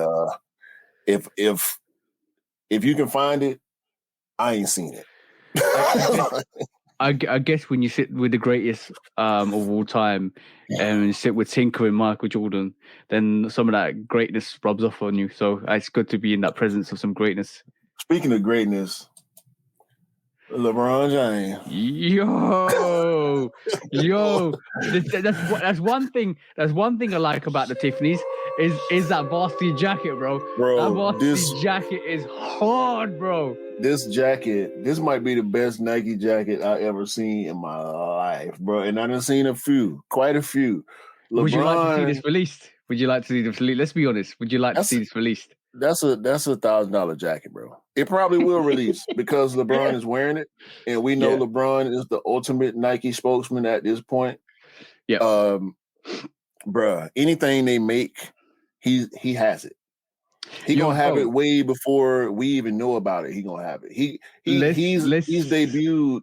if you can find it, I ain't seen it. I guess when you sit with the greatest of all time and you sit with Tinker and Michael Jordan, then some of that greatness rubs off on you. So it's good to be in that presence of some greatness. Speaking of greatness, LeBron James. That's one thing. That's one thing I like about the Tiffany's is that varsity jacket, bro. That varsity jacket is hard, bro. This jacket, this might be the best Nike jacket I ever seen in my life, bro. And I done seen quite a few. LeBron, would you like to see this released? Let's be honest. Would you like to see this released? That's a $1,000 jacket, bro. It probably will release because LeBron is wearing it, and we know LeBron is the ultimate Nike spokesman at this point. Yeah, bruh, anything they make, he has it. He gonna have it way before we even know about it. He gonna have it. He's debuted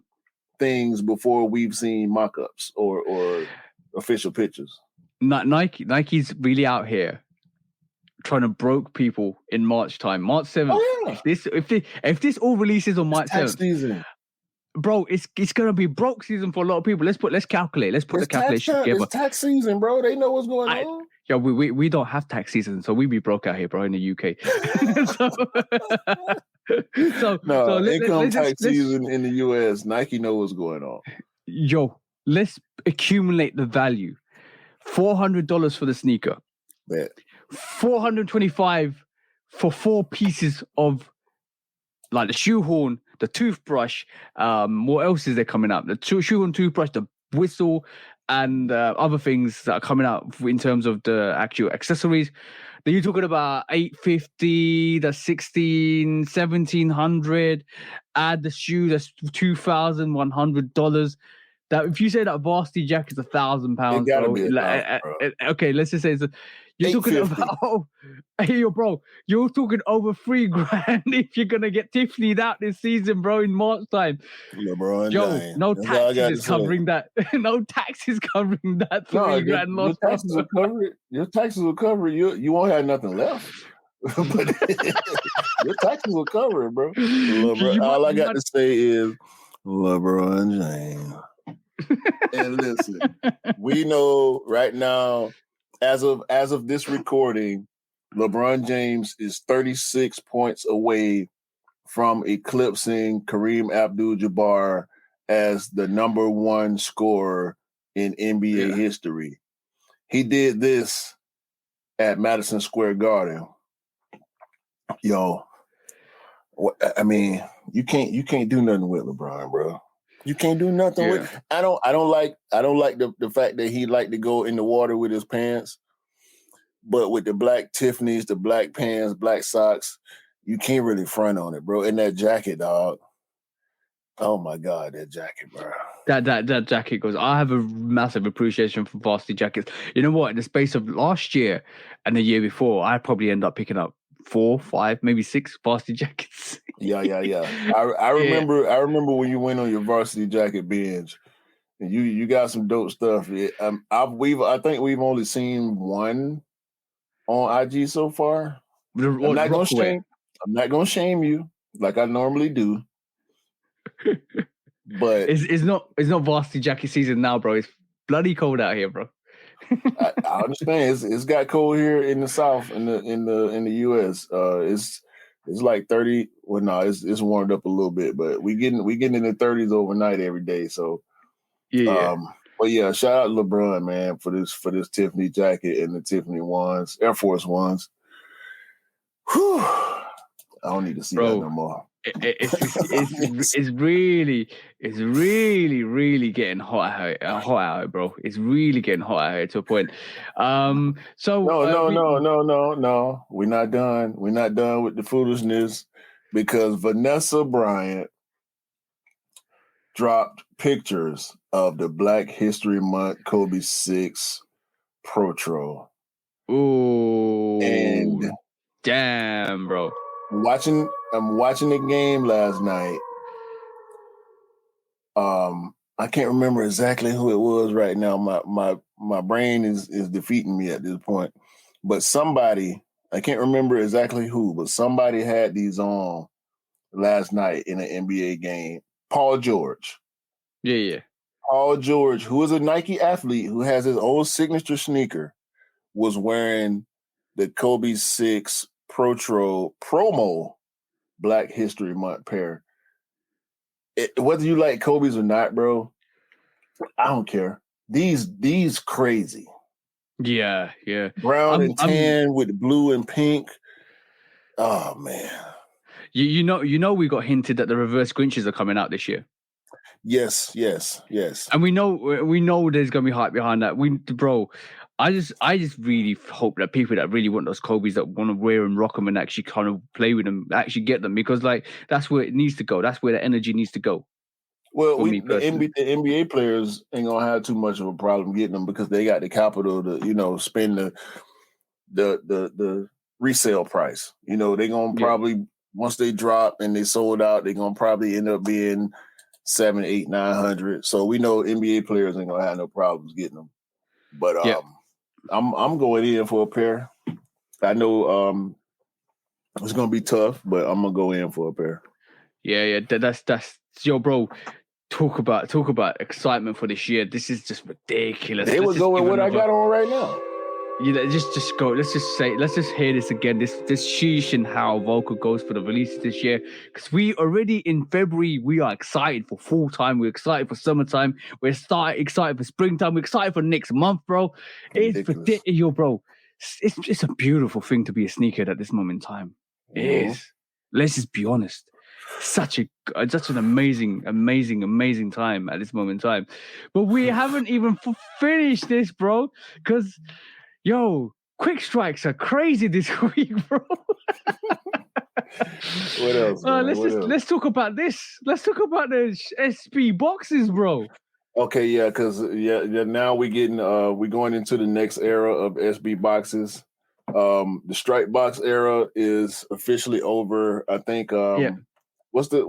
things before we've seen mock-ups or official pictures. Nike's really out here trying to broke people in March time. March 7th. Oh, yeah. If this all releases on March 7th, season. Bro, it's gonna be broke season for a lot of people. Let's calculate. Let's put the calculation together. It's tax season, bro. They know what's going on. Yeah, we don't have tax season, so we be broke out here, bro, in the UK. income tax season in the US. Nike know what's going on. Yo, let's accumulate the value. $400 for the sneaker. Bet. $425 for 4 pieces of like the shoehorn, the toothbrush. What else is there coming up? The shoehorn, toothbrush, the whistle, and other things that are coming out in terms of the actual accessories. Then you're talking about $850, that's $1,600, $1,700. Add the shoe, that's $2,100. That if you say that varsity jacket is £1,000, bro. Okay, let's just say you're talking about bro. You're talking over $3,000 if you're gonna get Tiffany's out this season, bro, in March time. LeBron James. No taxes is covering that. No taxes covering that $3,000 loss. Your taxes will cover it. You won't have nothing left. But your taxes will cover it, bro. All I got to say is LeBron James. And listen, we know right now, as of this recording, LeBron James is 36 points away from eclipsing Kareem Abdul-Jabbar as the number 1 scorer in NBA history. He did this at Madison Square Garden. Yo, I mean, you can't do nothing with LeBron, bro. You can't do nothing with. I don't like the fact that he liked to go in the water with his pants, but with the black Tiffany's, the black pants, black socks, you can't really front on it, bro. And that jacket, dog. Oh my God, that jacket, bro. That jacket goes. I have a massive appreciation for varsity jackets. You know what? In the space of last year and the year before, I probably end up picking up 4, 5, maybe 6 varsity jackets. Yeah. I remember when you went on your varsity jacket binge, and you got some dope stuff. I think we've only seen one on IG so far. I'm not gonna shame you like I normally do. But it's not varsity jacket season now, bro. It's bloody cold out here, bro. I understand it's got cold here in the South in the US. It's like 30. Well, no, it's warmed up a little bit, but we getting in the 30s overnight every day. So Yeah. But yeah, shout out LeBron, man, for this Tiffany jacket and the Tiffany ones, Air Force Ones. Whew. I don't need to see that no more. It's really getting hot out here, bro. It's really getting hot out here to a point. No. We're not done. We're not done with the foolishness because Vanessa Bryant dropped pictures of the Black History Month Kobe 6 Protro. Ooh, and damn, bro. I'm watching the game last night. I can't remember exactly who it was right now. My brain is defeating me at this point. But somebody, I can't remember exactly who, but somebody had these on last night in an NBA game. Paul George. Yeah. Paul George, who is a Nike athlete who has his own signature sneaker, was wearing the Kobe 6 Protro promo Black History Month pair. Whether you like Kobe's or not, bro, I don't care. These crazy. Yeah. Brown and tan with blue and pink. Oh man. You know we got hinted that the reverse Grinches are coming out this year. Yes. And we know there's gonna be hype behind that. I just really hope that people that really want those Kobe's that want to wear and rock them and actually kind of play with them actually get them, because like that's where it needs to go. That's where the energy needs to go. Well, the NBA players ain't gonna have too much of a problem getting them because they got the capital to spend the resale price. They're gonna probably once they drop and they sold out, they're gonna probably end up being 700, 800, 900. So we know NBA players ain't gonna have no problems getting them. But I'm going in for a pair. I know it's gonna be tough, but I'm gonna go in for a pair. Yeah. That's yo, bro. Talk about excitement for this year. This is just ridiculous. They would go with what I got on right now. Just go. Let's just hear this again. This sheesh and how vocal goes for the releases this year. Because we already in February, we are excited for fall time. We're excited for summertime. We're excited for springtime. We're excited for next month, bro. It's ridiculous, bro. It's a beautiful thing to be a sneakerhead at this moment in time. It is. Let's just be honest. Such an amazing time at this moment in time. But we haven't even finished this, bro. Because yo, quick strikes are crazy this week, bro. What else? Let's talk about this. Let's talk about the SB boxes, bro. Okay, yeah, because now we're going into the next era of SB boxes. The stripe box era is officially over. I think. Was the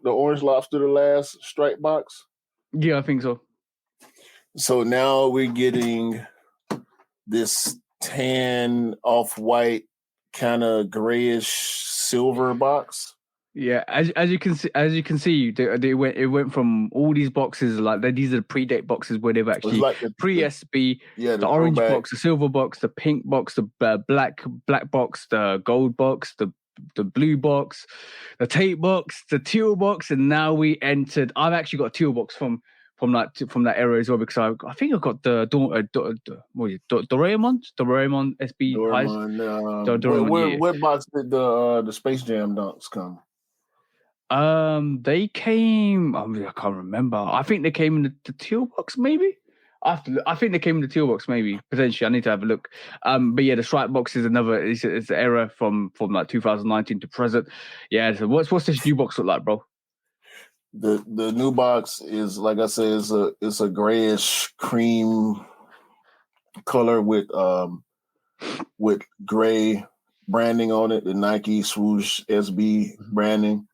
Orange Lobster the last stripe box? Yeah, I think so. So now we're getting this tan off-white kind of grayish silver box. Yeah, as you can see, it went from all these boxes, like these are the predate boxes where they've actually like pre-SB, the orange box, the silver box, the pink box, the black box, the gold box, the blue box, the tape box, the teal box, and now we entered. I've actually got a teal box from that era as well, because I think I got the Doraemon SB Doraemon. What box did the Space Jam dunks come? They came. I can't remember. I think they came in the teal box, maybe. I think they came in the teal box, maybe potentially. I need to have a look. But yeah, the stripe box is another. It's an era from like 2019 to present. Yeah. So what's this new box look like, bro? The new box is, like I said, it's a grayish cream color with gray branding on it. The Nike swoosh SB branding.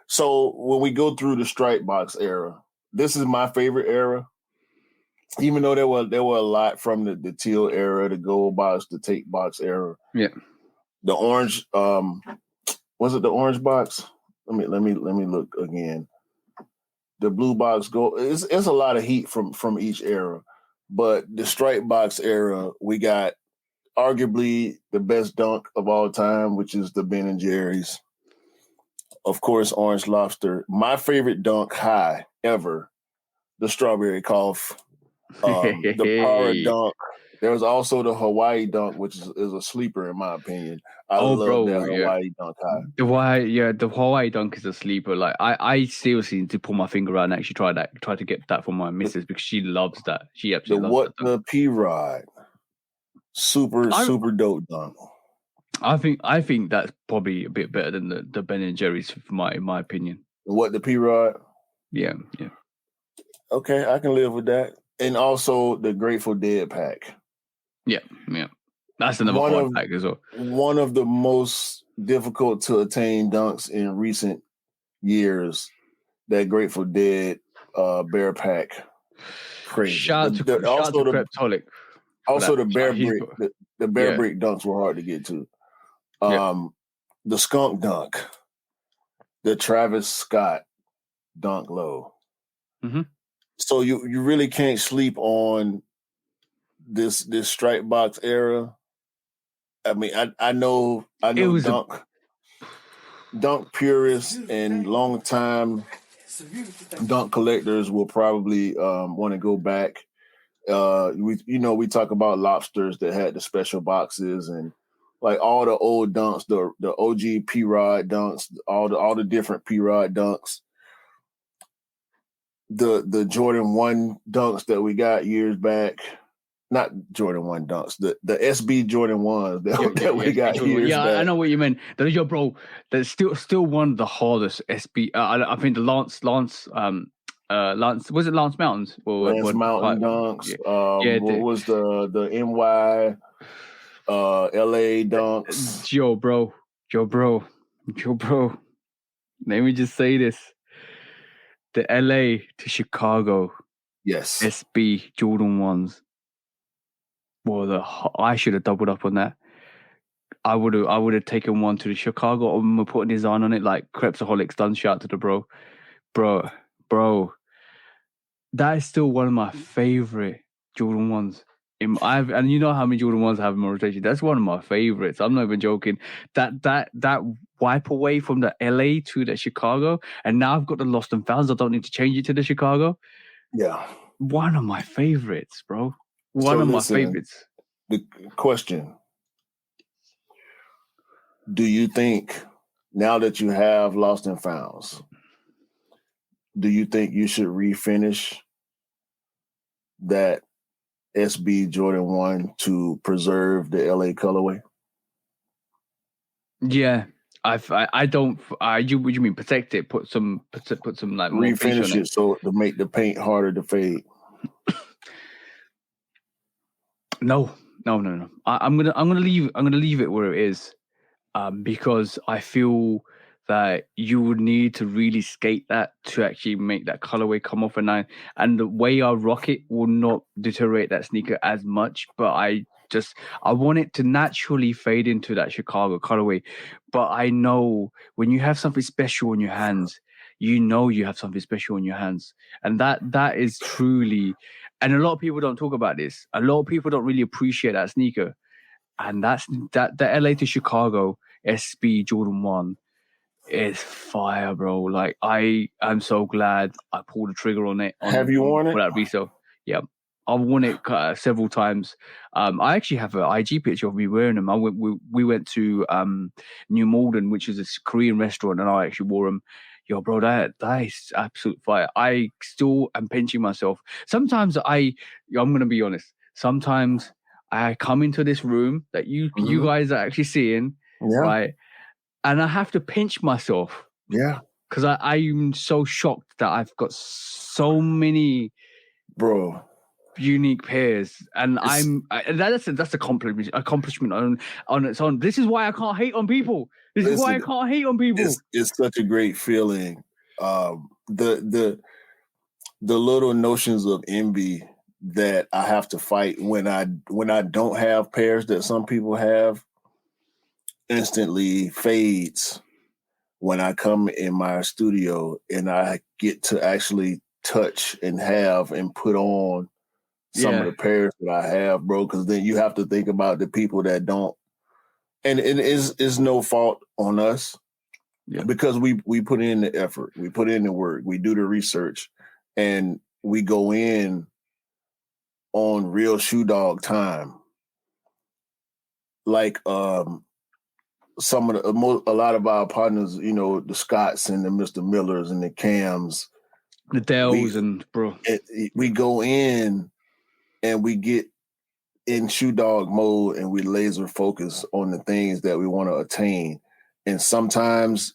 So when we go through the stripe box era, this is my favorite era. Even though there were a lot from the teal era, the gold box, the tape box era. Yeah. The orange, was it the orange box? Let me look again. The blue box go. It's a lot of heat from each era, but the stripe box era, we got arguably the best dunk of all time, which is the Ben and Jerry's. Of course, Orange Lobster. My favorite dunk high ever, the Strawberry Cough. The Para dunk. There was also the Hawaii dunk, which is a sleeper in my opinion. I love that Hawaii dunk high. The Hawaii dunk is a sleeper. Like I seriously need to pull my finger out and actually try to get that for my missus because she loves that. She absolutely loves that. The P-Rod. Super dope dunk. I think that's probably a bit better than the Ben and Jerry's in my opinion. What, the P-Rod? Yeah. Okay, I can live with that. And also the Grateful Dead pack. Yeah. That's another hard pack as well. One of the most difficult to attain dunks in recent years. That Grateful Dead Bear pack. Crazy. Shout out to Creptolic. Also the Bear Brick. The Bear Brick dunks were hard to get to. The Skunk dunk. The Travis Scott dunk low. Mm-hmm. So you really can't sleep on this stripe box era. I mean, I know dunk purists and long time dunk collectors will probably want to go back. We talk about lobsters that had the special boxes and like all the old dunks, the OG P-Rod dunks, all the different P-Rod dunks. The Jordan 1 dunks that we got years back, not Jordan 1 dunks, the SB Jordan 1s that we got years back. I know what you mean. Bro, that's still one of the hardest SB. I think the Lance, was it Lance Mountains? Lance Mountain dunks. What was the NY LA dunks? Yo, bro. Let me just say this. The LA to Chicago. Yes. SB Jordan 1s. Well, I should have doubled up on that. I would have taken one to the Chicago and put a design on it like Crepsaholics done. Shout to the bro. That is still one of my favorite Jordan 1s. And you know how many Jordan 1s I have in my rotation. That's one of my favorites. I'm not even joking. That wipe away from the LA to the Chicago, and now I've got the Lost and Founds. I don't need to change it to the Chicago. Yeah. One of my favorites, bro. My favorites. The question: do you think now that you have Lost and Founds, do you think you should refinish that SB Jordan 1 to preserve the LA colorway? Yeah, I don't. What do you mean protect it? Put some like refinish it so to make the paint harder to fade. No. I'm gonna leave it where it is, because I feel that you would need to really skate that to actually make that colorway come off and the way I rock it will not deteriorate that sneaker as much, but I want it to naturally fade into that Chicago colorway. But I know when you have something special in your hands, you have something special in your hands, and that is truly. And a lot of people don't talk about this. A lot of people don't really appreciate that sneaker, and the LA to Chicago SB Jordan 1 is fire, bro. Like I am so glad I pulled the trigger on it. Have you worn it? For that resale? Yeah. I've worn it several times. I actually have an IG picture of me wearing them. We went to New Malden, which is a Korean restaurant, and I actually wore them. Yo, bro, that is absolute fire. I still am pinching myself. Sometimes I'm gonna be honest. Sometimes I come into this room that you guys are actually seeing, right? And I have to pinch myself. Yeah. Because I'm so shocked that I've got so many unique pairs. And that's accomplishment on its own. This is why I can't hate on people. It's such a great feeling. The little notions of envy that I have to fight when I don't have pairs that some people have instantly fades when I come in my studio and I get to actually touch and have and put on some of the pairs that I have, bro, because then you have to think about the people that don't. And it is no fault on us because we put in the effort, we put in the work, we do the research, and we go in on real shoe dog time. Like some of a lot of our partners, you know, the Scotts and the Mr. Millers and the Cams, the Dells, and bro, we go in and we get in shoe dog mode and we laser focus on the things that we want to attain. And sometimes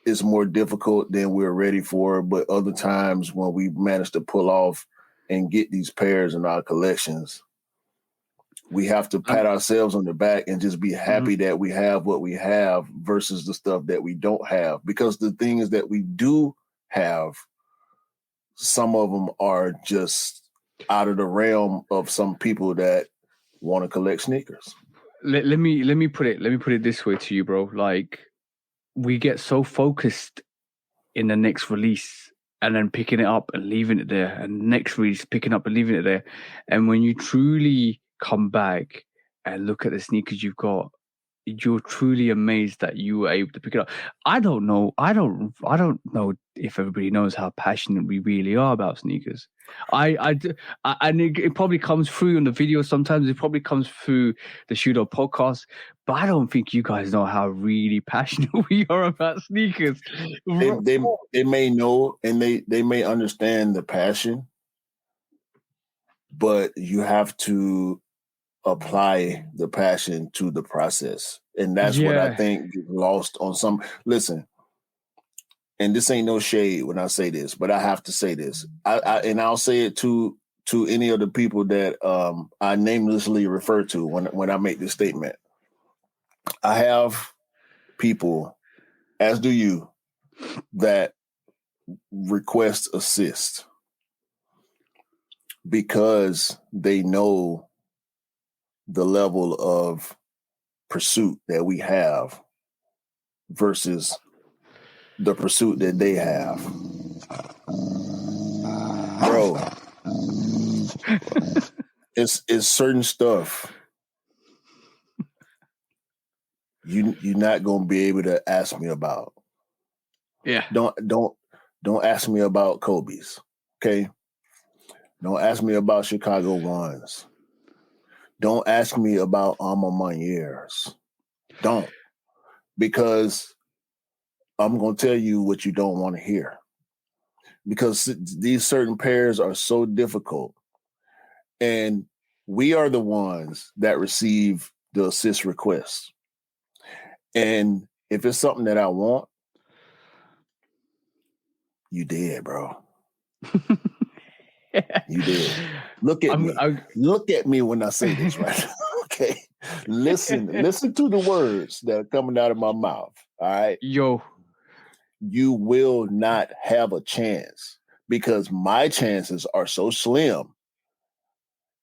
it's more difficult than we're ready for, but other times when we manage to pull off and get these pairs in our collections, we have to pat ourselves on the back and just be happy that we have what we have versus the stuff that we don't have. Because the things that we do have, some of them are just out of the realm of some people that want to collect sneakers. Let me put it this way to you, bro. Like, we get so focused in the next release and then picking it up and leaving it there, and next release picking up and leaving it there. And when you truly come back and look at the sneakers you've got, you're truly amazed that you were able to pick it up. I don't know if everybody knows how passionate we really are about sneakers. And it probably comes through on the video. Sometimes it probably comes through the Shoe Dog podcast, but I don't think you guys know how really passionate we are about sneakers. They may know and they may understand the passion, but you have to apply the passion to the process. And that's what I think gets lost on some. Listen, and this ain't no shade when I say this, but I have to say this. I'll say it to any of the people that I namelessly refer to when I make this statement. I have people, as do you, that request assist because they know the level of pursuit that we have versus the pursuit that they have. Bro, it's certain stuff you're not gonna be able to ask me about. Yeah. Don't ask me about Kobe's. Okay. Don't ask me about Chicago ones. Don't ask me about Alma Maniers. Don't. Because I'm going to tell you what you don't want to hear. Because these certain pairs are so difficult. And we are the ones that receive the assist requests. And if it's something that I want, you did, bro. You did. Look at me. Look at me when I say this, right? Okay. Listen to the words that are coming out of my mouth. All right. Yo. You will not have a chance because my chances are so slim.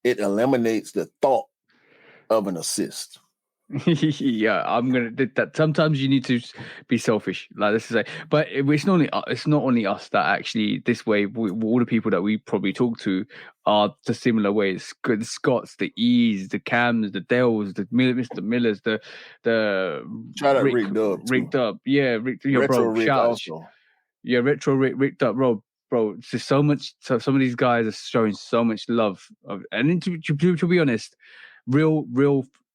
It eliminates the thought of an assist. Yeah, I'm gonna do that. Sometimes you need to be selfish, like this is but it's not only us that actually this way. All the people that we probably talk to are the similar ways. The Scots, the E's, the Cams, the Dells, the Mr. Millers, the shout out Rick Dub, Rick Dub, yeah, Rick, Retro bro, Rick also, yeah, Retro Rick Dub, bro. It's just so much. So some of these guys are showing so much love, and to be honest, real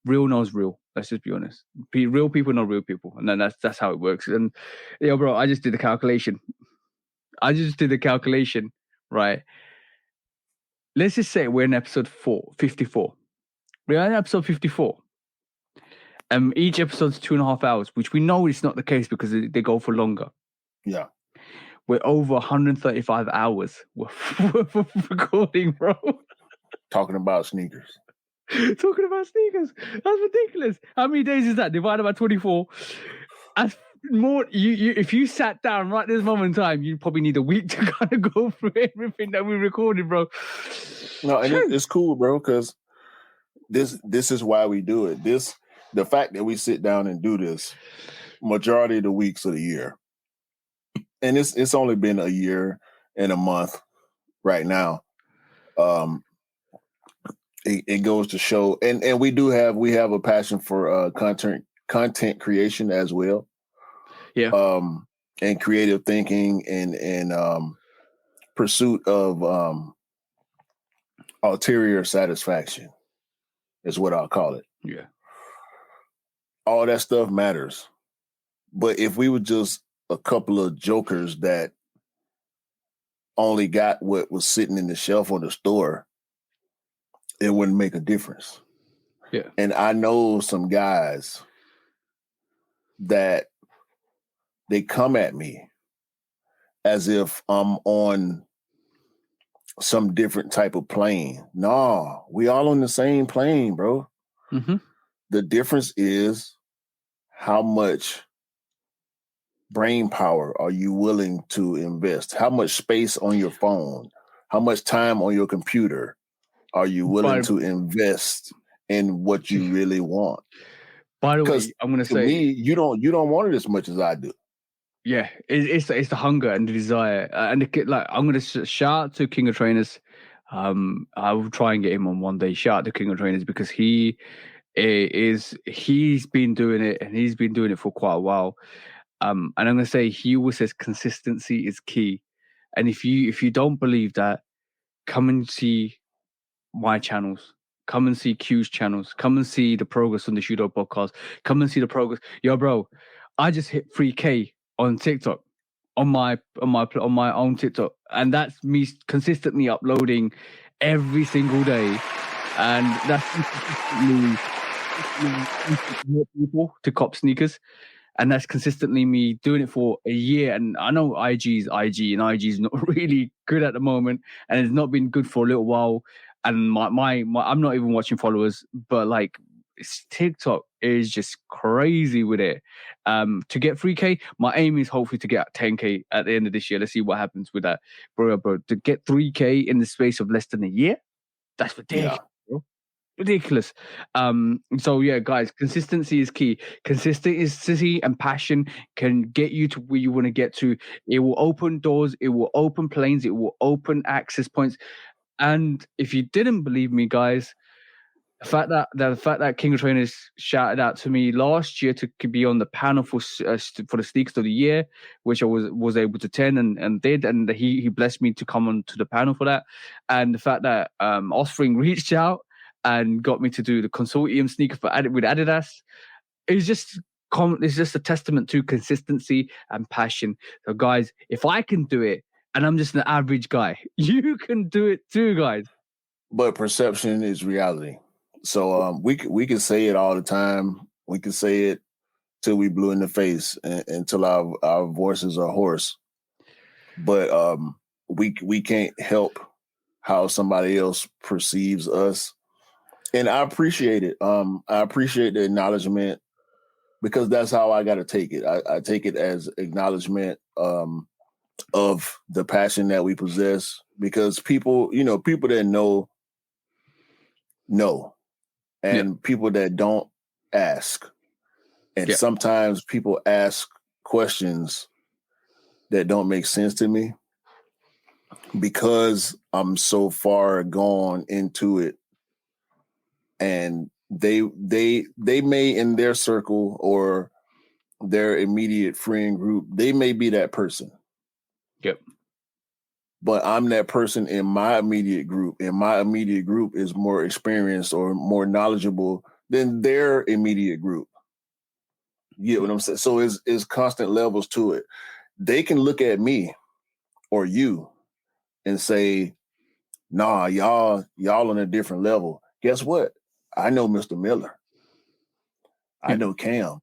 knows real. Let's just be honest. Real people know real people, and then that's how it works. And bro, I just did the calculation. Right? Let's just say we're in episode 54. We're in episode 54. Each episode's 2.5 hours, which we know is not the case because they go for longer. Yeah. We're over 135 hours worth of recording, bro. Talking about sneakers. Talking about sneakers. That's ridiculous. How many days is that? Divided by 24. As more, you if you sat down right this moment in time, you probably need a week to kind of go through everything that we recorded, bro. No, and it's cool, bro, because this is why we do it. The fact that we sit down and do this majority of the weeks of the year. and it's only been a year and a month right now. It goes to show, and we have a passion for content creation as well. Yeah. And creative thinking and pursuit of ulterior satisfaction is what I'll call it. Yeah. All that stuff matters. But if we were just a couple of jokers that only got what was sitting in the shelf on the store, it wouldn't make a difference. Yeah. And I know some guys that they come at me as if I'm on some different type of plane. No, we all on the same plane, bro. Mm-hmm. The difference is how much brain power are you willing to invest? How much space on your phone? How much time on your computer are you willing to invest in what you really want? By the way, Because I'm going to to say, me, you don't want it as much as I do. yeah, it's the hunger and the desire, and like I'm going to shout out to King of Trainers. I will try and get him on one day. Shout out to King of Trainers because he's been doing it and he's been doing it for quite a while. And I'm going to say he always says consistency is key. And if you don't believe that, come and see my channels. Come and see Q's channels. Come and see the progress on the Shudo podcast. Come and see the progress. Yo, bro, I just hit 3K on TikTok, on my own TikTok, and that's me consistently uploading every single day, and that's consistently people to cop sneakers. And that's consistently me doing it for a year. And I know IG's IG, and IG's not really good at the moment, and it's not been good for a little while. And my I'm not even watching followers, but like TikTok is just crazy with it. To get 3K, my aim is hopefully to get 10K at the end of this year. Let's see what happens with that, bro. To get 3K in the space of less than a year, that's ridiculous. Yeah. Bro. Ridiculous. So yeah, guys, consistency is key. Consistency and passion can get you to where you want to get to. It will open doors, it will open planes, it will open access points. And if you didn't believe me, guys, the fact that King of Trainers shouted out to me last year to be on the panel for the Sneakers of the Year, which I was able to attend and did, and he blessed me to come on to the panel for that. And the fact that Offspring reached out and got me to do the consortium sneaker with Adidas is just it's just a testament to consistency and passion. So guys, if I can do it, and I'm just an average guy, you can do it too, guys. But perception is reality. So we can say it all the time. We can say it till we blue in the face and until our voices are hoarse. But we can't help how somebody else perceives us. And I appreciate it. I appreciate the acknowledgement because that's how I got to take it. I take it as acknowledgement of the passion that we possess because people that know, and people that don't ask. And sometimes people ask questions that don't make sense to me because I'm so far gone into it. And they may in their circle or their immediate friend group, they may be that person. Yep. But I'm that person in my immediate group, and my immediate group is more experienced or more knowledgeable than their immediate group. You get what I'm saying? So it's constant levels to it. They can look at me or you and say, nah, y'all on a different level. Guess what? I know Mr. Miller. I know Cam.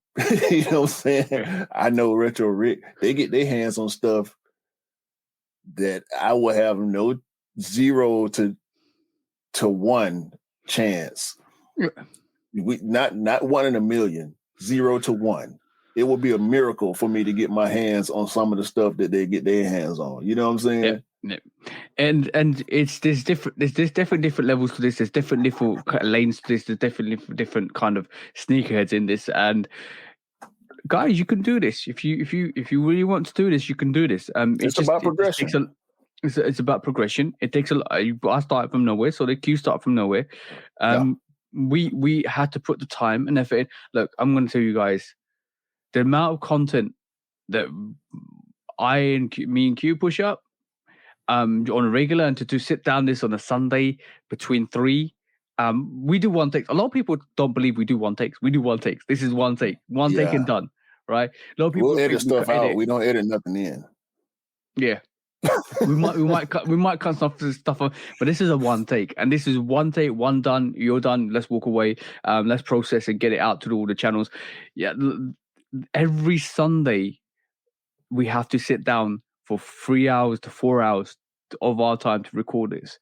You know what I'm saying? Yeah. I know Retro Rick. They get their hands on stuff that I will have no 0 to 1 chance. Yeah. We not 1 in a million, 0 to 1. It will be a miracle for me to get my hands on some of the stuff that they get their hands on. You know what I'm saying? Yeah. And there's different levels to this. There's different lanes to this. There's definitely different kind of sneakerheads in this. And guys, you can do this. If you really want to do this, you can do this. It's about progression. It's about progression. It takes a lot. I started from nowhere, so the queue start from nowhere. We had to put the time and effort in. Look, I'm going to tell you guys the amount of content that me and Q push up on a regular, and to sit down this on a Sunday between 3. We do one take. A lot of people don't believe we do one takes. We do one takes. This is one take and done. Right? A lot of people we'll edit stuff out. We don't edit nothing in. Yeah. we might cut stuff off, but this is a one take, and this is one take, one done. You're done. Let's walk away. Let's process and get it out to all the channels. Yeah, every Sunday we have to sit down for 3 hours to 4 hours of our time to record this.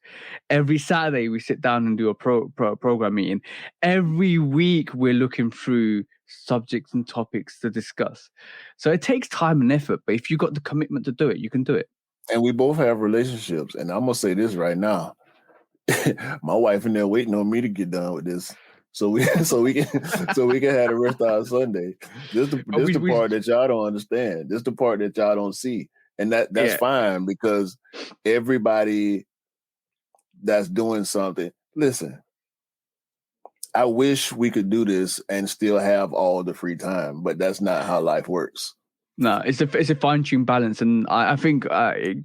Every Saturday we sit down and do a program meeting. Every week we're looking through subjects and topics to discuss. So it takes time and effort, but if you got the commitment to do it, you can do it. And we both have relationships. And I'm gonna say this right now. My wife in there waiting on me to get done with this. So we can have the rest of our Sunday. This the part that y'all don't understand. This the part that y'all don't see. And that's fine, because everybody that's doing something. Listen, I wish we could do this and still have all the free time, but that's not how life works. No, it's a fine-tuned balance, and I think I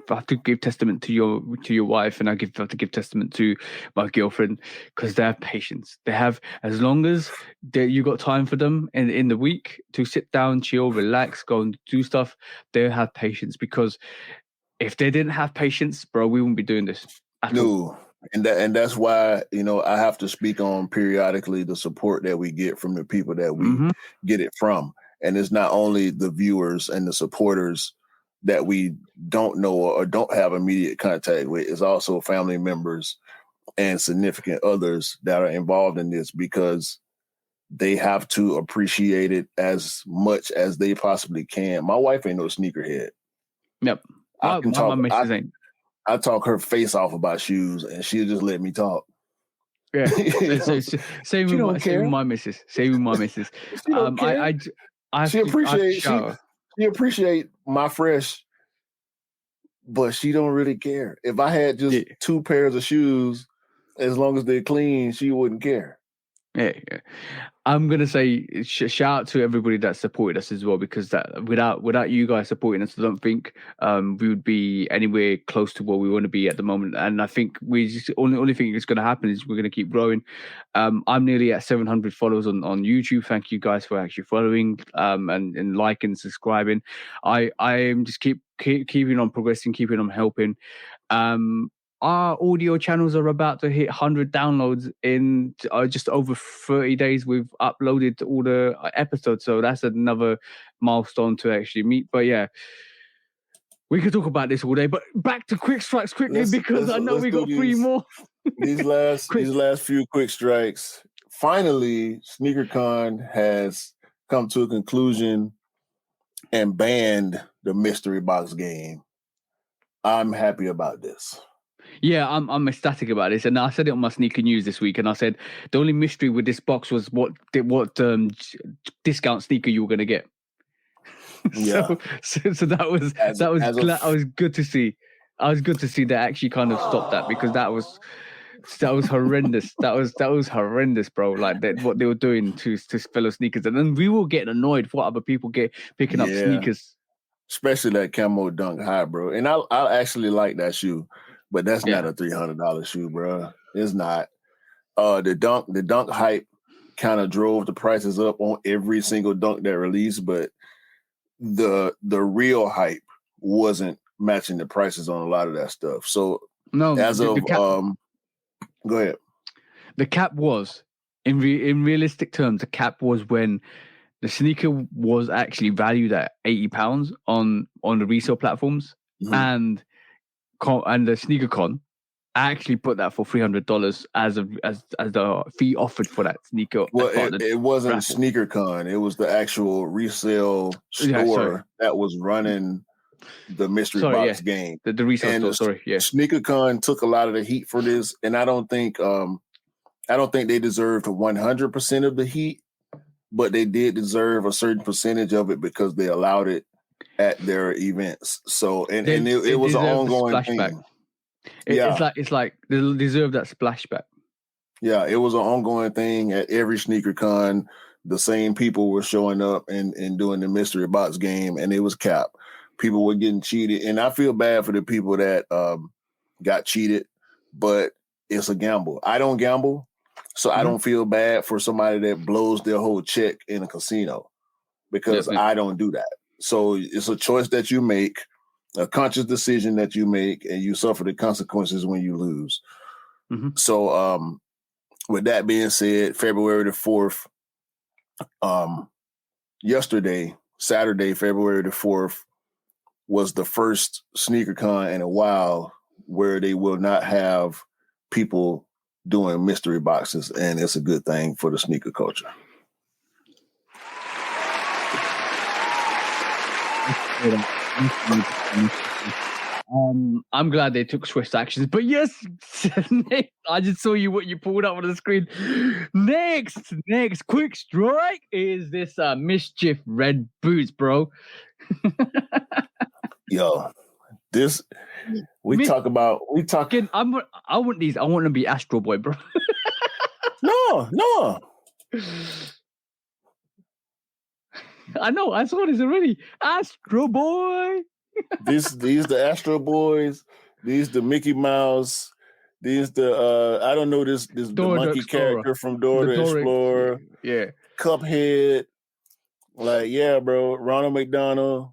have to give testament to your wife, and I have to give testament to my girlfriend, because they have patience. They have, as long as you got time for them in the week to sit down, chill, relax, go and do stuff, they have patience. Because if they didn't have patience, bro, we wouldn't be doing this at all. And that's why, I have to speak on periodically the support that we get from the people that we get it from. And it's not only the viewers and the supporters that we don't know or don't have immediate contact with. It's also family members and significant others that are involved in this, because they have to appreciate it as much as they possibly can. My wife ain't no sneakerhead. Yep. I talk her face off about shoes, and she'll just let me talk. Yeah. Same with my missus. Same with my missus. She don't care. She appreciate my fresh, but she don't really care. If I had just 2 pairs of shoes, as long as they're clean, she wouldn't care. Yeah. I'm gonna say shout out to everybody that supported us as well, because that without you guys supporting us, I don't think we would be anywhere close to where we want to be at the moment. And I think we just only thing that's going to happen is we're going to keep growing. I'm nearly at 700 followers on YouTube. Thank you guys for actually following and liking, subscribing. I am just keeping on progressing, keeping on helping. Our audio channels are about to hit 100 downloads in just over 30 days. We've uploaded all the episodes, so that's another milestone to actually meet. But yeah, we could talk about this all day. But back to quick strikes quickly, because I know we got 3 more. these last few quick strikes. Finally, SneakerCon has come to a conclusion and banned the mystery box game. I'm happy about this. Yeah, I'm ecstatic about this, and I said it on my sneaker news this week. And I said the only mystery with this box was what discount sneaker you were going to get. Yeah. so that was good to see. I was good to see that actually kind of stopped that, because that was horrendous. that was horrendous, bro. Like what they were doing to fellow sneakers, and then we were getting annoyed for other people picking up sneakers, especially that camo dunk high, bro. And I actually like that shoe. But that's not a $300 shoe, bro. It's not. The dunk hype kind of drove the prices up on every single dunk that released, but the real hype wasn't matching the prices on a lot of that stuff. So go ahead. The cap was in realistic terms. The cap was when the sneaker was actually valued at £80 on the resale platforms, and the sneaker con actually put that for $300 as the fee offered for that sneaker. Well, it wasn't SneakerCon; it was the actual resale store that was running the mystery box game. The resale store. SneakerCon took a lot of the heat for this, and I don't think they deserved 100% of the heat, but they did deserve a certain percentage of it because they allowed it at their events. So and it was an ongoing thing. It's like they deserve that splashback. Yeah, it was an ongoing thing at every sneaker con. The same people were showing up and doing the mystery box game, and it was cap. People were getting cheated, and I feel bad for the people that got cheated, but it's a gamble. I don't gamble, so I don't feel bad for somebody that blows their whole check in a casino because I don't do that. So it's a choice that you make, a conscious decision that you make, and you suffer the consequences when you lose. So with that being said, February the 4th, yesterday, Saturday, February the 4th, was the first sneaker con in a while where they will not have people doing mystery boxes, and it's a good thing for the sneaker culture. I'm glad they took swift actions, but yes, Nick, I just saw what you pulled up on the screen. Next quick strike is this Mischief red boots, bro. Yo, this I want these. I want to be Astro Boy, bro. No. I know. I saw this already. Astro Boy. These the Astro Boys. These the Mickey Mouse. These the I don't know this the monkey character from Dora the Explorer. Yeah. Cuphead. Like, yeah, bro. Ronald McDonald.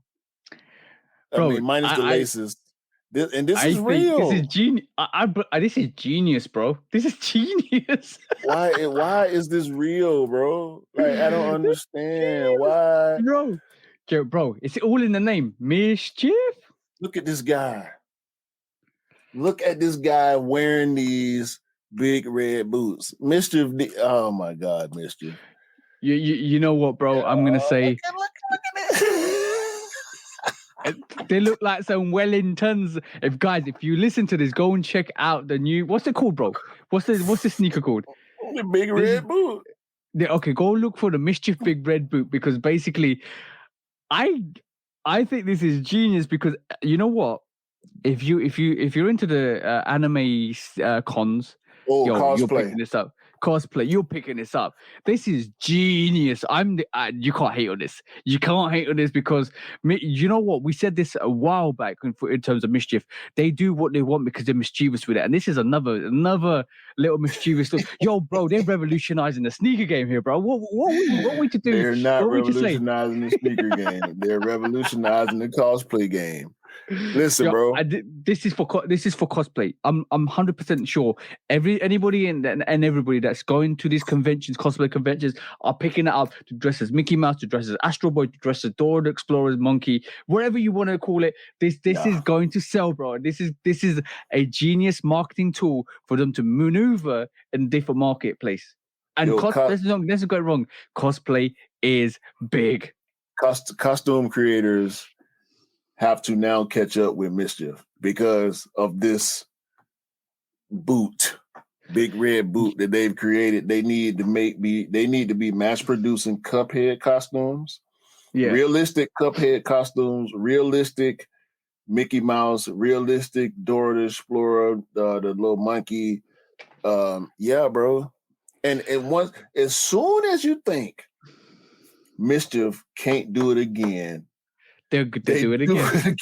Bro, I mean, minus the laces. This is real. This is genius. This is genius, bro. This is genius. Why is this real, bro? Like, I don't understand why, bro. It's all in the name, Mischief. Look at this guy. Look at this guy wearing these big red boots. Mischief. Oh my God, Mischief. You know what, bro? I'm gonna say. Look at this. They look like some Wellingtons. If you listen to this, go and check out the new. What's it called, bro? What's the sneaker called? The big red boot. Okay, go look for the Mischief big red boot because basically, I think this is genius because you know what? If you're into the anime cons, you're picking this up. Cosplay, you're picking this up. This is genius. You can't hate on this. You can't hate on this because you know what? We said this a while back in terms of Mischief. They do what they want because they're mischievous with it, and this is another little mischievous stuff. Yo, bro, they're revolutionizing the sneaker game here, bro. What we to do? They're not revolutionizing the sneaker game. They're revolutionizing the cosplay game. Listen, bro. This is for cosplay. I'm 100% sure anybody and everybody that's going to these conventions, cosplay conventions, are picking it up to dress as Mickey Mouse, to dress as Astro Boy, to dress as Dora the Explorer's monkey, whatever you want to call it. This is going to sell, bro. This is a genius marketing tool for them to maneuver in different marketplace. And let's not go wrong. Cosplay is big. Costume creators have to now catch up with Mischief because of this boot, big red boot that they've created. They need to be mass producing Cuphead costumes, realistic Cuphead costumes, realistic Mickey Mouse, realistic Dora the Explorer, the little monkey. Bro. And as soon as you think Mischief can't do it again, they do it again.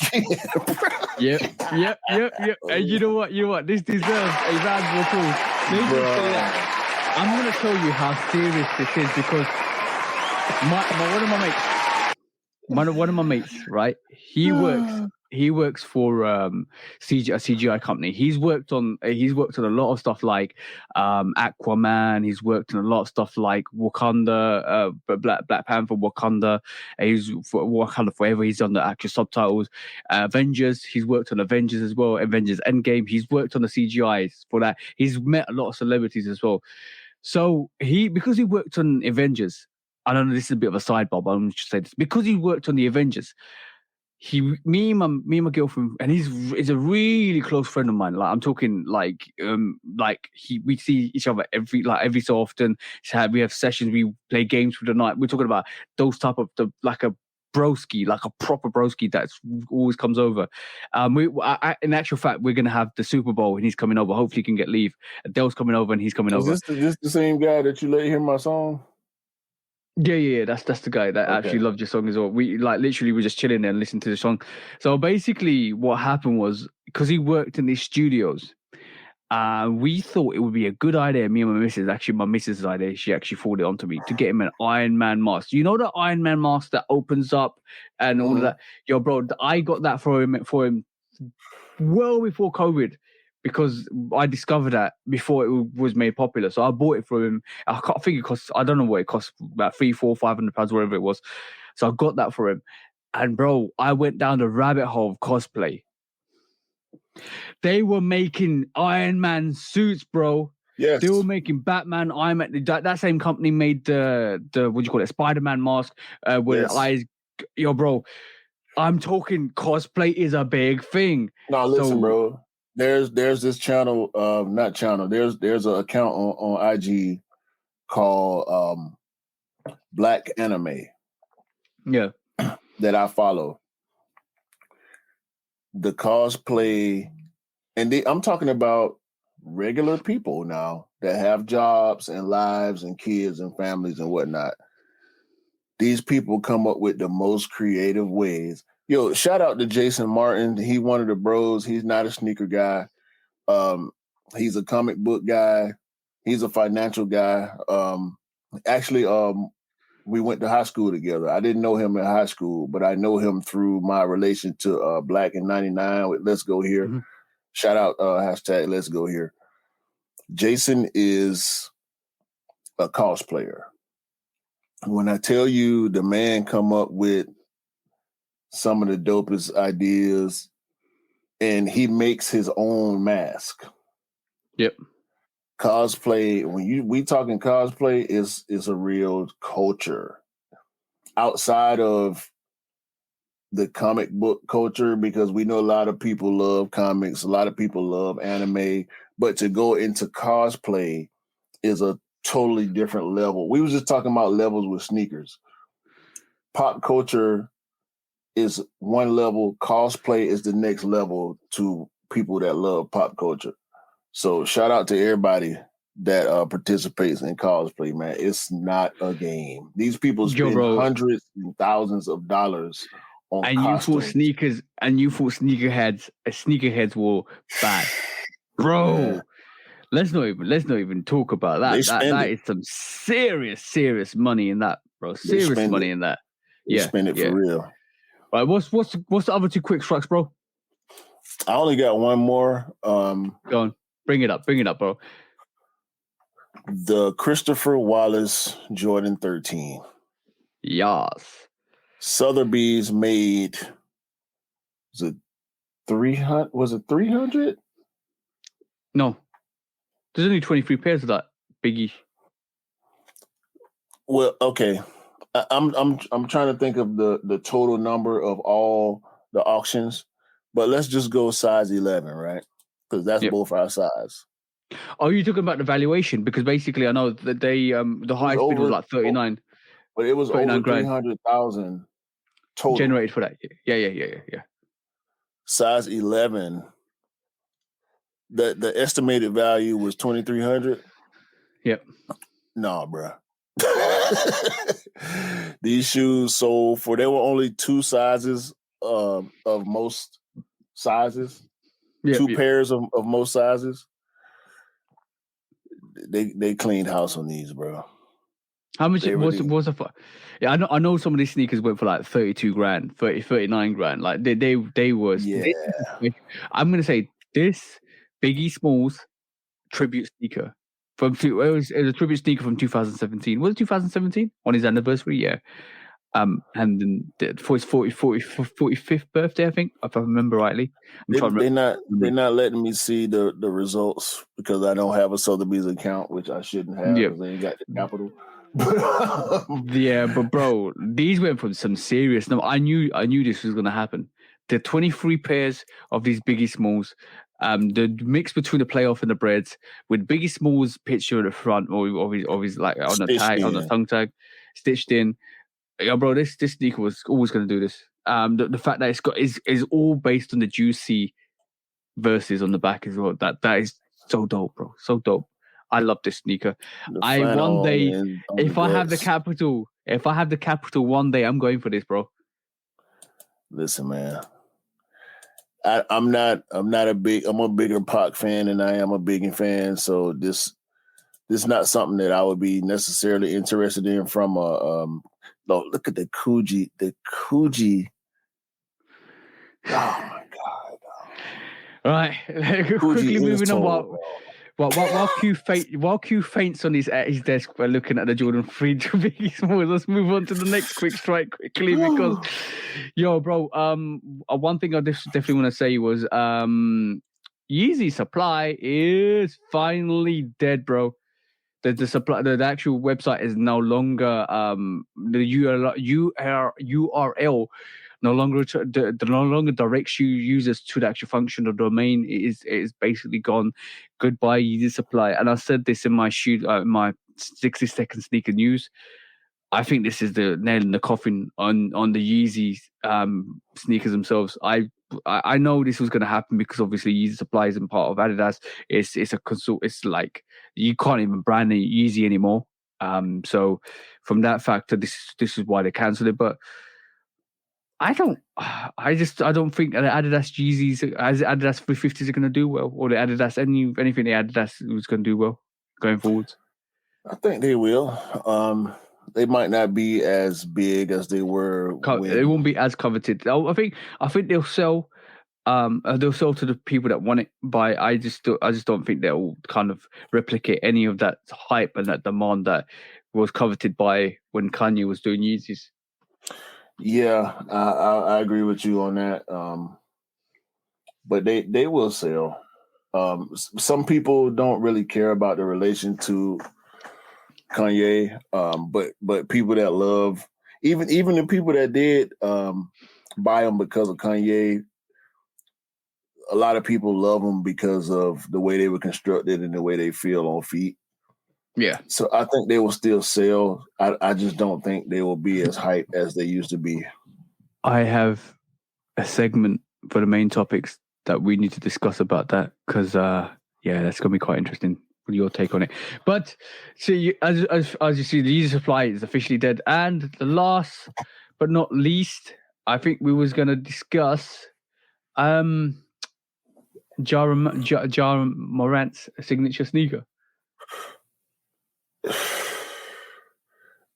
Yep. And you know what? This deserves a round of applause. I'm going to tell you how serious this is because one of my mates, right? He works for a CGI company. He's worked on a lot of stuff like Aquaman. He's worked on a lot of stuff like Wakanda, Black Panther, Wakanda. He's for Wakanda Forever. He's on the actual subtitles. Avengers. He's worked on Avengers as well. Avengers Endgame. He's worked on the CGIs for that. He's met a lot of celebrities as well. So because he worked on Avengers. I don't know. This is a bit of a sidebar, but I'm just saying this because he worked on the Avengers. me and my girlfriend, and he's a really close friend of mine. Like I'm talking we see each other every so often. We have sessions, we play games for the night. We're talking about those type of like a broski, like a proper broski that's always comes over. In actual fact, we're gonna have the Super Bowl and he's coming over. Hopefully, he can get leave. Adele's coming over and he's coming over. Is this the same guy that you let hear my song? Yeah. That's the guy that actually loved your song as well. We literally were just chilling there and listening to the song. So basically, what happened was because he worked in these studios. We thought it would be a good idea. Me and my missus, actually, my missus' idea, she actually forwarded it onto me to get him an Iron Man mask. You know the Iron Man mask that opens up and all of that. Yo, bro, I got that for him well before COVID because I discovered that before it was made popular. So I bought it for him. I think it costs. I don't know what it costs, about £300, £400, £500, whatever it was. So I got that for him, and bro, I went down the rabbit hole of cosplay. They were making Iron Man suits, bro. Yes. They were making Batman, Iron Man. That same company made the what do you call it, Spider-Man mask with eyes. Yo, bro, I'm talking cosplay is a big thing. No, listen, bro. There's this channel, not channel. There's an account on IG called Black Anime. Yeah. That I follow. The cosplay, and I'm talking about regular people now that have jobs and lives and kids and families and whatnot. These people come up with the most creative ways. Yo, shout out to Jason Martin. He one of the bros. He's not a sneaker guy. He's a comic book guy. He's a financial guy. We went to high school together. I didn't know him in high school, but I know him through my relation to Black in 99 with Let's Go Here. Mm-hmm. Shout out hashtag Let's Go Here. Jason is a cosplayer. When I tell you the man come up with some of the dopest ideas, and he makes his own mask. Yep. Cosplay, when we talking cosplay, is a real culture outside of the comic book culture, because we know a lot of people love comics, a lot of people love anime, but to go into cosplay is a totally different level. We was just talking about levels with sneakers. Pop culture is one level, cosplay is the next level to people that love pop culture. So shout out to everybody that participates in cosplay, man. It's not a game. These people spend hundreds and thousands of dollars on costumes. You thought sneakerheads were bad. Bro, yeah. Let's not even talk about that. That is some serious money in that, bro. Serious money in that. They spend it for real. All right, what's the other two quick strikes, bro? I only got one more. Go on. Bring it up, bro. The Christopher Wallace Jordan 13. Yes. Sotheby's made, was it 300? No. There's only 23 pairs of that, biggie. Well, okay. I'm trying to think of the total number of all the auctions, but let's just go size 11, right? Because that's both our size. Oh, you're talking about the valuation? Because basically, I know that they the highest bid was like 39. But it was over 300,000 total generated for that. Yeah. Size 11. The estimated value was 2,300. Yep. Nah, bro. These shoes sold for, there were only two sizes of most sizes. Two pairs of most sizes. They cleaned house on these, bro. How much was the? Yeah, I know some of these sneakers went for like 32 grand, 39 grand. Like they was. Yeah. I'm gonna say this Biggie Smalls tribute sneaker it was a tribute sneaker from 2017. Was it 2017 on his anniversary? Yeah. And then for his 45th birthday, I think, if I remember rightly. They're not letting me see the results because I don't have a Sotheby's account, which I shouldn't have because they ain't got the capital. Yeah, but bro, these went from some serious. No, I knew this was gonna happen. The 23 pairs of these Biggie Smalls, the mix between the playoff and the breads, with Biggie Smalls picture at the front, or his like on the tag, on the tongue tag, stitched in. Yeah, bro, this sneaker was always gonna do this. The fact that it's got is all based on the juicy verses on the back as well. That is so dope, bro. So dope. I love this sneaker. I one day, if I have the capital, one day I'm going for this, bro. Listen, man. I'm a bigger Pac fan than I am a Biggie fan. So this is not something that I would be necessarily interested in from a look at the Coogee. Oh my God. All right. Quickly moving on. While Q faints on his desk by looking at the Jordan 3 Biggie Smalls, let's move on to the next quick strike quickly because, yo, bro, one thing I definitely want to say was Yeezy supply is finally dead, bro. The supply, the actual website is no longer the URL no longer directs you users to the actual function of the domain. It is basically gone. Goodbye Yeezy supply. And I said this in my my 60-second sneaker news. I think this is the nail in the coffin on the Yeezy sneakers themselves. I know this was going to happen because obviously Yeezy supply isn't part of Adidas. It's a consult. It's like you can't even brand it Yeezy anymore. So from that factor, this is why they cancelled it. But I don't think that Adidas Yeezys, as Adidas 350s are going to do well, or the Adidas anything the Adidas was going to do well going forwards. I think they will. They might not be as big as they were. They won't be as coveted. I think they'll sell. They'll sell to the people that want it. But I just don't think they'll kind of replicate any of that hype and that demand that was coveted by when Kanye was doing Yeezys. Yeah, I agree with you on that. But they will sell. Some people don't really care about the relation to Kanye, but people that love, even the people that did buy them because of Kanye, a lot of people love them because of the way they were constructed and the way they feel on feet. Yeah. So I think they will still sell. I just don't think they will be as hype as they used to be. I have a segment for the main topics that we need to discuss about that because, that's going to be quite interesting. Your take on it. But see, as you see, the Yeezy supply is officially dead. And the last but not least, I think we was going to discuss Ja Morant's signature sneaker. Is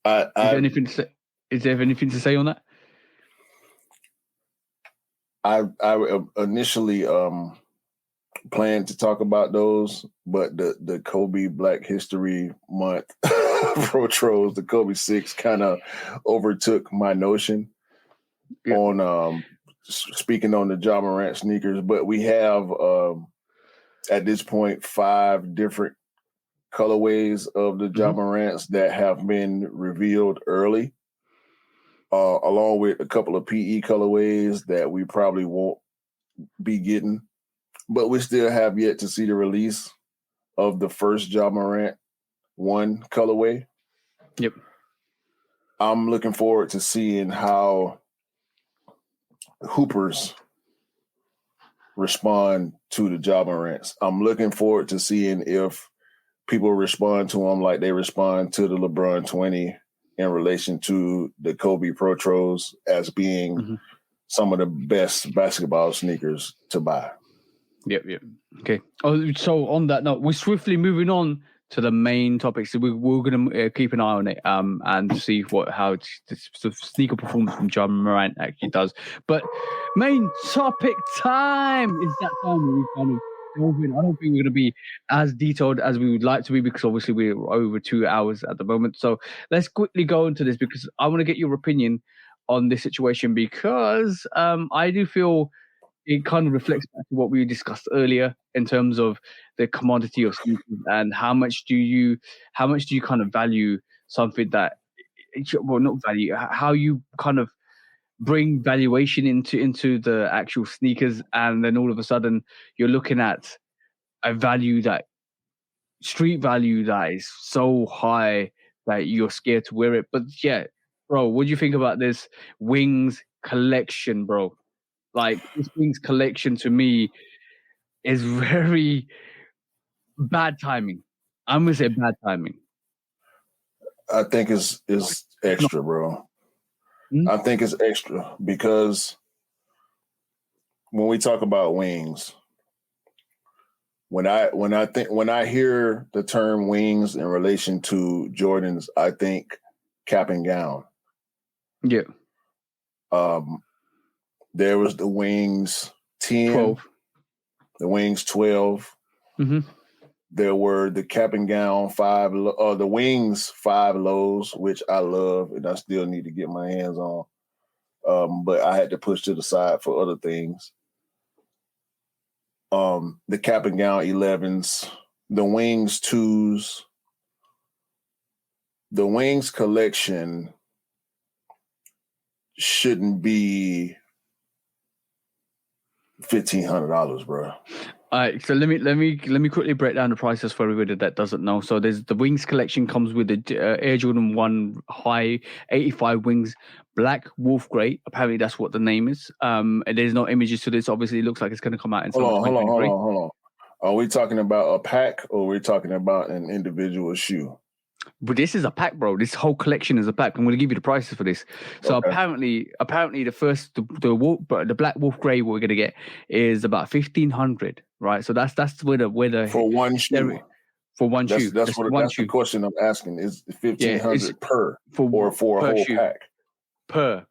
there anything to say on that? I initially planned to talk about those, but the Kobe Black History Month protros, the Kobe 6 kind of overtook my notion on speaking on the Ja Morant sneakers. But we have at this point 5 different colorways of the Ja Morants that have been revealed early, along with a couple of PE colorways that we probably won't be getting. But we still have yet to see the release of the first Ja Morant 1 colorway. Yep. I'm looking forward to seeing how hoopers respond to the Ja Morants. I'm looking forward to seeing if people respond to them like they respond to the LeBron 20 in relation to the Kobe Protros as being some of the best basketball sneakers to buy. Yep. Okay. Oh, so on that note, we're swiftly moving on to the main topic. So we're going to keep an eye on it and see how the sneaker performance from Ja Morant actually does. But main topic time is that time where we kind of delve in. I don't think we're going to be as detailed as we would like to be because obviously we're over 2 hours at the moment. So let's quickly go into this because I want to get your opinion on this situation because I do feel it kind of reflects back to what we discussed earlier in terms of the commodity of sneakers and how much do you kind of value something that, well, not value, how you kind of bring valuation into the actual sneakers, and then all of a sudden you're looking at a value that street value that is so high that you're scared to wear it. But yeah, bro, what do you think about this Wings collection, bro? Like, this Wings collection to me is very bad timing. I'm gonna say bad timing. I think it's extra, bro. I think it's extra because when we talk about Wings, when I hear the term Wings in relation to Jordans, I think cap and gown. Yeah. There was the Wings 10, 12. the Wings 12. Mm-hmm. There were the cap and gown 5, the Wings 5 lows, which I love and I still need to get my hands on. But I had to push to the side for other things. The cap and gown 11s, the Wings 2s, the Wings collection shouldn't be $1,500, bro. All right, so let me quickly break down the prices for everybody that doesn't know. So there's the Wings collection comes with the Air Jordan 1 high 85 Wings black wolf grey. Apparently that's what the name is. And there's no images to this. Obviously, it looks like it's going to come out in summer 2023. Hold on. Are we talking about a pack or are we talking about an individual shoe? But this is a pack, bro. This whole collection is a pack. I'm going to give you the prices for this. So apparently, the first the black wolf grey what we're going to get is about $1,500, right? So that's where the for one shoe. For one shoe. That's the question I'm asking. Is $1,500 per or for a whole shoe. pack? Per.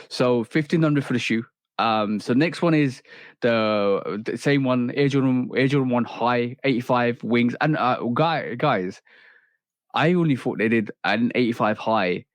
So $1,500 for the shoe. So next one is the same one, Air Jordan 1 high 85 Wings. And guys, I only thought they did an 85 high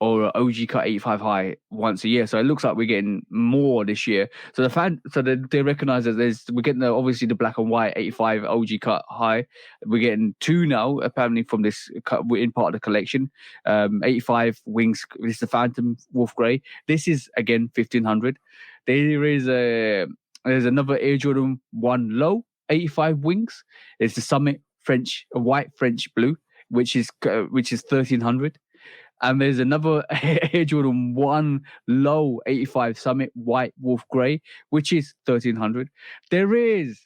or an OG cut 85 high once a year. So it looks like we're getting more this year. So they recognize that we're getting obviously the black and white 85 OG cut high. We're getting 2 now, apparently, from this cut in part of the collection. 85 Wings. This is the Phantom Wolf Grey. This is again $1,500. There's another Air Jordan 1 low 85 Wings. It's the Summit white French blue, which is $1,300, and there's another Air Jordan 1 low 85 Summit white wolf grey, which is $1,300. There is,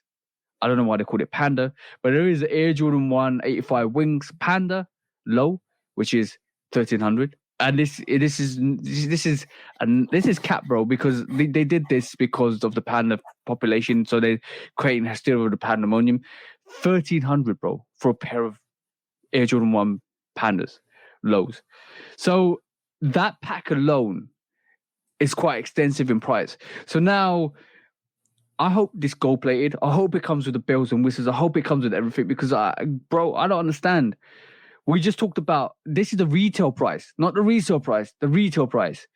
I don't know why they call it Panda, but there is Air Jordan 1 85 Wings Panda low, which is $1,300. And this is cap, bro, because they did this because of the panda population, so they're creating hysteria of the pandemonium. $1,300, bro, for a pair of Air Jordan 1 Pandas lows. So that pack alone is quite extensive in price. So now I hope this gold plated. I hope it comes with the bells and whistles. I hope it comes with everything because I don't understand. We just talked about this is the retail price, not the resale price. The retail price.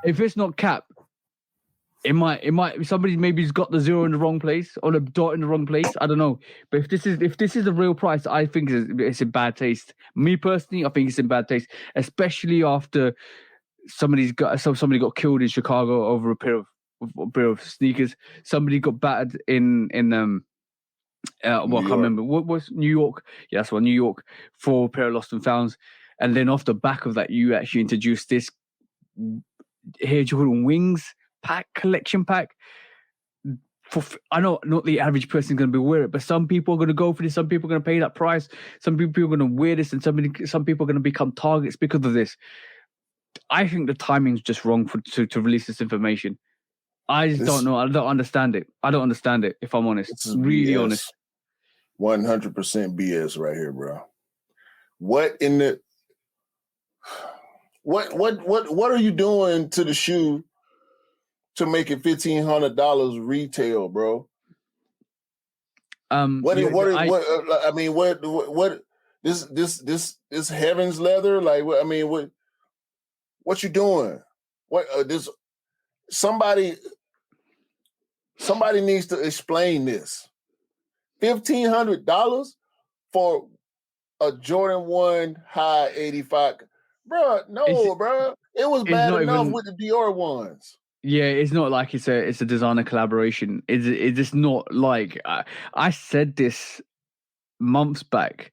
If it's not cap, it might somebody maybe's got the 0 in the wrong place or the dot in the wrong place. I don't know. But if this is the real price, I think it's in bad taste. Me personally, I think it's in bad taste, especially after somebody got killed in Chicago over a pair of sneakers. Somebody got battered in I can't remember. What was New York? Yeah, that's one, New York, for a pair of lost and founds. And then off the back of that, you actually introduced this Air Jordan Wings collection pack. I know not the average person is going to be wearing it, but some people are going to go for this. Some people are going to pay that price. Some people are going to wear this, and some people are going to become targets because of this. I think the timing's just wrong to release this information. I just don't know. I don't understand it. If I'm honest. This is really BS. honest. 100% BS right here, bro. What in the what are you doing to the shoe to make it $1,500 retail, bro? What this Heaven's leather? Like, what you doing? Somebody needs to explain this. $1,500 for a Jordan 1 high 85. Bro, no, bro. It was It's bad not enough even. with the Dior ones. Yeah, it's not like it's a designer collaboration. It's just not like I said this months back.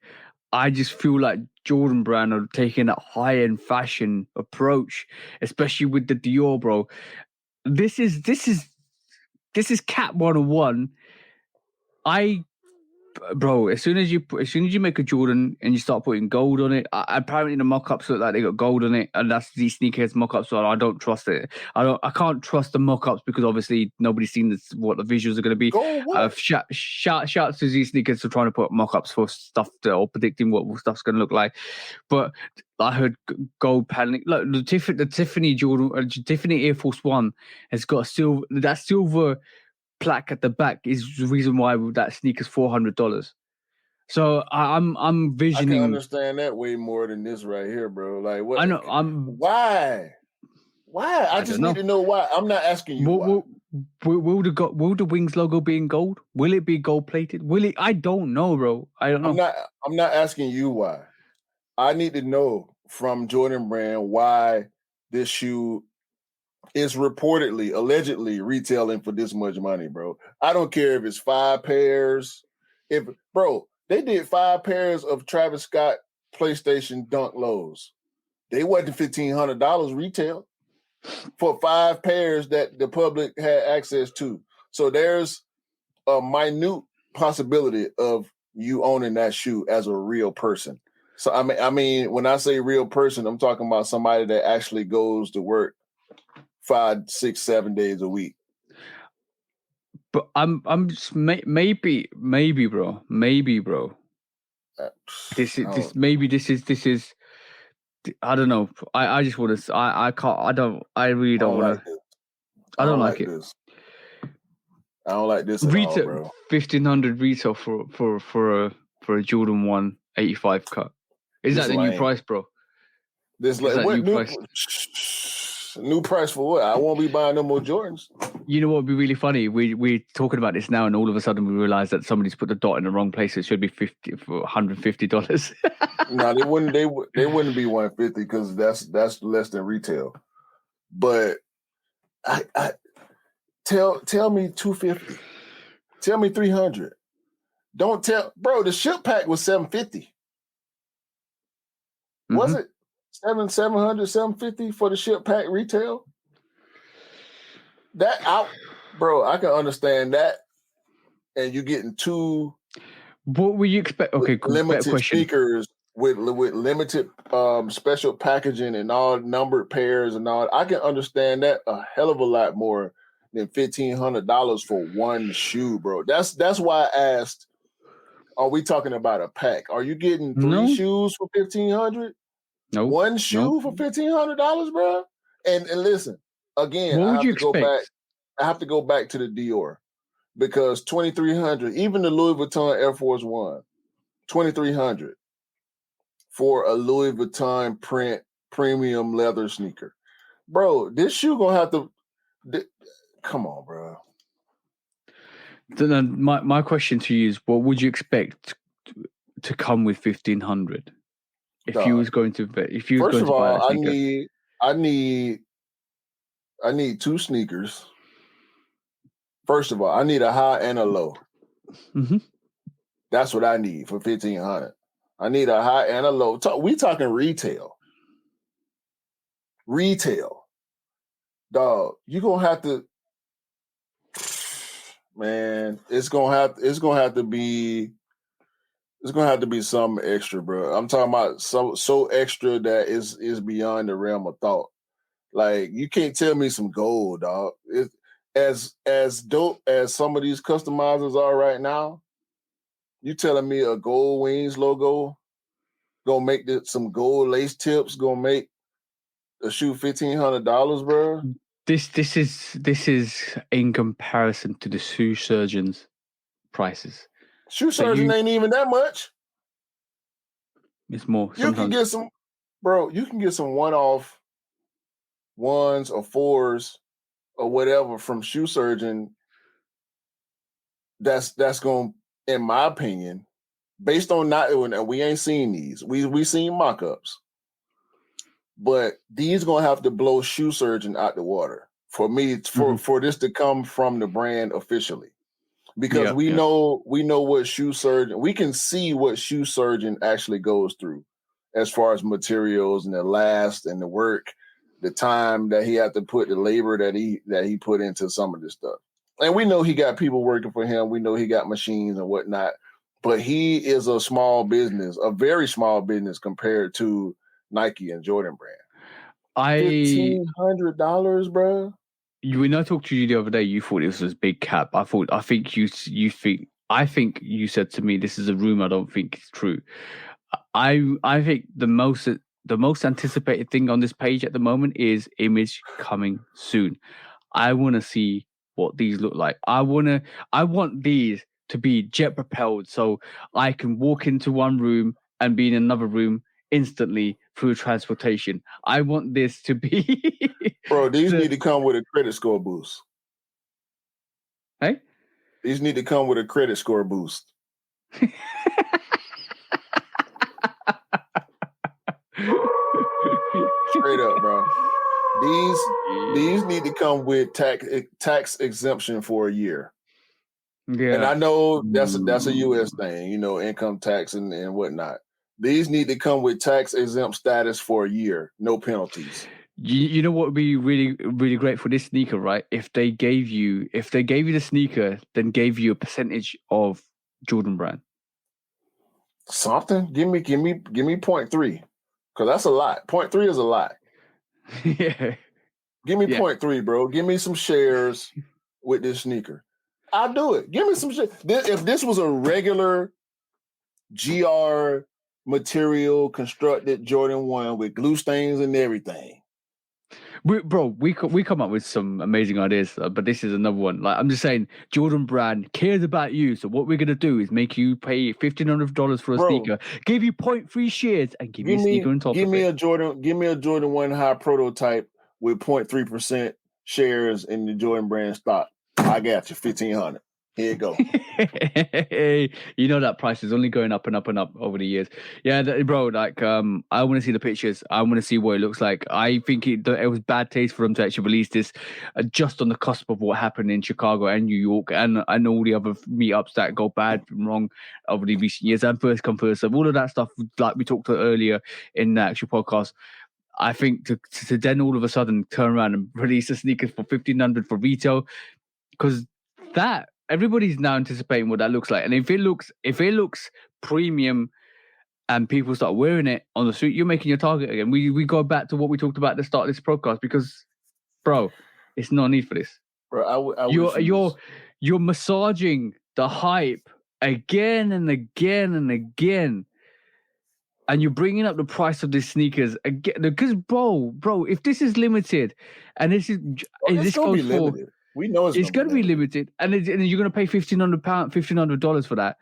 I just feel like Jordan Brand are taking that high end fashion approach, especially with the Dior, bro. This is Cat 101. Bro, as soon as you make a Jordan and you start putting gold on it, apparently the mock-ups look like they got gold on it, and that's these sneakers mock-ups. So I don't trust it. I can't trust the mock-ups because obviously nobody's seen what the visuals are going to be. Gold what? Shout to these sneakers for trying to put mock-ups for stuff or predicting what stuff's going to look like. But I heard gold paneling. Look, the Tiffany Jordan, Tiffany Air Force One has got that silver plaque at the back is the reason why that sneaker's $400. So I'm I can visioning. understand that way more than this right here, bro. Like I what? know Why? Why? I I just don't need know. to know why. I'm not asking you why. Will the Wings logo be in gold? Will it be gold plated? Will it? I don't know, bro. I don't know. I'm not asking you why. I need to know from Jordan Brand why this shoe is reportedly, allegedly retailing for this much money, bro. I don't care if it's 5 pairs. They did 5 pairs of Travis Scott PlayStation Dunk Lows. They wasn't $1,500 retail for 5 pairs that the public had access to. So there's a minute possibility of you owning that shoe as a real person. So I mean, when I say real person, I'm talking about somebody that actually goes to work 5, 6, 7 days a week. But I'm just maybe, bro. Maybe, bro. This is. I don't know. I just want to. I can't. I don't. I really don't want like to. this. I don't like like it. this. I don't like this at all, Retail bro. 1,500 retail for a Jordan 1 85 cut. Is This that the new lame. price, bro? This Is that what new new price? new price for what? I won't be buying no more Jordans. You know what would be really funny? We're talking about this now, and all of a sudden we realize that somebody's put the dot in the wrong place. It should be $150. No, they wouldn't. They wouldn't be 150 because that's less than retail. But I tell me 250. Tell me 300. Don't tell, bro. The ship pack was 750. Was it 700, 750 for the ship pack retail? That out, bro. I can understand that, and you getting 2 What will you expect? Okay, cool. Better limited question. sneakers with limited special packaging and all numbered pairs and all. I can understand that a hell of a lot more than $1,500 for one shoe, bro. That's why I asked. Are we talking about a pack? Are you getting 3 No, shoes for 1,500? no, One no. shoe for $1,500, bro? And listen, again, What I would have you to go back. expect? I have to go back to the Dior because 2,300, even the Louis Vuitton Air Force One, 2,300 for a Louis Vuitton print premium leather sneaker, bro. This shoe gonna have to. Come on, bro. Then my question to you is, what would you expect to come with 1,500 if you Dog. was going to First of buy all, that sneaker? I need 2 sneakers. First of all, I need a high and a low. Mm-hmm. That's what I need for 1,500. I need a high and a low. We talking retail. Retail, dog. You gonna have to, man. It's gonna have to be. It's gonna have to be something extra, bro. I'm talking about so extra that is beyond the realm of thought. Like you can't tell me some gold, dog. As dope as some of these customizers are right now. You telling me a gold wings logo gonna make some gold lace tips gonna make a shoe $1,500, bro? This is in comparison to the shoe surgeons' prices. Shoe So surgeon ain't even that much. it's more You can sometimes. get some, bro. You can get some one-off ones or fours or whatever from shoe surgeon. That's going, in my opinion, based on not, and we ain't seen these. We seen mock-ups, but these gonna have to blow Shoe Surgeon out the water for me for this to come from the brand officially, because we know what Shoe Surgeon, we can see what Shoe Surgeon actually goes through as far as materials and the last and the work, the time that he had to put, the labor that he put into some of this stuff. And we know he got people working for him. We know he got machines and whatnot, but he is a small business, a very small business compared to Nike and Jordan brand. $1,500, bro. When I talked to you the other day, you thought this was big cap. I think you said to me, this is a rumor. I don't think it's true. I think the most anticipated thing on this page at the moment is image coming soon. I want to see what these look like. I want these to be jet propelled, so I can walk into one room and be in another room instantly through transportation. I want this to be bro, these need to come with a credit score boost. Hey? These need to come with a credit score boost. Straight up, bro. These need to come with tax exemption for a year. Yeah. And I know that's a US thing, income tax and whatnot. These need to come with tax exempt status for a year, no penalties. You know what would be really, really great for this sneaker, right? If they gave you the sneaker, then gave you a percentage of Jordan brand. Something. Give me 0.3, because that's a lot. 0.3 is a lot. Yeah. Give me 0.3, bro. Give me some shares with this sneaker. I'll do it. Give me some shares. If this was a regular GR material constructed Jordan 1 with glue stains and everything. We come up with some amazing ideas, but this is another one. Like, I'm just saying, Jordan brand cares about you. So what we're gonna do is make you pay $1,500 for a sneaker, give you 0.3 shares, and give you a sneaker on top of it. Give me a Jordan 1 high prototype with 0.3% shares in the Jordan brand stock. I got you, $1,500. Here you go. You know that price is only going up and up and up over the years. Yeah, bro. Like, I want to see the pictures. I want to see what it looks like. I think it was bad taste for them to actually release this just on the cusp of what happened in Chicago and New York and all the other meetups that go bad and wrong over the recent years. And first come first serve, all of that stuff, like we talked about earlier in the actual podcast. I think to then all of a sudden turn around and release the sneakers for $1,500 for retail, because that. Everybody's now anticipating what that looks like, and if it looks premium, and people start wearing it on the street, you're making your target again. We go back to what we talked about at the start of this podcast, because, bro, it's no need for this. Bro, you're massaging the hype again and again and again, and you're bringing up the price of these sneakers again. Because, bro, if this is limited, and this goes for. We know it's going to be limited, and you're going to pay $1,500 for that.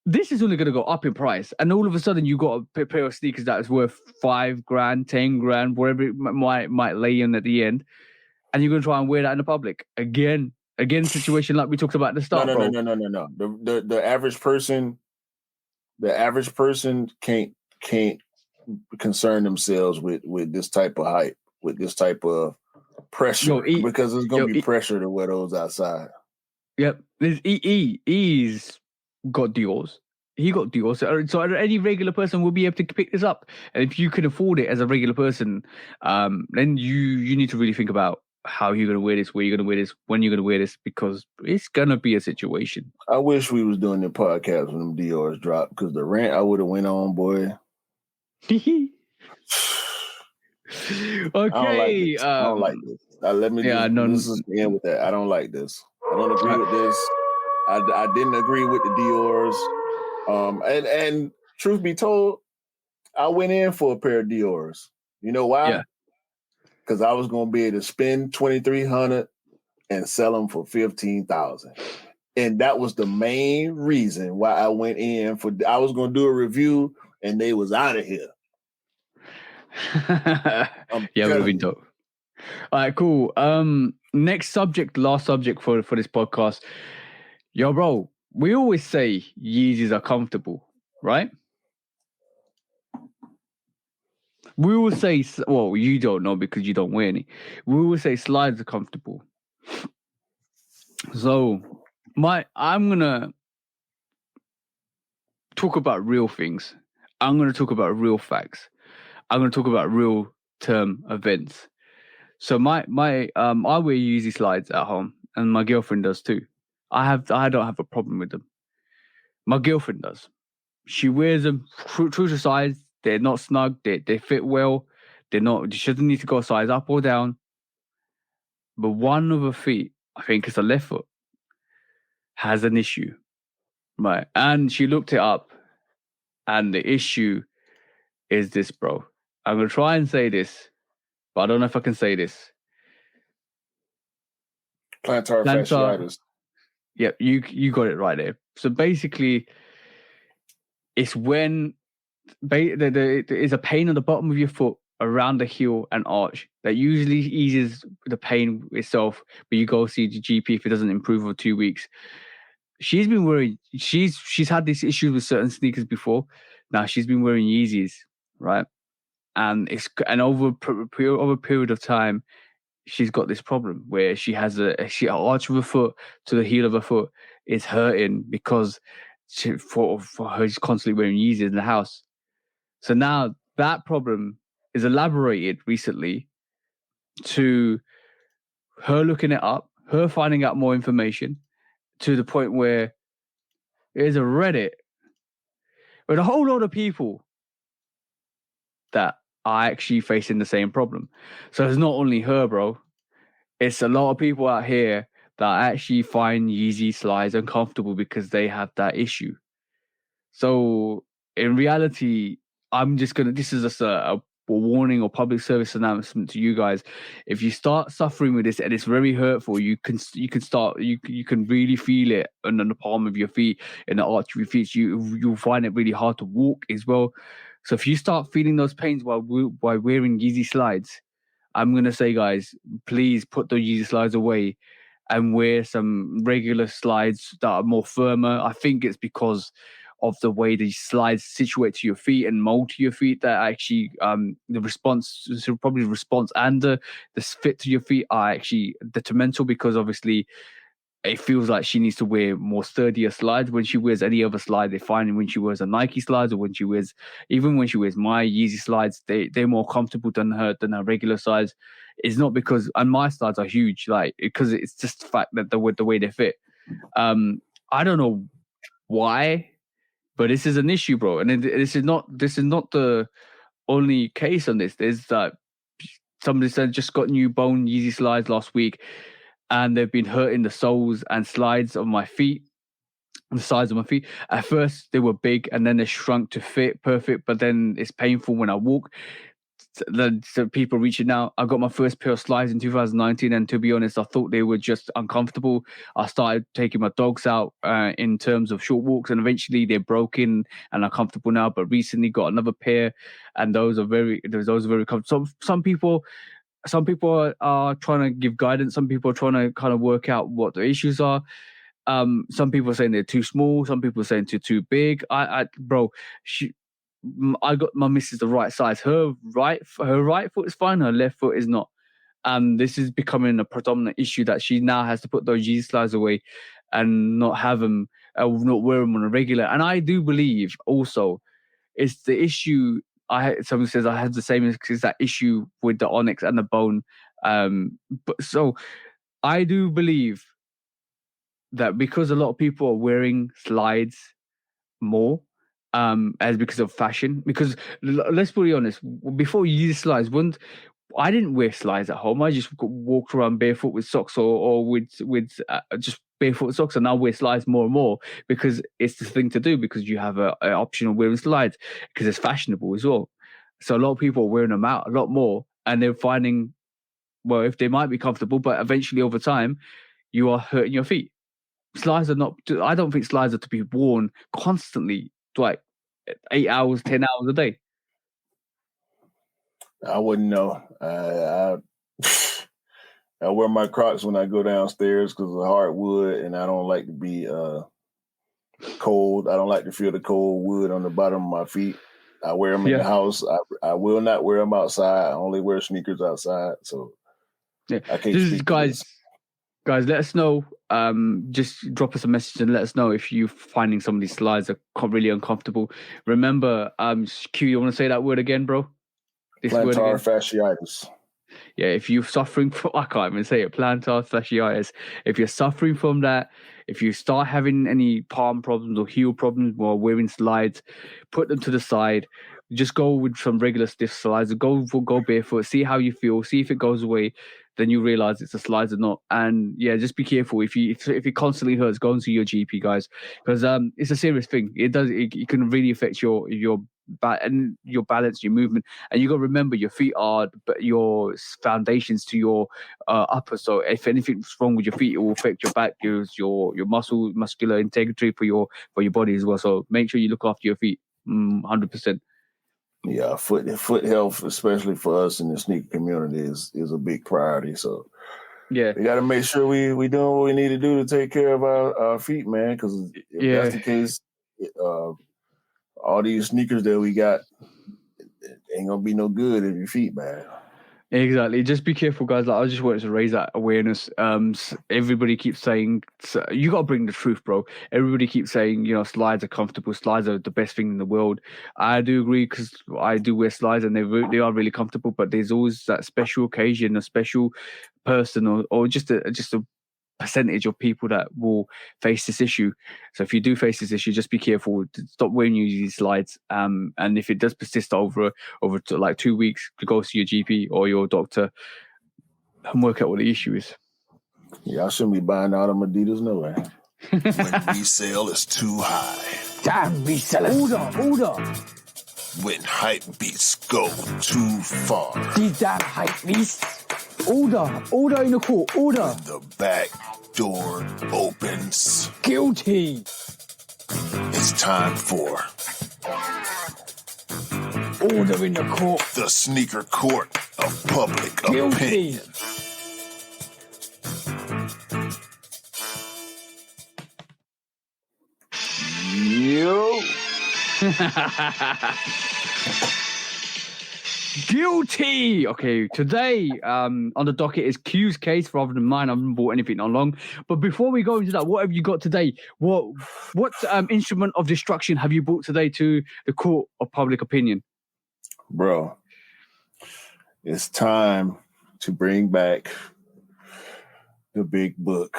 This is only going to go up in price, and all of a sudden you got a pair of sneakers that is worth $5,000, $10,000, whatever it might lay in at the end, and you're going to try and wear that in the public again. Situation like we talked about at the start. No. The average person can't concern themselves with this type of hype, with this type of pressure, because there's going to be pressure to wear those outside. Yep. He's got Dior's. He got Dior's. So any regular person will be able to pick this up. And if you can afford it as a regular person, then you need to really think about how you're going to wear this, where you're going to wear this, when you're going to wear this, because it's going to be a situation. I wish we was doing the podcast when them Dior's dropped, because the rant I would have went on, boy. Okay. I don't like this. This is the end with that. I don't like this. I don't agree with this. I didn't agree with the Dior's. And truth be told, I went in for a pair of Dior's. You know why? Yeah. Because I was going to be able to spend $2,300 and sell them for $15,000. And that was the main reason why I went in for. I was going to do a review, and they was out of here. Yeah, it would have been dope. All right, cool. Last subject for this podcast. Yo, bro, we always say Yeezys are comfortable, right? We will say, well, you don't know because you don't wear any. We will say slides are comfortable. So, I'm gonna talk about real things. I'm gonna talk about real facts. I'm gonna talk about real term events. So I wear Yeezy slides at home, and my girlfriend does too. I don't have a problem with them. My girlfriend does. She wears them true to size. They're not snug. They fit well. They're not. She doesn't need to go a size up or down. But one of her feet, I think it's the left foot, has an issue, right? And she looked it up, and the issue is this, bro. I'm gonna try and say this, but I don't know if I can say this. Plantar fasciitis. Yep, you got it right there. So basically, it's when there is a pain on the bottom of your foot around the heel and arch that usually eases the pain itself, but you go see the GP if it doesn't improve over 2 weeks. She's been wearing she's had these issues with certain sneakers before. Now she's been wearing Yeezys, right? And over a period of time, she's got this problem where she has her arch of her foot to the heel of her foot is hurting because for her she's constantly wearing Yeezys in the house. So now that problem is elaborated recently to her looking it up, her finding out more information to the point where there's a Reddit with a whole lot of people that are actually facing the same problem. So it's not only her, bro. It's a lot of people out here that actually find Yeezy slides uncomfortable because they have that issue. So in reality, this is just a warning or public service announcement to you guys. If you start suffering with this and it's very hurtful, you can really feel it under the palm of your feet, in the arch of your feet. You'll find it really hard to walk as well. So if you start feeling those pains while wearing Yeezy slides, I'm gonna say, guys, please put the Yeezy slides away and wear some regular slides that are more firmer. I think it's because of the way the slides situate to your feet and mold to your feet that actually the response and the fit to your feet are actually detrimental, because obviously it feels like she needs to wear more sturdier slides. When she wears any other slide, they find when she wears a Nike slides, or when she wears my Yeezy slides, they're more comfortable than her regular size. It's not because, and my slides are huge, like, because it's just the fact that the way they fit. I don't know why, but this is an issue, bro. And this is not the only case on this. There's that somebody said just got new bone Yeezy slides last week, and they've been hurting the soles and slides of my feet, the sides of my feet. At first, they were big, and then they shrunk to fit perfect, but then it's painful when I walk. So people reaching out. I got my first pair of slides in 2019, and to be honest, I thought they were just uncomfortable. I started taking my dogs out in terms of short walks, and eventually they're broken and are comfortable now. But recently got another pair, and those are very comfortable. Some people are trying to give guidance. Some people are trying to kind of work out what the issues are. Some people are saying they're too small. Some people are saying they're too big. I got my missus the right size. Her right foot is fine. Her left foot is not. And this is becoming a predominant issue that she now has to put those G slides away and not have them, not wear them on a regular. And I do believe also it's the issue. Someone says I had the same as that issue with the onyx and the bone. But so I do believe that because a lot of people are wearing slides more, as because of fashion. Because let's be honest, before you use slides, I didn't wear slides at home. I just walked around barefoot with socks, or with just barefoot socks, and now wear slides more and more because it's the thing to do, because you have an option of wearing slides because it's fashionable as well. So a lot of people are wearing them out a lot more, and they're finding, well, if they might be comfortable, but eventually over time, you are hurting your feet. Slides are not. I don't think slides are to be worn constantly, like 8 hours, 10 hours a day. I wouldn't know. I wear my Crocs when I go downstairs because of hardwood, and I don't like to be cold. I don't like to feel the cold wood on the bottom of my feet. I wear them in the house. I will not wear them outside. I only wear sneakers outside. So I can't This is speak to this. Guys, let us know. Just drop us a message and let us know if you're finding some of these slides are really uncomfortable. Remember, Q, you want to say that word again, bro? Plantar fasciitis. Yeah, if you're suffering from, I can't even say it, plantar fasciitis. If you're suffering from that, if you start having any palm problems or heel problems while wearing slides, put them to the side. Just go with some regular stiff slides. Go barefoot. See how you feel. See if it goes away. Then you realize it's the slides or not. And yeah, just be careful. If it constantly hurts, go and see your GP, guys, because it's a serious thing. It can really affect your balance, your movement, and you got to remember your feet are your foundations to your upper. So if anything's wrong with your feet, it will affect your back, your muscular integrity for your body as well. So make sure you look after your feet, 100%. Yeah, foot health, especially for us in the sneaker community, is a big priority. So yeah, we got to make sure we doing what we need to do to take care of our feet, man. Because if that's the case, all these sneakers that we got ain't gonna be no good if your feet bad. Exactly. Just be careful, guys. Like, I just wanted to raise that awareness. Everybody keeps saying, you got to bring the truth, bro. Everybody keeps saying, slides are comfortable. Slides are the best thing in the world. I do agree because I do wear slides and they are really comfortable. But there's always that special occasion, a special person, or just a percentage of people that will face this issue. So if you do face this issue, just be careful. Stop wearing these slides. And if it does persist over like 2 weeks, go see your GP or your doctor and work out what the issue is. Yeah, I shouldn't be buying all them Adidas, no way. When resale is too high. Damn resellers. Order. When hype beats go too far. These damn hype beasts. Order in the court. Order. When the back door opens. Guilty. It's time for order in the court. The sneaker court of public opinion. Yo. Guilty. Okay, today on the docket is Q's case rather than mine. I haven't bought anything on long. But before we go into that, what have you got today? What instrument of destruction have you brought today to the court of public opinion? Bro, it's time to bring back the big book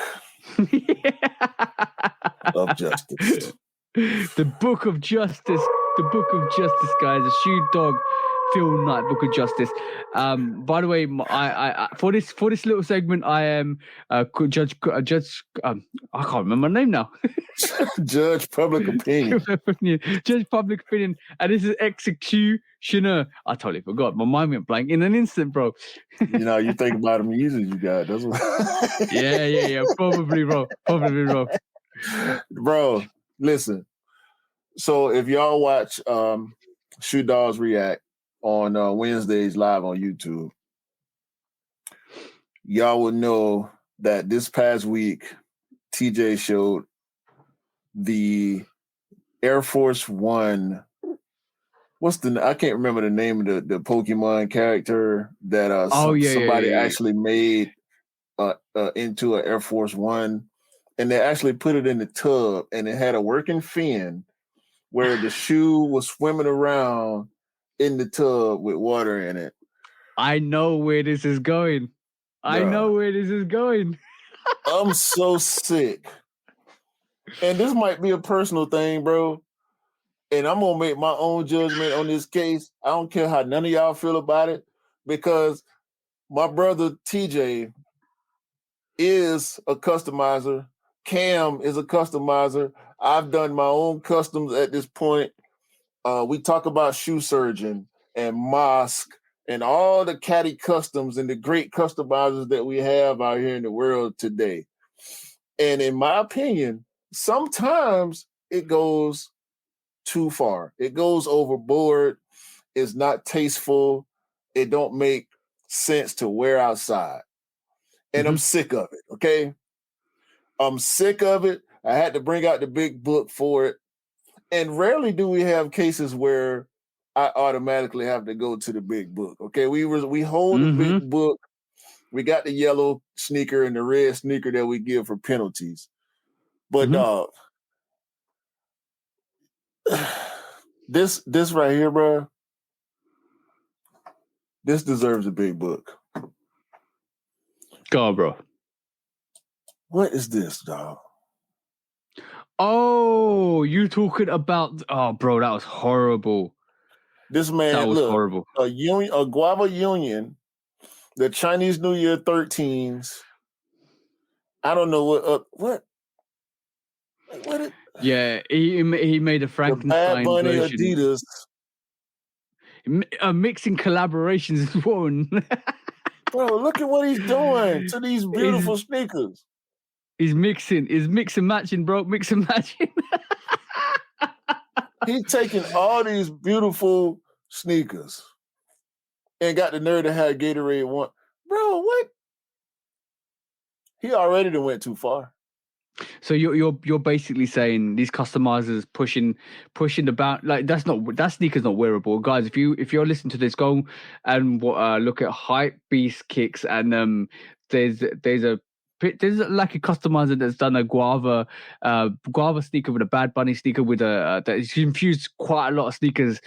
of justice. The book of justice. The book of justice, guys. The Shoe Dog Phil Knight Book of Justice. By the way, I for this little segment, I am judge. I can't remember my name now. Judge public opinion. Judge public opinion, and this is executioner. I totally forgot. My mind went blank in an instant, bro. You think about the music you got. That's what. Yeah. Probably, bro. Bro, listen. So if y'all watch Shoe Dogs React on Wednesdays live on YouTube, y'all will know that this past week, TJ showed the Air Force One. I can't remember the name of the Pokemon character that somebody actually made into an Air Force One, and they actually put it in the tub, and it had a working fin where the shoe was swimming around in the tub with water in it. I know where this is going. I'm so sick. And this might be a personal thing, bro. And I'm going to make my own judgment on this case. I don't care how none of y'all feel about it, because my brother TJ is a customizer. Cam is a customizer. I've done my own customs at this point. We talk about Shoe Surgeon and Mosque and all the caddy customs and the great customizers that we have out here in the world today. And in my opinion, sometimes it goes too far. It goes overboard. It's not tasteful. It don't make sense to wear outside. And I'm sick of it, okay? I'm sick of it. I had to bring out the big book for it. And rarely do we have cases where I automatically have to go to the big book. Okay, we hold the big book. We got the yellow sneaker and the red sneaker that we give for penalties. But this right here, bro, this deserves a big book. Go on, bro. What is this, dog? Oh, you talking about? Oh, bro, that was horrible. This man, that was look, horrible. A Guava Union, the Chinese New Year 13s. I don't know what. Yeah, he made a Frankenstein the Bad Bunny version. Adidas. Mixing collaborations is one. Bro, look at what he's doing to these beautiful sneakers. He's mixing matching, bro. Mix and matching. He's taking all these beautiful sneakers and got the nerve to have Gatorade one. Bro, what? He already done went too far. So you're basically saying these customizers pushing like that sneaker's not wearable, guys. If you're listening to this, go and look at Hype Beast Kicks, and there's like a customizer that's done a guava sneaker with a Bad Bunny sneaker with that he's infused quite a lot of sneakers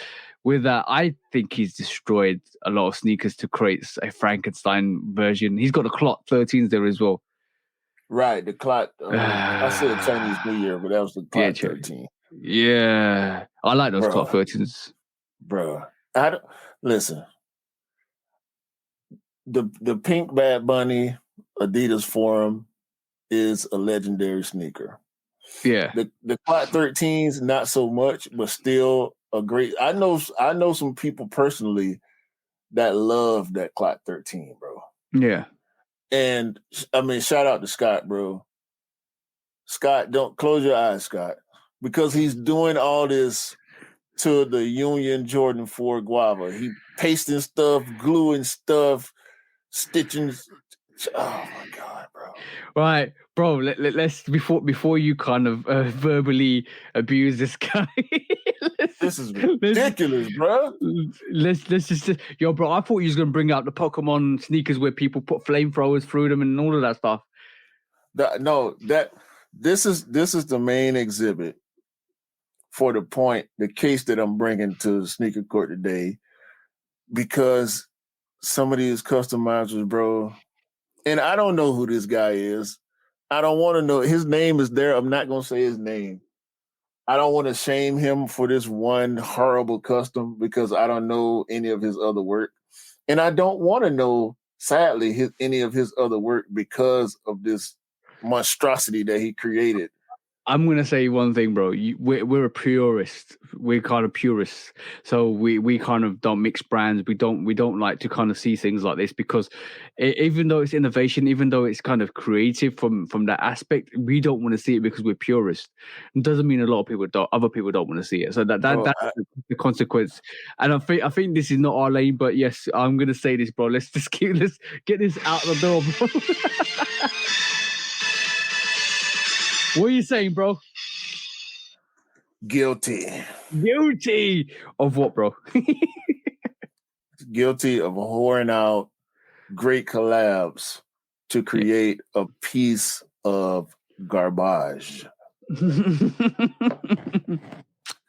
with that. I think he's destroyed a lot of sneakers to create a Frankenstein version. He's got the Clot 13s there as well. Right, the Clot. I said Chinese New Year, but that was the Clot 13. Yeah, I like those Clot 13s. Bro, I don't listen. The pink Bad Bunny Adidas Forum is a legendary sneaker. Yeah, the Clot 13s not so much, but still a great. I know some people personally that love that Clot 13, bro. Yeah. And I mean, shout out to Scott, bro. Scott, don't close your eyes, Scott, because he's doing all this to the Union Jordan 4 Guava. He pasting stuff, gluing stuff, stitching. Oh my God, bro. Right, bro. Let's before you kind of verbally abuse this guy. This is ridiculous, bro. Let's just yo, bro. I thought you was gonna bring out the Pokemon sneakers where people put flamethrowers through them and all of that stuff. This is the main exhibit for the case that I'm bringing to Sneaker Court today, because some of these customizers, bro, and I don't know who this guy is. I don't want to know. His name is there. I'm not going to say his name. I don't want to shame him for this one horrible custom because I don't know any of his other work. And I don't want to know, sadly, any of his other work because of this monstrosity that he created. I'm gonna say one thing, bro. We're a purist. We're kind of purists, so we kind of don't mix brands. We don't like to kind of see things like this because even though it's innovation, even though it's kind of creative from that aspect, we don't want to see it because we're purists. It doesn't mean other people don't want to see it. So that's the consequence. And I think this is not our lane, but yes, I'm gonna say this, bro. Let's get this out the door, bro. What are you saying, bro? Guilty. Guilty of what, bro? Guilty of whoring out great collabs to create a piece of garbage. And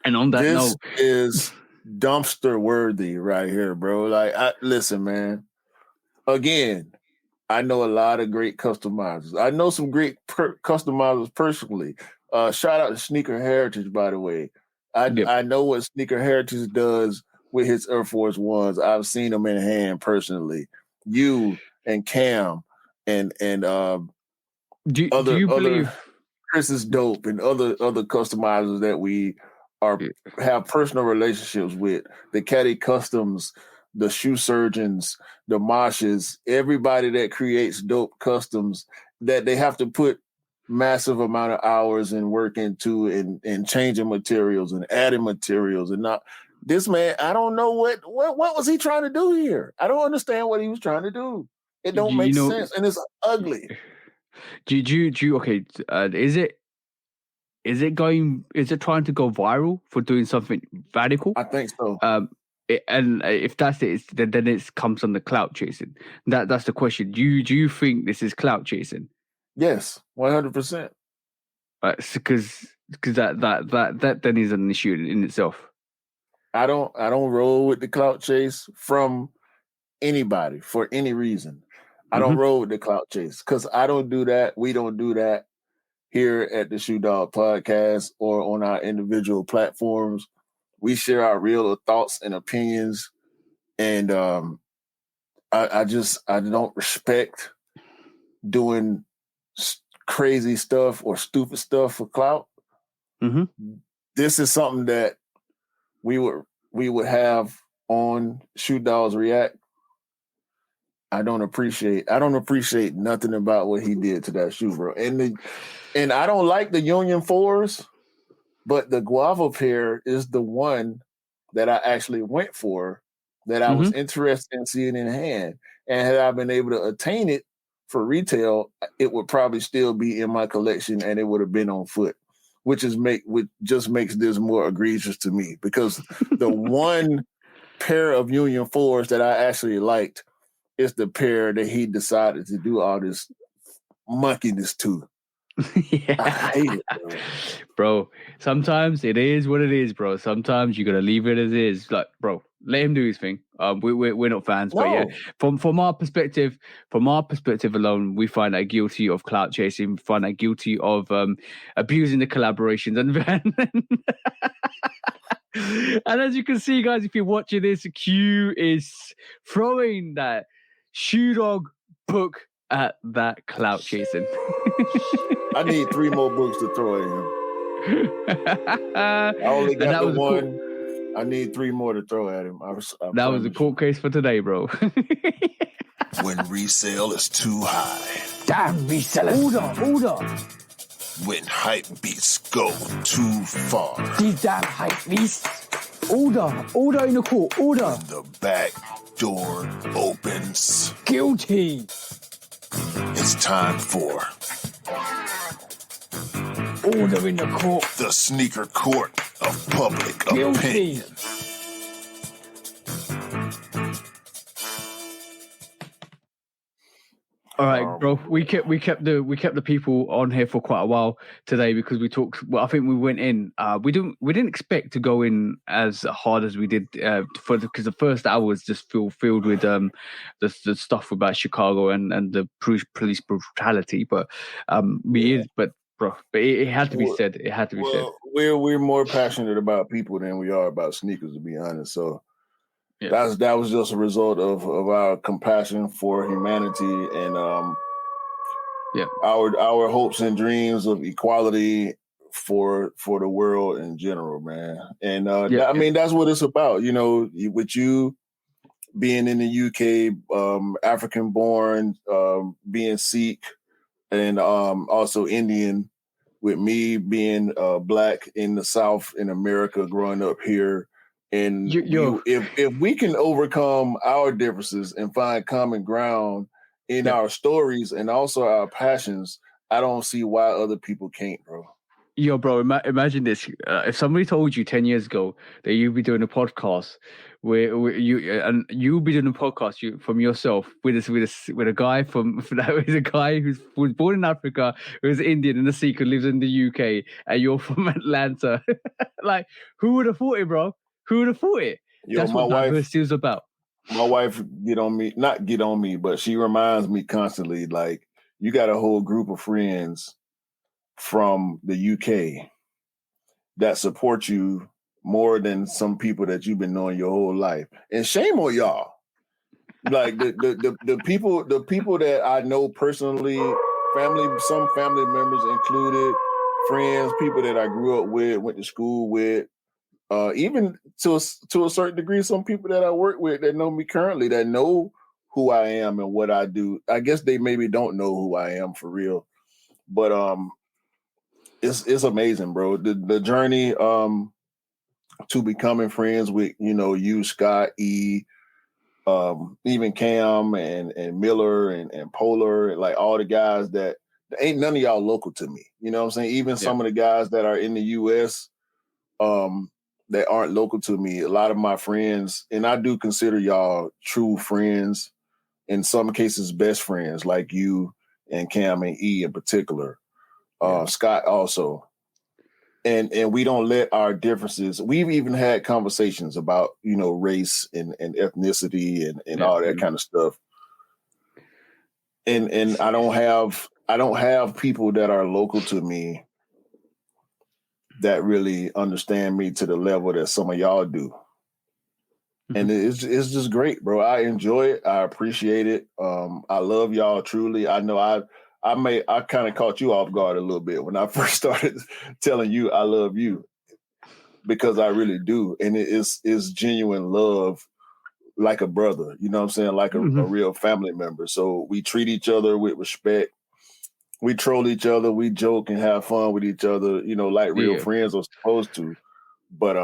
on that note, this is dumpster worthy right here, bro. Like, listen, man. Again, I know a lot of great customizers. I know some great customizers personally. Shout out to Sneaker Heritage, by the way. I know what Sneaker Heritage does with his Air Force Ones. I've seen them in hand personally. You and Cam and do you believe Chris is dope and other customizers that we have personal relationships with. The Caddy Customs, the Shoe Surgeons, the Moshes, everybody that creates dope customs that they have to put massive amount of hours and work into and changing materials and adding materials and not this man. I don't know what was he trying to do here. I don't understand what he was trying to do. It don't make sense and it's ugly. Do you okay? Is it is it trying to go viral for doing something radical? I think so. And if that's it, then it comes on the clout chasing. That's the question. Do you think this is clout chasing? Yes, 100%. Because that then is an issue in itself. I don't roll with the clout chase from anybody for any reason. I don't roll with the clout chase because I don't do that. We don't do that here at the Shoe Dog Podcast or on our individual platforms. We share our real thoughts and opinions, and I don't respect doing crazy stuff or stupid stuff for clout. This is something that we would have on Shoe Dogs React. I don't appreciate nothing about what he did to that shoe, bro. And I don't like the Union 4s, but the Guava pair is the one that I actually went for, that I was interested in seeing in hand. And had I been able to attain it for retail, it would probably still be in my collection and it would have been on foot, which just makes this more egregious to me, because the one pair of Union 4s that I actually liked is the pair that he decided to do all this monkeyness to. Yeah. I hate it, bro. Sometimes it is what it is, bro. Sometimes you gotta leave it as is. Like, bro, let him do his thing. We're not fans, but yeah, from our perspective alone, we find that guilty of clout chasing. We find that guilty of abusing the collaborations and as you can see, guys, if you're watching this, Q is throwing that Shoe Dog book at that clout chasing. I need 3 more books to throw at him. I only got the one. I need 3 more to throw at him. That was a court case for today, bro. When resale is too high. Damn resellers. Order. When hype beats go too far. These damn hype beasts. Order in the court. Order. When the back door opens. Guilty. It's time for order in the court. The sneaker court of public opinion. All right, bro. We kept the people on here for quite a while today because we talked. Well, I think we went in. We didn't expect to go in as hard as we did because the first hour was just filled with the stuff about Chicago and the police brutality. But it had to be said. It had to be said. We're more passionate about people than we are about sneakers, to be honest. So. Yeah. That was just a result of our compassion for humanity and our hopes and dreams of equality for the world in general, man. And I mean, that's what it's about. You know, with you being in the UK, African born, being Sikh, and also Indian, with me being Black in the South in America, growing up here. And if we can overcome our differences and find common ground in our stories and also our passions, I don't see why other people can't, bro. Yo, bro, imagine this. If somebody told you 10 years ago that you'd be doing a podcast where you'll be doing a podcast from yourself with a guy with a guy who was born in Africa, who's Indian and a Sikh who lives in the UK, and you're from Atlanta, like, who would have thought it, bro? Who would have thought it? Yo, that's what diversity is about. My wife not get on me, but she reminds me constantly, like, you got a whole group of friends from the UK that support you more than some people that you've been knowing your whole life. And shame on y'all. Like the people that I know personally, some family members included, friends, people that I grew up with, went to school with, even to a certain degree, some people that I work with that know me currently, that know who I am and what I do. I guess they maybe don't know who I am for real, but it's amazing, bro. The journey to becoming friends with you, Scott, E, even Cam and Miller and Polar, and like all the guys that ain't none of y'all local to me. You know what I'm saying? Even some of the guys that are in the US that aren't local to me, a lot of my friends, and I do consider y'all true friends, in some cases best friends, like you and Cam and E in particular. Scott also. And we don't let our differences, we've even had conversations about, race and ethnicity and all that kind of stuff. And I don't have people that are local to me that really understand me to the level that some of y'all do. Mm-hmm. And it's just great, bro. I enjoy it. I appreciate it. I love y'all truly. I know I kind of caught you off guard a little bit when I first started telling you I love you, because I really do. And it's genuine love, like a brother, you know what I'm saying? Like a real family member. So we treat each other with respect. We troll each other. We joke and have fun with each other, like real friends are supposed to. But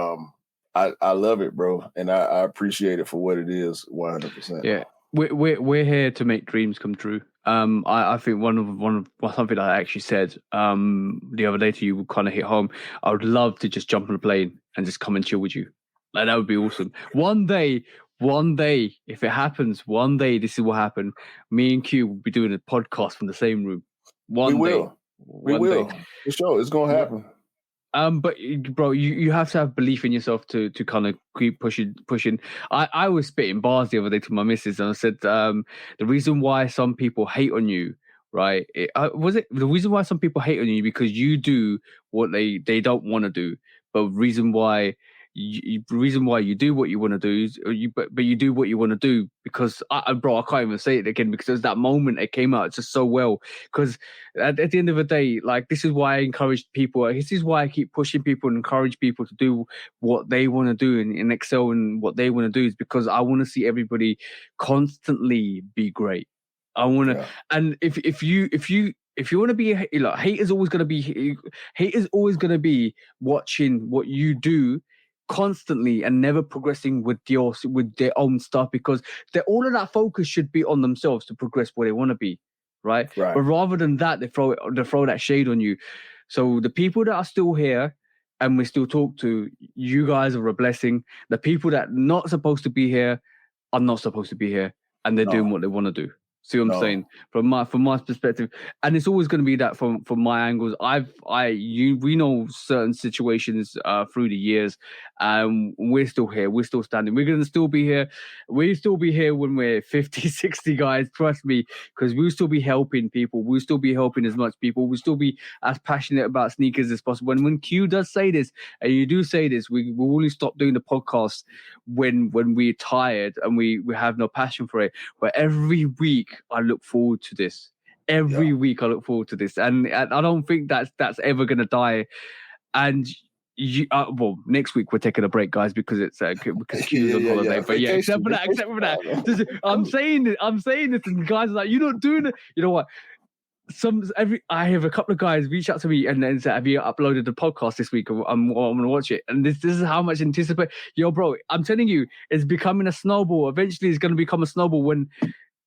I love it, bro. And I appreciate it for what it is, 100%. Yeah. We're here to make dreams come true. I think one of something I actually said the other day to you kind of hit home. I would love to just jump on a plane and just come and chill with you. Like, that would be awesome. One day, if it happens, one day this is what happened. Me and Q will be doing a podcast from the same room. We will. For sure, it's gonna happen. But bro, you have to have belief in yourself to kind of keep pushing. I was spitting bars the other day to my missus, and I said, the reason why some people hate on you, right? The reason why some people hate on you because you do what they don't want to do, but the reason why you do what you want to do is but you do what you want to do because bro, I can't even say it again because there's that moment it came out just so well. Because at the end of the day, like, this is why I encourage people. This is why I keep pushing people and encourage people to do what they want to do and excel in what they want to do, is because I want to see everybody constantly be great. I want to, and if you want to be like, hate is always going to be watching what you do constantly and never progressing with their own stuff, because all of that focus should be on themselves to progress where they want to be, right? But rather than that, they throw that shade on you. So the people that are still here and we still talk to, you guys are a blessing. The people that are not supposed to be here are not supposed to be here, and they're doing what they want to do. See what I'm saying? From my perspective, and it's always going to be that from my angles. We know certain situations through the years, we're still here. We're still standing. We're going to still be here. We'll still be here when we're 50, 60 guys. Trust me, because we'll still be helping people. We'll still be helping as much people. We'll still be as passionate about sneakers as possible. And when Q does say this, and you do say this, we will only stop doing the podcast when we're tired and we have no passion for it. But every week I look forward to this. Every week I look forward to this, and I don't think that's ever going to die. And next week we're taking a break, guys, because it's because Q's on holiday. But except for that, I'm saying this, and guys are like, you're not doing it. You know what? I have a couple of guys reach out to me and then say, have you uploaded the podcast this week? I'm going to watch it. And this is how much anticipate. Yo, bro, I'm telling you, it's becoming a snowball. Eventually it's going to become a snowball when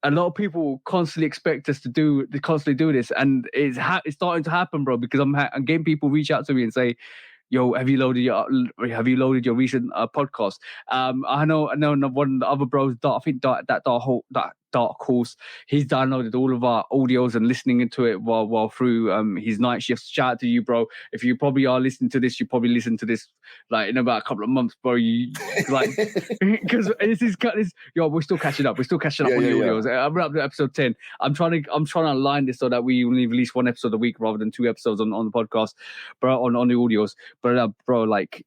a lot of people constantly expect us to constantly do this. And it's starting to happen, bro, because I'm getting people reach out to me and say, yo, have you loaded your recent podcast? I know one of the other bros, I think that Dark Horse, he's downloaded all of our audios and listening into it while through his night shifts. Shout out to you, bro. If you probably are listening to this, you probably listen to this like in about a couple of months, bro. You like, because we're still catching up. We're still catching up on the audios. I'm up to episode 10. I'm trying to align this so that we only release one episode a week rather than 2 episodes on the podcast, bro, on the audios. But bro, like,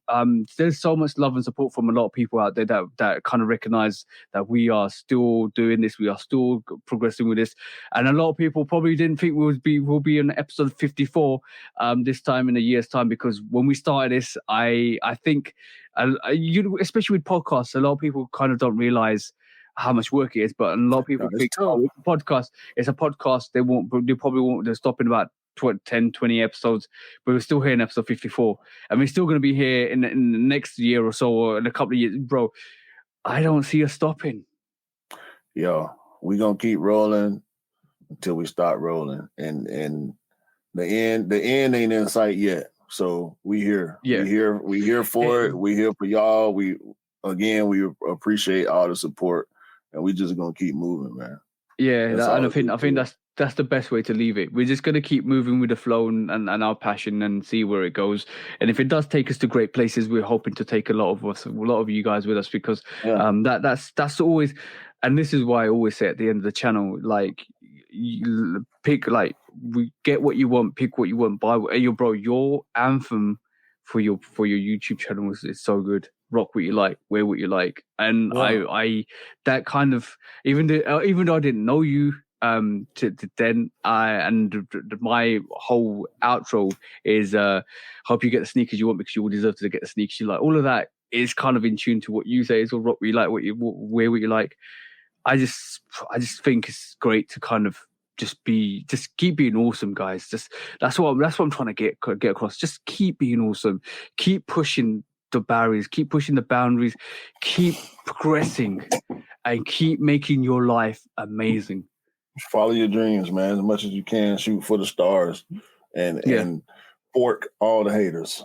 there's so much love and support from a lot of people out there that kind of recognize that we are still doing this. We are still progressing with this, and a lot of people probably didn't think we'll be in episode 54 this time in a year's time, because when we started this, I think especially with podcasts, a lot of people kind of don't realize how much work it is, but a lot of people think, it's a podcast, they probably won't stop in about 10, 20 episodes, but we're still here in episode 54, and we're still going to be here in the next year or so, or in a couple of years, bro. I don't see us stopping. Yo, we're going to keep rolling until we start rolling. And The end ain't in sight yet. So we here. Yeah. We here for it. We here for y'all. We appreciate all the support, and we just gonna keep moving, man. Yeah, and I think that's the best way to leave it. We're just gonna keep moving with the flow and our passion and see where it goes. And if it does take us to great places, we're hoping to take a lot of you guys with us, because that's always, and this is why I always say at the end of the channel, like, you pick, like, we get what you want, pick what you want, buy what, your anthem for your YouTube channel is so good. Rock what you like, wear what you like, and I that kind of, even though I didn't know you then my whole outro is hope you get the sneakers you want because you will deserve to get the sneakers you like. All of that is kind of in tune to what you say. It's all rock what you like, wear what you like. I just think it's great to kind of just keep being awesome, guys. That's what I'm trying to get across. Just keep being awesome. Keep pushing the barriers. Keep pushing the boundaries. Keep progressing, and keep making your life amazing. Follow your dreams, man, as much as you can. Shoot for the stars, and fork all the haters.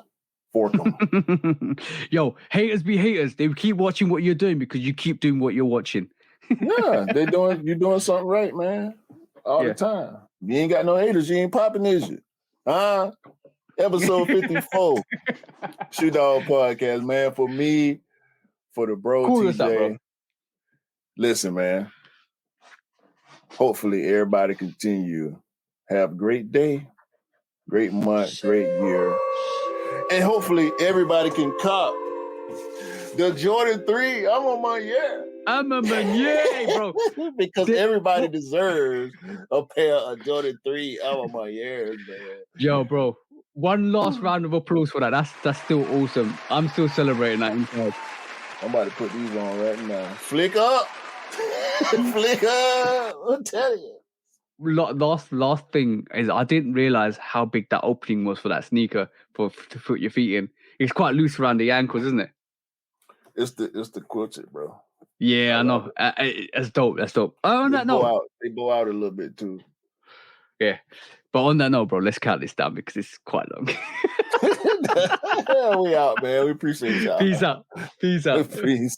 Fork them. Yo, haters be haters. They keep watching what you're doing because you keep doing what you're watching. Yeah, you're doing something right, man. All the time. You ain't got no haters, you ain't popping, is you? Huh? Episode 54. Shoot Dog Podcast, man. For me, for the bro cool TJ. that, bro. Listen, man. Hopefully everybody continue. Have a great day, great month, great year. And hopefully everybody can cop the Jordan 3. I'm on my year. Bro. Because everybody deserves a pair of Jordan 3. I'm on my years, man. Yo, bro. One last round of applause for that. That's still awesome. I'm still celebrating that inside. I'm about to put these on right now. Flick up. Flick up. I'm telling you. Last thing is, I didn't realize how big that opening was for that sneaker to put your feet in. It's quite loose around the ankles, isn't it? It's the quilted, bro. Yeah, I know. That's dope. That's dope. Oh, on that note, they blow out a little bit too. Yeah, but on that note, bro, let's count this down because it's quite long. We out, man. We appreciate y'all. Peace out. Peace.